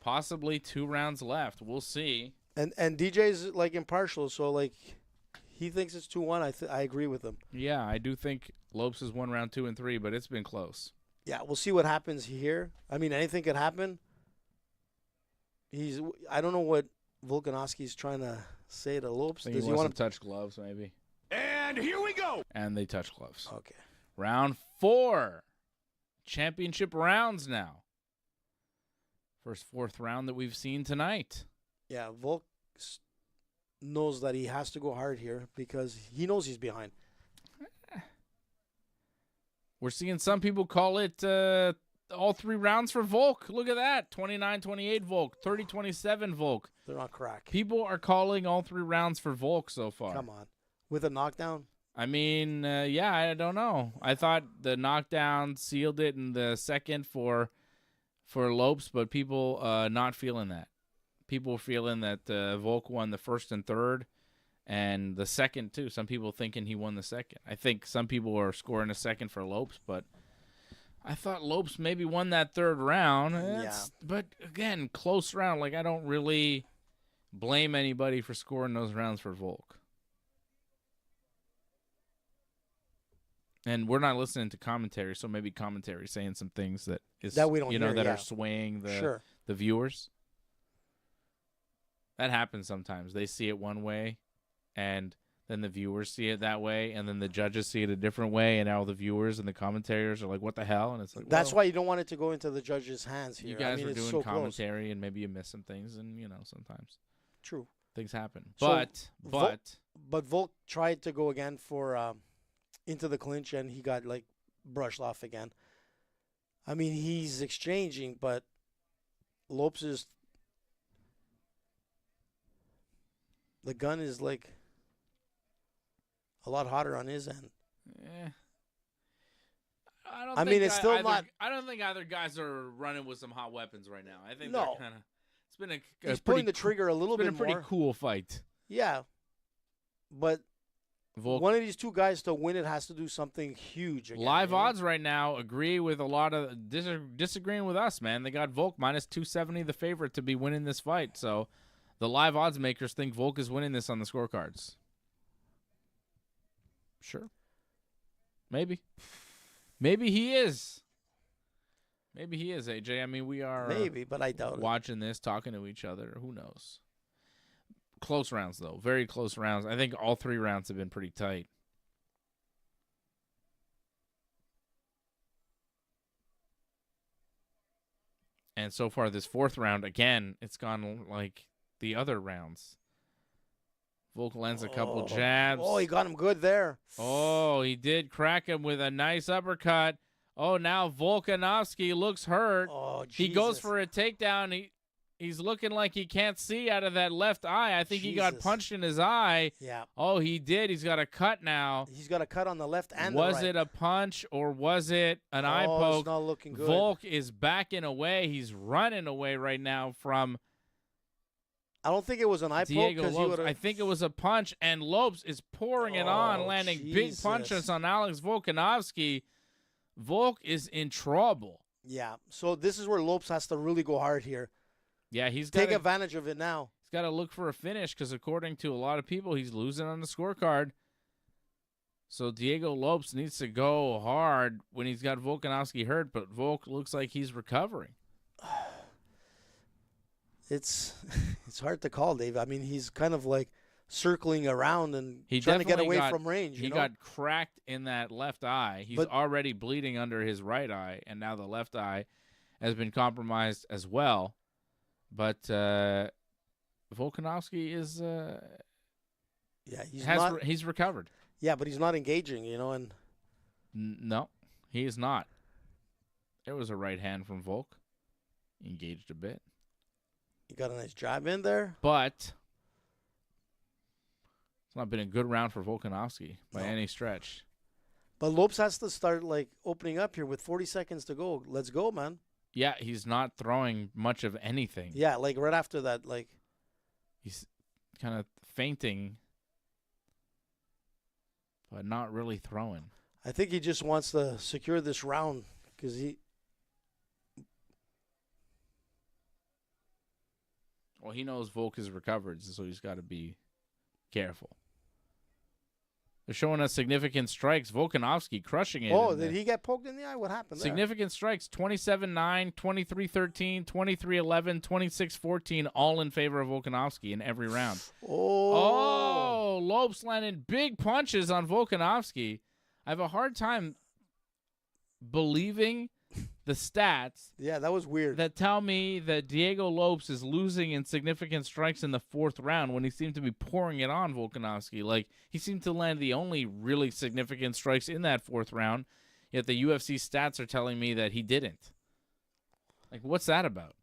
Possibly 2 rounds left. We'll see. And DJ's like impartial, so like he thinks it's 2-1. I agree with him. Yeah, I do think Lopes has won round 2 and 3, but it's been close. Yeah, we'll see what happens here. I mean, anything could happen. I don't know what Volkanovski's trying to say to Lopes. I think he wants to touch gloves, maybe. And here we go. And they touch gloves. Okay. Round 4. Championship rounds now. First fourth round that we've seen tonight. Yeah, Volk knows that he has to go hard here because he knows he's behind. We're seeing some people call it all 3 rounds for Volk. Look at that. 29-28 Volk. 30-27 Volk. They're on crack. People are calling all 3 rounds for Volk so far. Come on. With a knockdown? I mean, yeah, I don't know. I thought the knockdown sealed it in the second for Lopes, but people not feeling that. People feeling that Volk won the first and third, and the second too. Some people thinking he won the second. I think some people are scoring a second for Lopes, but I thought Lopes maybe won that third round. But again, close round. Like, I don't really blame anybody for scoring those rounds for Volk. And we're not listening to commentary, so maybe commentary saying some things that we don't hear, that are swaying the viewers. That happens sometimes. They see it one way, and then the viewers see it that way, and then the judges see it a different way, and now the viewers and the commentators are like, "What the hell?" And it's like, that's why you don't want it to go into the judges' hands here. You guys are doing so commentary, close. and maybe you miss some things, and sometimes True. things happen. So, But Volk tried to go again for into the clinch, and he got like brushed off again. I mean, he's exchanging, but Lopes is. The gun is like a lot hotter on his end. Yeah. I mean, it's still not. I don't think either guys are running with some hot weapons right now. I think No. they're kind of. It's been He's pulling the trigger a little bit It's been a pretty more. cool fight. Yeah, but Volk, one of these two guys to win it has to do something huge. Again, live odds right now agree with a lot of disagreeing with us, man. They got Volk minus 270, the favorite to be winning this fight. So the live odds makers think Volk is winning this on the scorecards. Sure. Maybe he is. Maybe he is, AJ. I mean, we are maybe, but I doubt it. watching this, talking to each other. Who knows? Close rounds, though. Very close rounds. I think all 3 rounds have been pretty tight. And so far, this 4th round, again, it's gone like the other rounds. Volk lands a couple jabs. Oh, he got him good there. Oh, he did crack him with a nice uppercut. Oh, now Volkanovski looks hurt. Oh, He goes Jesus. for a takedown. He's looking like he can't see out of that left eye. I think he got Jesus. punched in his eye. Yeah, Oh, he did. He's got a cut now. he's got a cut on the left and the Was right. it a punch or was it an eye Oh, poke? it's not looking good. Volk is backing away. He's running away right now from I don't think it was an eye poke Diego because Lopes. I think it was a punch, and Lopes is pouring it on, Oh, landing big Jesus. punches on Alex Volkanovski. Volk is in trouble. Yeah. So this is where Lopes has to really go hard here. Yeah, he's Take got advantage of it now. He's got to look for a finish because according to a lot of people, he's losing on the scorecard. So Diego Lopes needs to go hard when he's got Volkanovski hurt, but Volk looks like he's recovering. It's hard to call, Dave. I mean, he's kind of like circling around and He trying to get definitely away from range. He you know? got cracked in that left eye. He's already bleeding under his right eye, and now the left eye has been compromised as well. But Volkanovski is he's recovered. Yeah, but he's not engaging, you know, and no, he is not. There was a right hand from Volk. Engaged a bit. he got a nice jab in there. But it's not been a good round for Volkanovski by any stretch. But Lopes has to start like opening up here with 40 seconds to go. Let's go, man. Yeah, he's not throwing much of anything. Yeah, like right after that, like he's kind of fainting, but not really throwing. I think he just wants to secure this round because Well, he knows Volk is recovered, so he's got to be careful. They're showing us significant strikes. Volkanovski crushing it. Oh, did he get poked in the eye? What happened there? Significant strikes. 27-9, 23-13, 23-11, 26-14, all in favor of Volkanovski in every round. Oh, Lopes landing big punches on Volkanovski. I have a hard time believing the stats. Yeah, that was weird. That tell me that Diego Lopes is losing in significant strikes in the fourth round when he seemed to be pouring it on Volkanovski. Like, he seemed to land the only really significant strikes in that fourth round, yet the UFC stats are telling me that he didn't. Like, what's that about?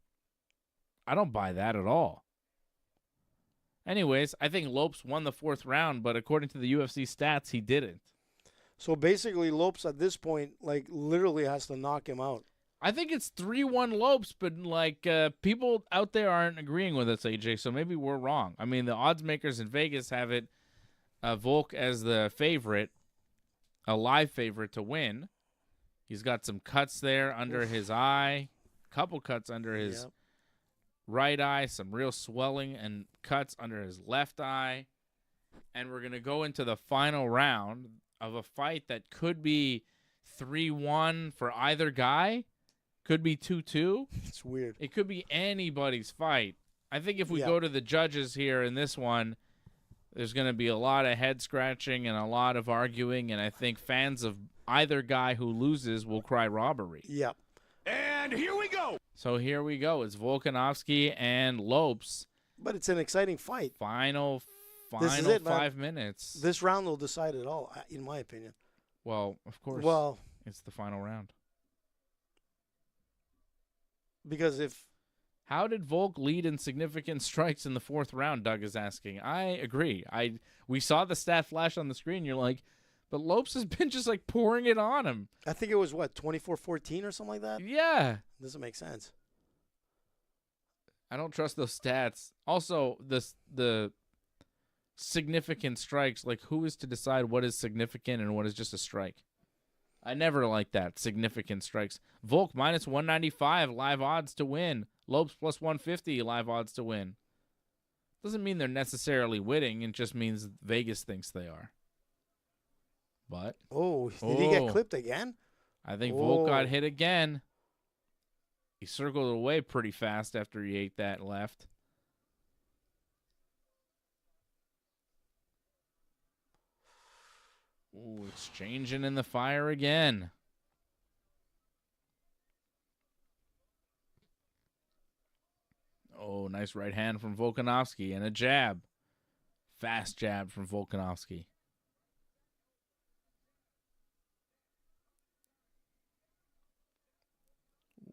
I don't buy that at all. Anyways, I think Lopes won the fourth round, but according to the UFC stats, he didn't. So basically, Lopes at this point, like, literally has to knock him out. I think it's 3-1 Lopes, but like people out there aren't agreeing with us, AJ. So maybe we're wrong. I mean, the odds makers in Vegas have it Volk as the favorite, a live favorite to win. He's got some cuts there under his eye, couple cuts under his right eye, some real swelling and cuts under his left eye, and we're gonna go into the final round of a fight that could be 3-1 for either guy. Could be 2-2. It's weird. It could be anybody's fight. I think if we go to the judges here in this one, there's going to be a lot of head scratching and a lot of arguing, and I think fans of either guy who loses will cry robbery. Yep. And here we go. So here we go. It's Volkanovski and Lopes. But it's an exciting fight. Final This is it, 5 minutes. This round will decide it all, in my opinion. Well, of course. Well, it's the final round. Because how did Volk lead in significant strikes in the fourth round? Doug is asking. I agree. We saw the stat flash on the screen. You're like, but Lopes has been just like pouring it on him. I think it was 24-14 or something like that. Yeah, doesn't make sense. I don't trust those stats. Also, the significant strikes. Like, who is to decide what is significant and what is just a strike? I never like that. Significant strikes. Volk minus 195 live odds to win. Lopes plus 150 live odds to win. Doesn't mean they're necessarily winning. It just means Vegas thinks they are. But did he get clipped again? I think Volk got hit again. He circled away pretty fast after he ate that left. Ooh, it's changing in the fire again. Oh, nice right hand from Volkanovski and a jab. Fast jab from Volkanovski.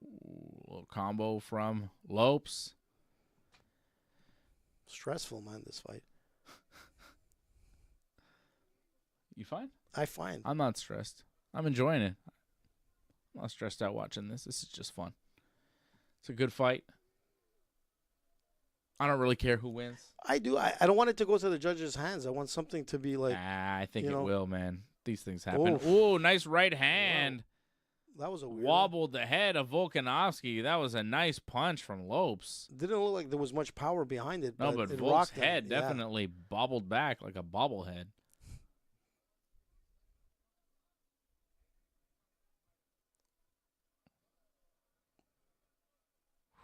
Ooh, little combo from Lopes. Stressful, man, this fight. You fine? I find. I'm not stressed. I'm enjoying it. I'm not stressed out watching this. This is just fun. It's a good fight. I don't really care who wins. I do. I don't want it to go to the judges' hands. I want something to be like. I think it will, man. These things happen. Oof. Ooh, nice right hand. That was a weird wobbled the head of Volkanovski. That was a nice punch from Lopes. Didn't look like there was much power behind it. No, but it Volk's rocked him. head Yeah. definitely bobbled back like a bobblehead.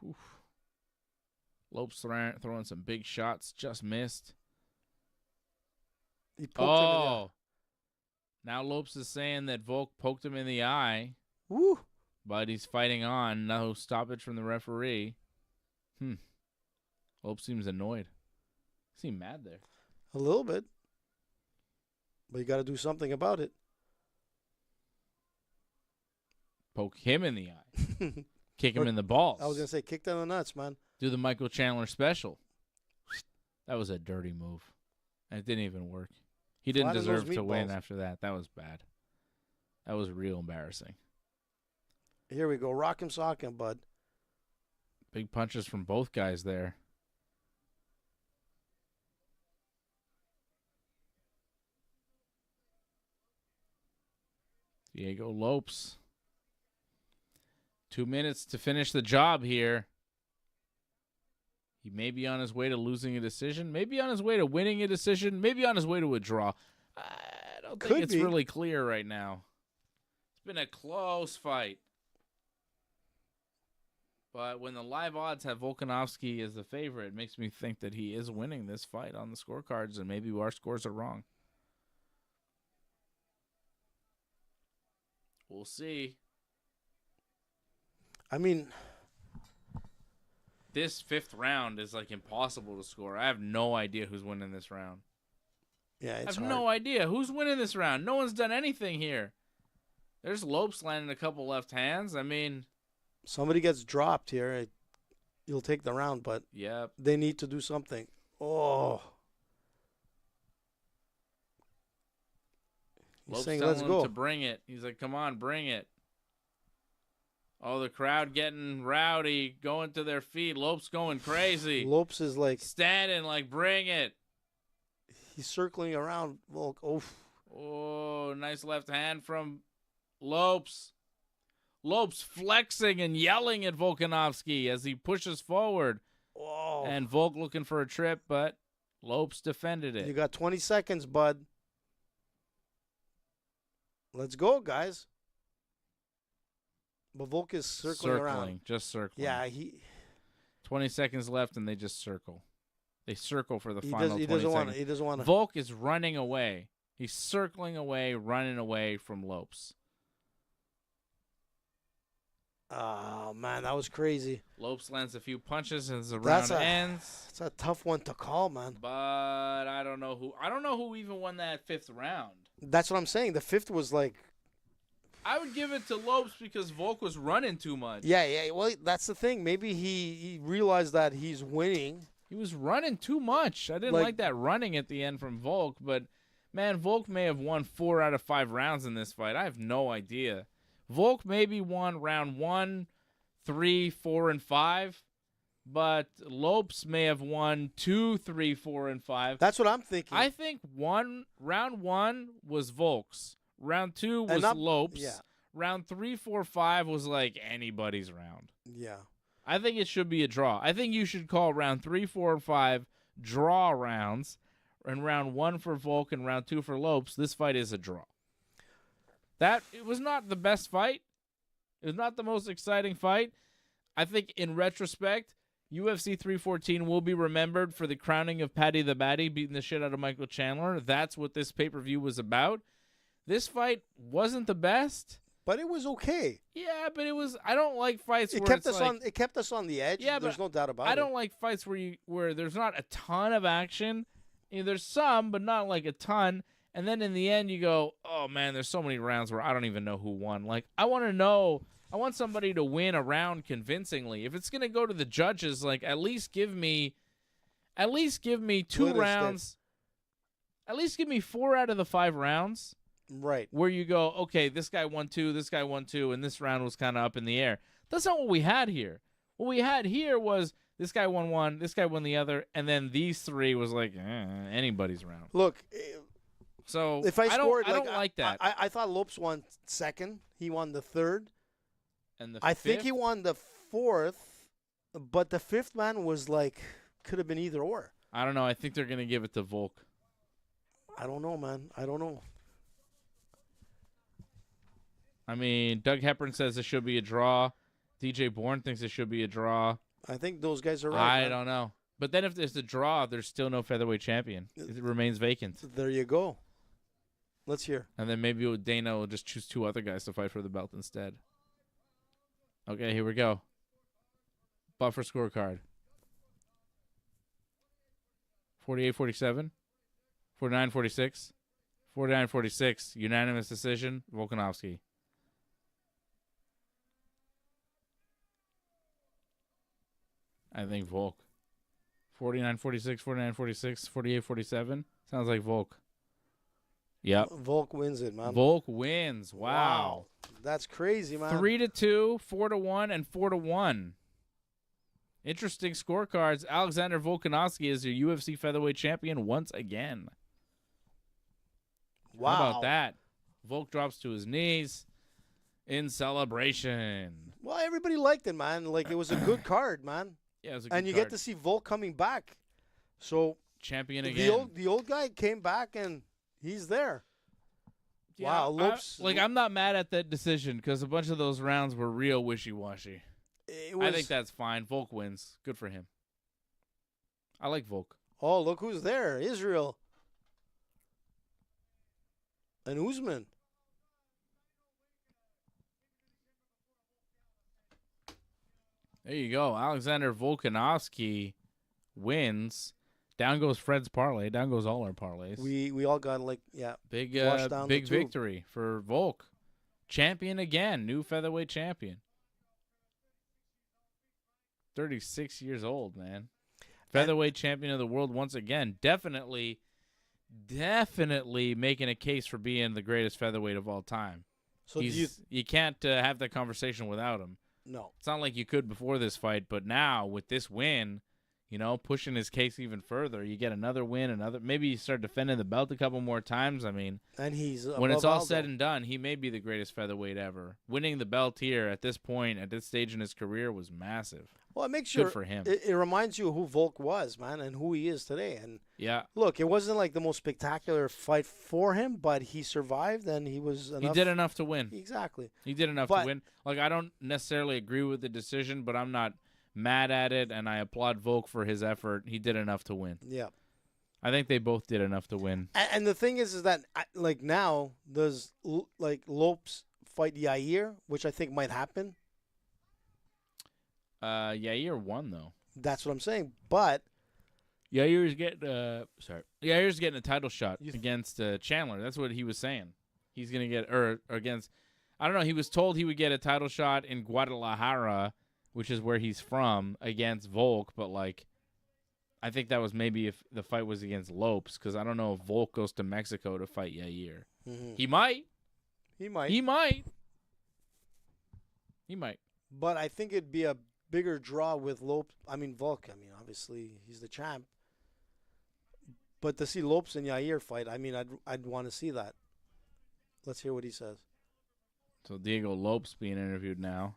Oof. Lopes throwing some big shots, just missed. He poked him in the eye. Oh, now Lopes is saying that Volk poked him in the eye, Woo! but he's fighting on. No stoppage from the referee. Lopes seems annoyed. Seems mad there. A little bit. But you got to do something about it. Poke him in the eye. Kick him in the balls. I was going to say, kick down the nuts, man. Do the Michael Chandler special. That was a dirty move. And it didn't even work. He didn't Flatten those deserve to win meatballs. after that. That was bad. That was real embarrassing. Here we go. Rock him, sock him, bud. Big punches from both guys there. Diego Lopes. 2 minutes to finish the job here. He may be on his way to losing a decision, maybe on his way to winning a decision, maybe on his way to a draw. I don't think it's really clear right now. It's been a close fight. But when the live odds have Volkanovski as the favorite, it makes me think that he is winning this fight on the scorecards, and maybe our scores are wrong. We'll see. I mean, this fifth round is like impossible to score. I have no idea who's winning this round. yeah, I it's have hard. no idea who's winning this round. No one's done anything here. There's Lopes landing a couple left hands. I mean, Somebody gets dropped here, you'll take the round, but yep. they need to do something. Oh. He's Lopes saying, telling let's him go. to bring it. He's like, come on, bring it. Oh, the crowd getting rowdy, going to their feet. Lopes going crazy. Lopes is like, Standing like, bring it. he's circling around Volk. Oof. Oh, nice left hand from Lopes. Lopes flexing and yelling at Volkanovski as he pushes forward. Oh. And Volk looking for a trip, but Lopes defended You it. got 20 seconds, bud. Let's go, guys. But Volk is circling around. Just circling. Yeah, 20 seconds left, and they just circle. They circle for the he final 20 seconds. He doesn't want to. Volk is running away. He's circling away, running away from Lopes. Oh, man, that was crazy. Lopes lands a few punches as the round ends. It's a tough one to call, man. But I don't know who even won that fifth round. That's what I'm saying. The fifth was like, I would give it to Lopes because Volk was running too much. yeah. Well, that's the thing. Maybe he realized that he's winning. He was running too much. I didn't like that running at the end from Volk, but man, Volk may have won 4 out of 5 rounds in this fight. I have no idea. Volk maybe won round 1, 3, 4, and 5, but Lopes may have won 2, 3, 4, and 5. That's what I'm thinking. I think round 1 was Volk's. Round 2 was Lopes. Yeah. Round 3, 4, 5 was like anybody's round. Yeah. I think it should be a draw. I think you should call round 3, 4, and 5 draw rounds, and round 1 for Volk and round 2 for Lopes. This fight is a draw. It was not the best fight. It was not the most exciting fight. I think in retrospect, UFC 314 will be remembered for the crowning of Paddy the Baddy beating the shit out of Michael Chandler. That's what this pay-per-view was about. This fight wasn't the best. But it was okay. Yeah, but it was. I don't like fights It where kept it's us like, on. It kept us on the edge. Yeah, there's but no doubt about it. I don't like fights where there's not a ton of action. You know, there's some, but not like a ton. And then in the end, you go, oh man, there's so many rounds where I don't even know who won. Like I want to know. I want somebody to win a round convincingly. If it's gonna go to the judges, like at least give me 2 rounds. At least give me 4 out of the 5 rounds. Right. Where you go, okay, this guy won 2, this guy won 2, and this round was kind of up in the air. That's not what we had here. What we had here was this guy won 1, this guy won the other, and then these 3 was like anybody's round. Look, So if I scored, I don't like that. I thought Lopes won 2nd. He won the 3rd. And the I think fifth? he won the 4th, but the 5th man was like could have been either or. I don't know. I think they're going to give it to Volk. I don't know, man. I don't know. I mean, Doug Hepburn says it should be a draw. DJ Bourne thinks it should be a draw. I think those guys are right. I man. don't know. But then if there's a draw, there's still no featherweight champion. It remains vacant. There you go. Let's hear. And then maybe Dana will just choose 2 other guys to fight for the belt instead. Okay, here we go. Buffer scorecard. 48-47. 49-46. 49-46. Unanimous decision. Volkanovski. I think Volk. 49-46, 49-46, 48-47. Sounds like Volk. Yep. Volk wins it, man. Volk wins. Wow. That's crazy, man. 3-2, 4-1, and 4-1. Interesting scorecards. Alexander Volkanovski is your UFC Featherweight Champion once again. Wow. How about that? Volk drops to his knees in celebration. Well, everybody liked it, man. Like, it was a good card, man. Yeah, it was a good And you card. get to see Volk coming back. So Champion again. the old guy came back, and he's there. Yeah, Wow, Lopes. I'm not mad at that decision because a bunch of those rounds were real wishy-washy. I think that's fine. Volk wins. Good for him. I like Volk. Oh, look who's there. Israel. And Usman. There you go. Alexander Volkanovski wins. Down goes Fred's parlay. Down goes all our parlays. We all got, like, Big washed down big the tube. victory for Volk. Champion again. New featherweight champion. 36 years old, man. Featherweight champion of the world once again. Definitely making a case for being the greatest featherweight of all time. So you can't have that conversation without him. No. It's not like you could before this fight, but now with this win, pushing his case even further, you get another win, maybe you start defending the belt a couple more times. I mean, And he's when it's above all Aldo. said and done, he may be the greatest featherweight ever. Winning the belt here at this point, at this stage in his career, was massive. Well, it makes Good for him. It reminds you who Volk was, man, and who he is today. And Yeah. look, it wasn't like the most spectacular fight for him, but he survived, and he was enough. He did enough to win. Exactly. He did enough But- to win. Like, I don't necessarily agree with the decision, but I'm not mad at it, and I applaud Volk for his effort. He did enough to win. Yeah. I think they both did enough to win. And the thing is that, like, now, does, like, Lopes fight Yair, which I think might happen? Yair won, though. That's what I'm saying. But Yair's getting a title shot against Chandler. That's what he was saying. He's going to get, or against, I don't know, he was told he would get a title shot in Guadalajara, which is where he's from, against Volk, but, like, I think that was maybe if the fight was against Lopes, because I don't know if Volk goes to Mexico to fight Yair. He might. he might. He might. He might. But I think it'd be a bigger draw with Volk. Obviously, he's the champ. But to see Lopes and Yair fight, I'd want to see that. Let's hear what he says. So Diego Lopes being interviewed now.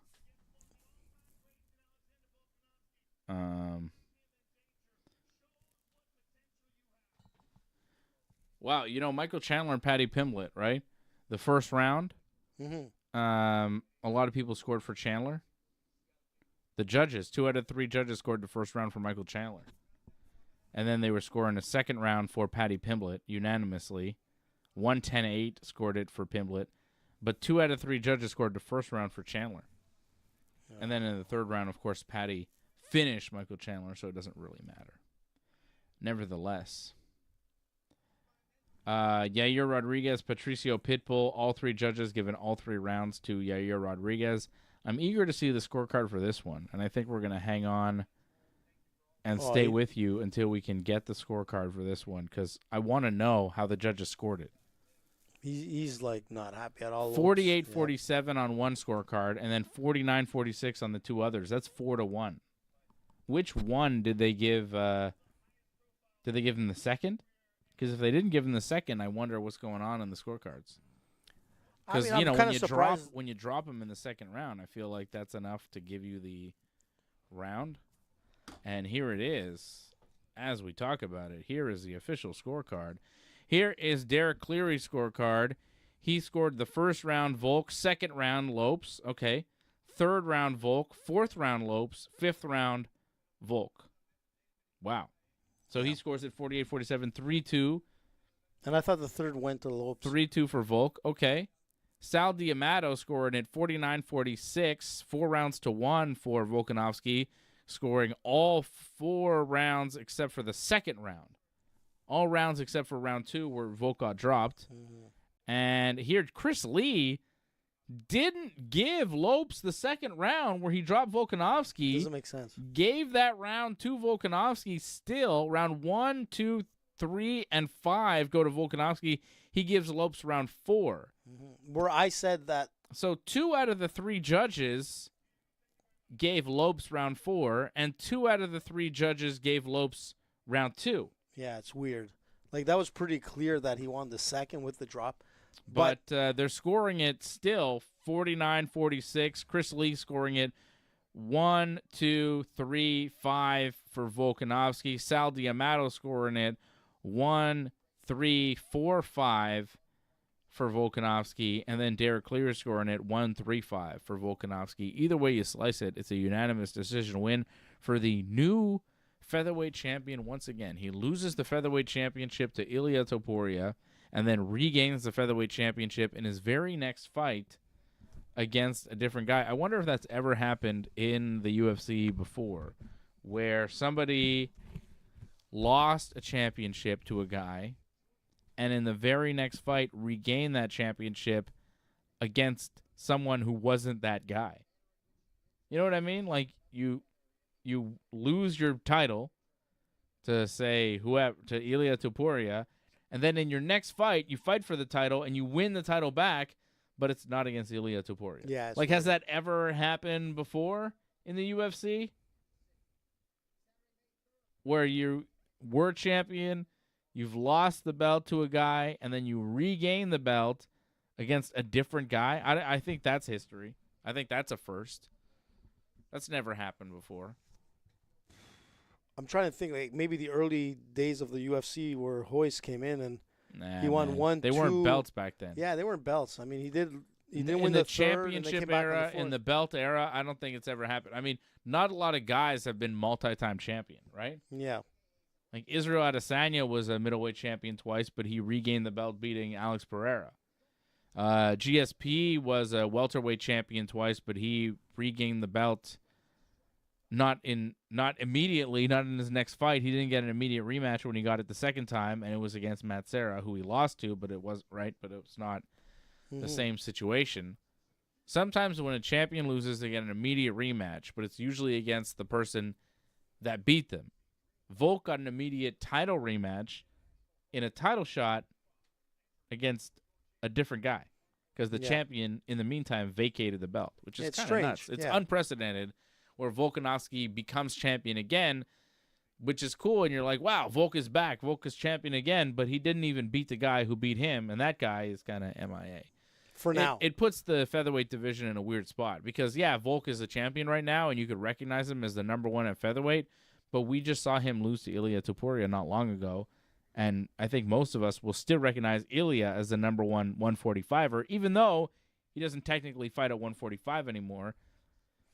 Wow, Michael Chandler and Paddy Pimblett, right? The first round. Mm-hmm. A lot of people scored for Chandler. The judges, 2 out of 3 judges scored the first round for Michael Chandler. And then they were scoring the second round for Paddy Pimblett unanimously. 110-8 scored it for Pimblett. But 2 out of 3 judges scored the first round for Chandler. Yeah. And then in the third round, of course, Paddy finished Michael Chandler, so it doesn't really matter. Nevertheless, Yair Rodriguez, Patricio, Pitbull, all 3 judges given all 3 rounds to Yair Rodriguez. I'm eager to see the scorecard for this one, and I think we're going to hang on and stay with you until we can get the scorecard for this one, because I want to know how the judges scored it. He's like not happy at all. 48-47 on one scorecard, and then 49-46 on the 2 others. That's 4-1. Which one did they give? Did they give him the second? Because if they didn't give him the second, I wonder what's going on in the scorecards. Because I'm when you surprised. drop him in the second round, I feel like that's enough to give you the round. And here it is, as we talk about it. Here is the official scorecard. Here is Derek Cleary's scorecard. He scored the first round Volk, second round Lopes, okay, third round Volk, fourth round Lopes, fifth round Volk. Wow. So he scores at 48-47, 3-2. And I thought the third went to Lopes. 3-2 for Volk, okay. Sal D'Amato scoring at 49-46, 4 rounds to 1 for Volkanovski, scoring all 4 rounds except for the second round. All rounds except for round 2 where Volk got dropped. Mm-hmm. And here, Chris Lee didn't give Lopes the second round where he dropped Volkanovski. Doesn't make sense. Gave that round to Volkanovski still. Round 1, 2, 3, and 5 go to Volkanovski. He gives Lopes round 4. Mm-hmm. Where I said that. So 2 out of the 3 judges gave Lopes round 4, and 2 out of the 3 judges gave Lopes round 2. Yeah, it's weird. Like, that was pretty clear that he won the second with the drop. But they're scoring it still 49-46. Chris Lee scoring it 1, 2, 3, 5 for Volkanovski. Sal D'Amato scoring it 1, 3, 4, 5 for Volkanovski. And then Derek Clear scoring it 1, 3, 5 for Volkanovski. Either way you slice it, it's a unanimous decision win for the new featherweight champion once again. He loses the featherweight championship to Ilia Topuria and then regains the featherweight championship in his very next fight against a different guy. I wonder if that's ever happened in the UFC before, where somebody lost a championship to a guy and in the very next fight regained that championship against someone who wasn't that guy. You know what I mean? Like, you lose your title to, say, whoever, to Ilia Topuria, and then in your next fight, you fight for the title and you win the title back, but it's not against Ilia Topuria. Yeah, like, has that ever happened before in the UFC? Where you were champion, you've lost the belt to a guy, and then you regain the belt against a different guy? I think that's history. I think that's a first. That's never happened before. I'm trying to think, like, maybe the early days of the UFC where Royce came in and he won man. 1, They 2. weren't belts back then. Yeah, they weren't belts. I mean, he didn't win in the the third, and they championship came back on era, the in the fourth. belt era. I don't think it's ever happened. I mean, not a lot of guys have been multi-time champion, right? Yeah. Like Israel Adesanya was a middleweight champion twice, but he regained the belt beating Alex Pereira. GSP was a welterweight champion twice, but he regained the belt not immediately, not in his next fight. He didn't get an immediate rematch when he got it the second time, and it was against Matt Serra, who he lost to, but it was not the same situation. Sometimes when a champion loses, they get an immediate rematch, but it's usually against the person that beat them. Volk got an immediate title rematch in a title shot against a different guy because the champion, in the meantime, vacated the belt, which is kind of nuts. It's unprecedented where Volkanovski becomes champion again, which is cool, and you're like, wow, Volk is back. Volk is champion again, but he didn't even beat the guy who beat him, and that guy is kind of MIA. For now. It puts the featherweight division in a weird spot because, yeah, Volk is a champion right now, and you could recognize him as the number one at featherweight, but we just saw him lose to Ilia Topuria not long ago, and I think most of us will still recognize Ilia as the number one 145er, even though he doesn't technically fight at 145 anymore.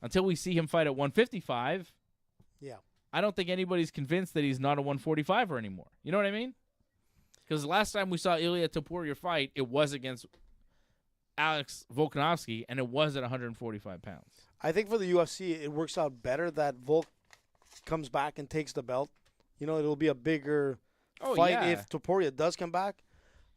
Until we see him fight at 155, I don't think anybody's convinced that he's not a 145er anymore. You know what I mean? Because the last time we saw Ilia Topuria fight, it was against Alex Volkanovski, and it was at 145 pounds. I think for the UFC, it works out better that Volk comes back and takes the belt. You know, it'll be a bigger fight if Topuria does come back.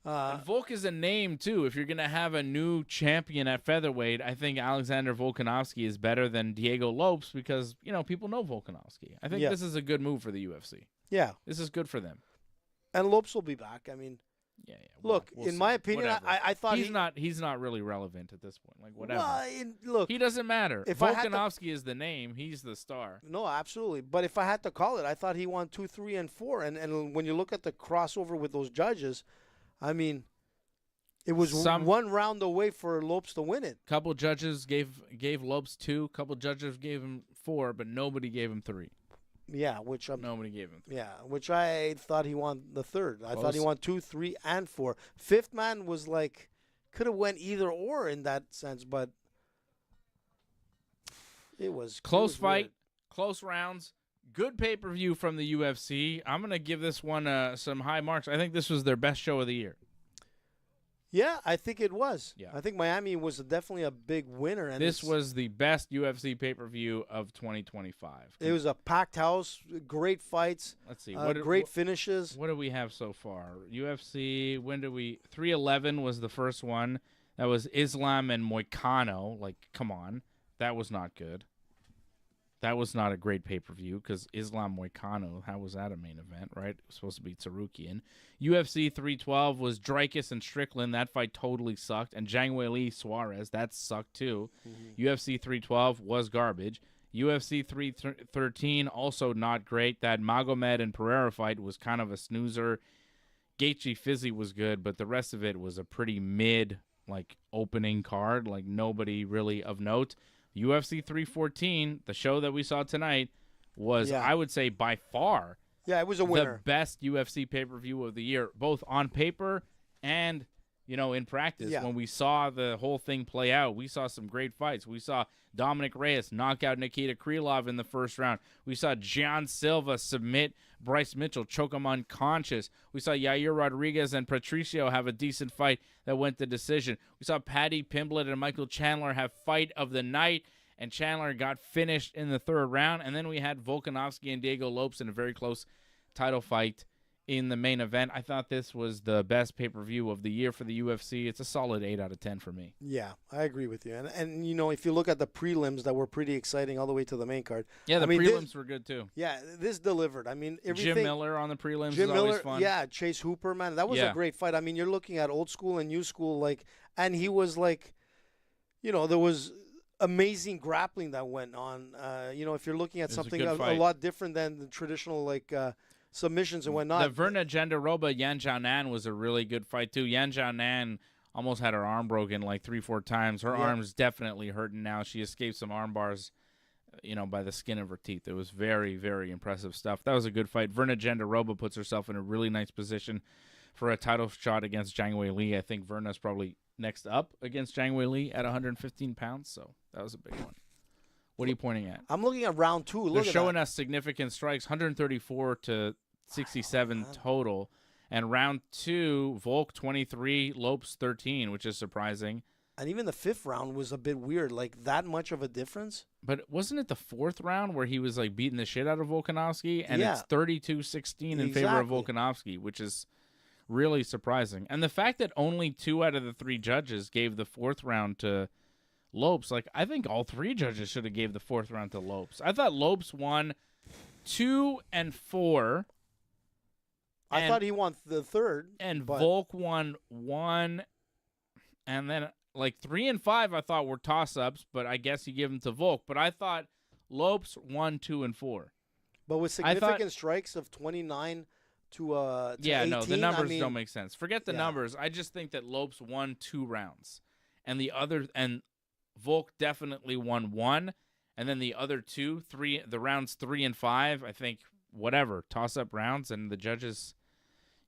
And Volk is a name, too. If you're going to have a new champion at featherweight, I think Alexander Volkanovski is better than Diego Lopes because, you know, people know Volkanovski. I think this is a good move for the UFC. Yeah. This is good for them. And Lopes will be back. I mean, look, we'll in see. my opinion, I thought he's not really relevant at this point. Like, whatever. Well, look, he doesn't matter. If Volkanovski is the name. He's the star. No, absolutely. But if I had to call it, I thought he won 2, 3, and 4. And when you look at the crossover with those judges, I mean, It was one round away for Lopes to win it. Couple judges gave Lopes 2. Couple judges gave him 4, but nobody gave him 3. Yeah, which nobody gave him 3. Yeah, which I thought he won the third. I Close. thought he won 2, 3, and 4. Fifth man was like could have went either or in that sense, but it was close fight, weird. close rounds. Good pay-per-view from the UFC. I'm going to give this one some high marks. I think this was their best show of the year. Yeah, I think it was. Yeah. I think Miami was definitely a big winner. And this was the best UFC pay-per-view of 2025. It was a packed house, great fights. Let's see. Great finishes. What do we have so far? UFC, 311 was the first one. That was Islam and Moicano. Like, come on. That was not good. That was not a great pay-per-view because Islam Moicano, how was that a main event, right? It was supposed to be Tsarukian. UFC 312 was Dreykus and Strickland. That fight totally sucked. And Zhang Weili Suarez, that sucked too. Mm-hmm. UFC 312 was garbage. UFC 313, also not great. That Magomed and Pereira fight was kind of a snoozer. Gaethje Fizzy was good, but the rest of it was a pretty mid, opening card. Nobody really of note. UFC 314, the show that we saw tonight, was, I would say, by far it was a winner. The best UFC pay-per-view of the year, both on paper and, in practice. Yeah. When we saw the whole thing play out, we saw some great fights. We saw Dominick Reyes knock out Nikita Krylov in the first round. We saw Gian Silva submit Bryce Mitchell, choke him unconscious. We saw Yair Rodriguez and Patricio have a decent fight that went to decision. We saw Paddy, Pimblett, and Michael Chandler have fight of the night, and Chandler got finished in the third round. And then we had Volkanovski and Diego Lopes in a very close title fight in the main event. I thought this was the best pay-per-view of the year for the UFC. It's a solid 8 out of 10 for me. Yeah, I agree with you. And if you look at the prelims that were pretty exciting all the way to the main card. Yeah, prelims were good too. Yeah, this delivered. I mean, everything. Jim Miller on the prelims Jim is Miller, always fun. Yeah, Chase Hooper, man. That was a great fight. I mean, you're looking at old school and new school, and he was there was amazing grappling that went on. If you're looking at something a lot different than the traditional, submissions and whatnot. The Verna Jandaroba Yan Jianan was a really good fight too. Yan Jianan almost had her arm broken 3-4 times. Her arm's definitely hurting now. She escaped some arm bars, by the skin of her teeth. It was very, very impressive stuff. That was a good fight. Verna Jandaroba puts herself in a really nice position for a title shot against Zhang Weili. I think Verna's probably next up against Zhang Weili at 115 pounds, so that was a big one. What are you pointing at? I'm looking at round 2. They're showing us significant strikes, 134 to 67 total. And round 2, Volk 23, Lopes 13, which is surprising. And even the 5th round was a bit weird, that much of a difference. But wasn't it the 4th round where he was beating the shit out of Volkanovski? And it's 32-16 in favor of Volkanovski, which is really surprising. And the fact that only 2 out of the 3 judges gave the 4th round to Lopes, I think all 3 judges should have gave the 4th round to Lopes. I thought Lopes won 2 and 4. I thought he won the 3rd. And Volk won 1. And then 3 and 5 I thought were toss-ups, but I guess you give them to Volk. But I thought Lopes won 2 and 4. But with significant strikes of 29 to 18, no, the numbers don't make sense. Forget the numbers. I just think that Lopes won 2 rounds. And Volk definitely won 1, and then the other 2, 3, the rounds 3 and 5, I think, toss-up rounds, and the judges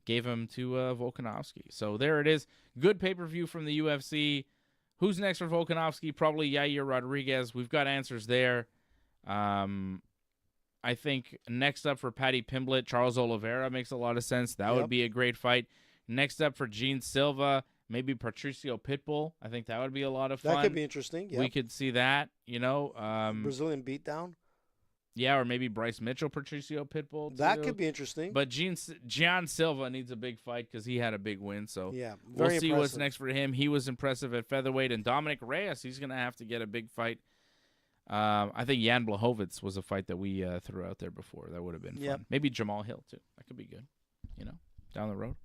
gave them to Volkanovski. So there it is. Good pay-per-view from the UFC. Who's next for Volkanovski? Probably Yair Rodriguez. We've got answers there. I think next up for Paddy Pimblett, Charles Oliveira makes a lot of sense. That would be a great fight. Next up for Gian Silva, maybe Patricio Pitbull. I think that would be a lot of fun. That could be interesting. Yep. We could see that, Brazilian beatdown. Yeah, or maybe Bryce Mitchell, Patricio Pitbull. That could be interesting. But Gian Silva needs a big fight because he had a big win. So we'll see what's next for him. He was impressive at featherweight. And Dominick Reyes, he's going to have to get a big fight. I think Jan Blachowicz was a fight that we threw out there before. That would have been fun. Maybe Jamal Hill, too. That could be good, down the road.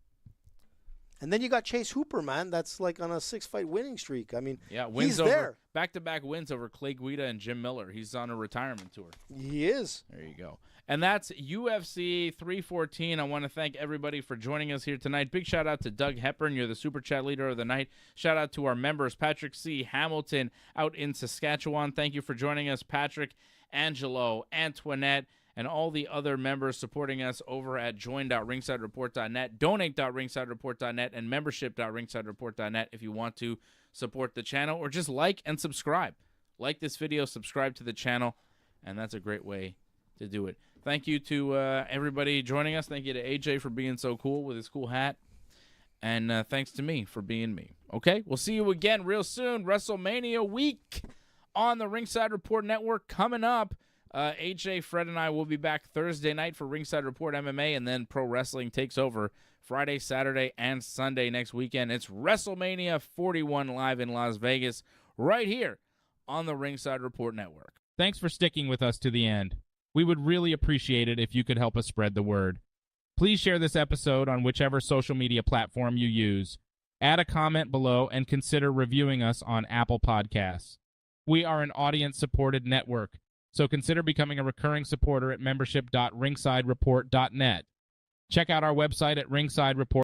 And then you got Chase Hooper, man. That's on a 6-fight winning streak. I mean, wins he's there. Back-to-back wins over Clay Guida and Jim Miller. He's on a retirement tour. He is. There you go. And that's UFC 314. I want to thank everybody for joining us here tonight. Big shout out to Doug Hepburn. You're the Super Chat leader of the night. Shout out to our members, Patrick C. Hamilton out in Saskatchewan. Thank you for joining us, Patrick, Angelo, Antoinette, and all the other members supporting us over at join.ringsidereport.net, donate.ringsidereport.net, and membership.ringsidereport.net if you want to support the channel, or just like and subscribe. Like this video, subscribe to the channel, and that's a great way to do it. Thank you to everybody joining us. Thank you to AJ for being so cool with his cool hat. And thanks to me for being me. Okay, we'll see you again real soon. WrestleMania week on the Ringside Report Network coming up. AJ, Fred, and I will be back Thursday night for Ringside Report MMA, and then Pro Wrestling takes over Friday, Saturday, and Sunday next weekend. It's WrestleMania 41 live in Las Vegas right here on the Ringside Report Network. Thanks for sticking with us to the end. We would really appreciate it if you could help us spread the word. Please share this episode on whichever social media platform you use. Add a comment below and consider reviewing us on Apple Podcasts. We are an audience-supported network, so consider becoming a recurring supporter at membership.ringsidereport.net. Check out our website at Ringside Report.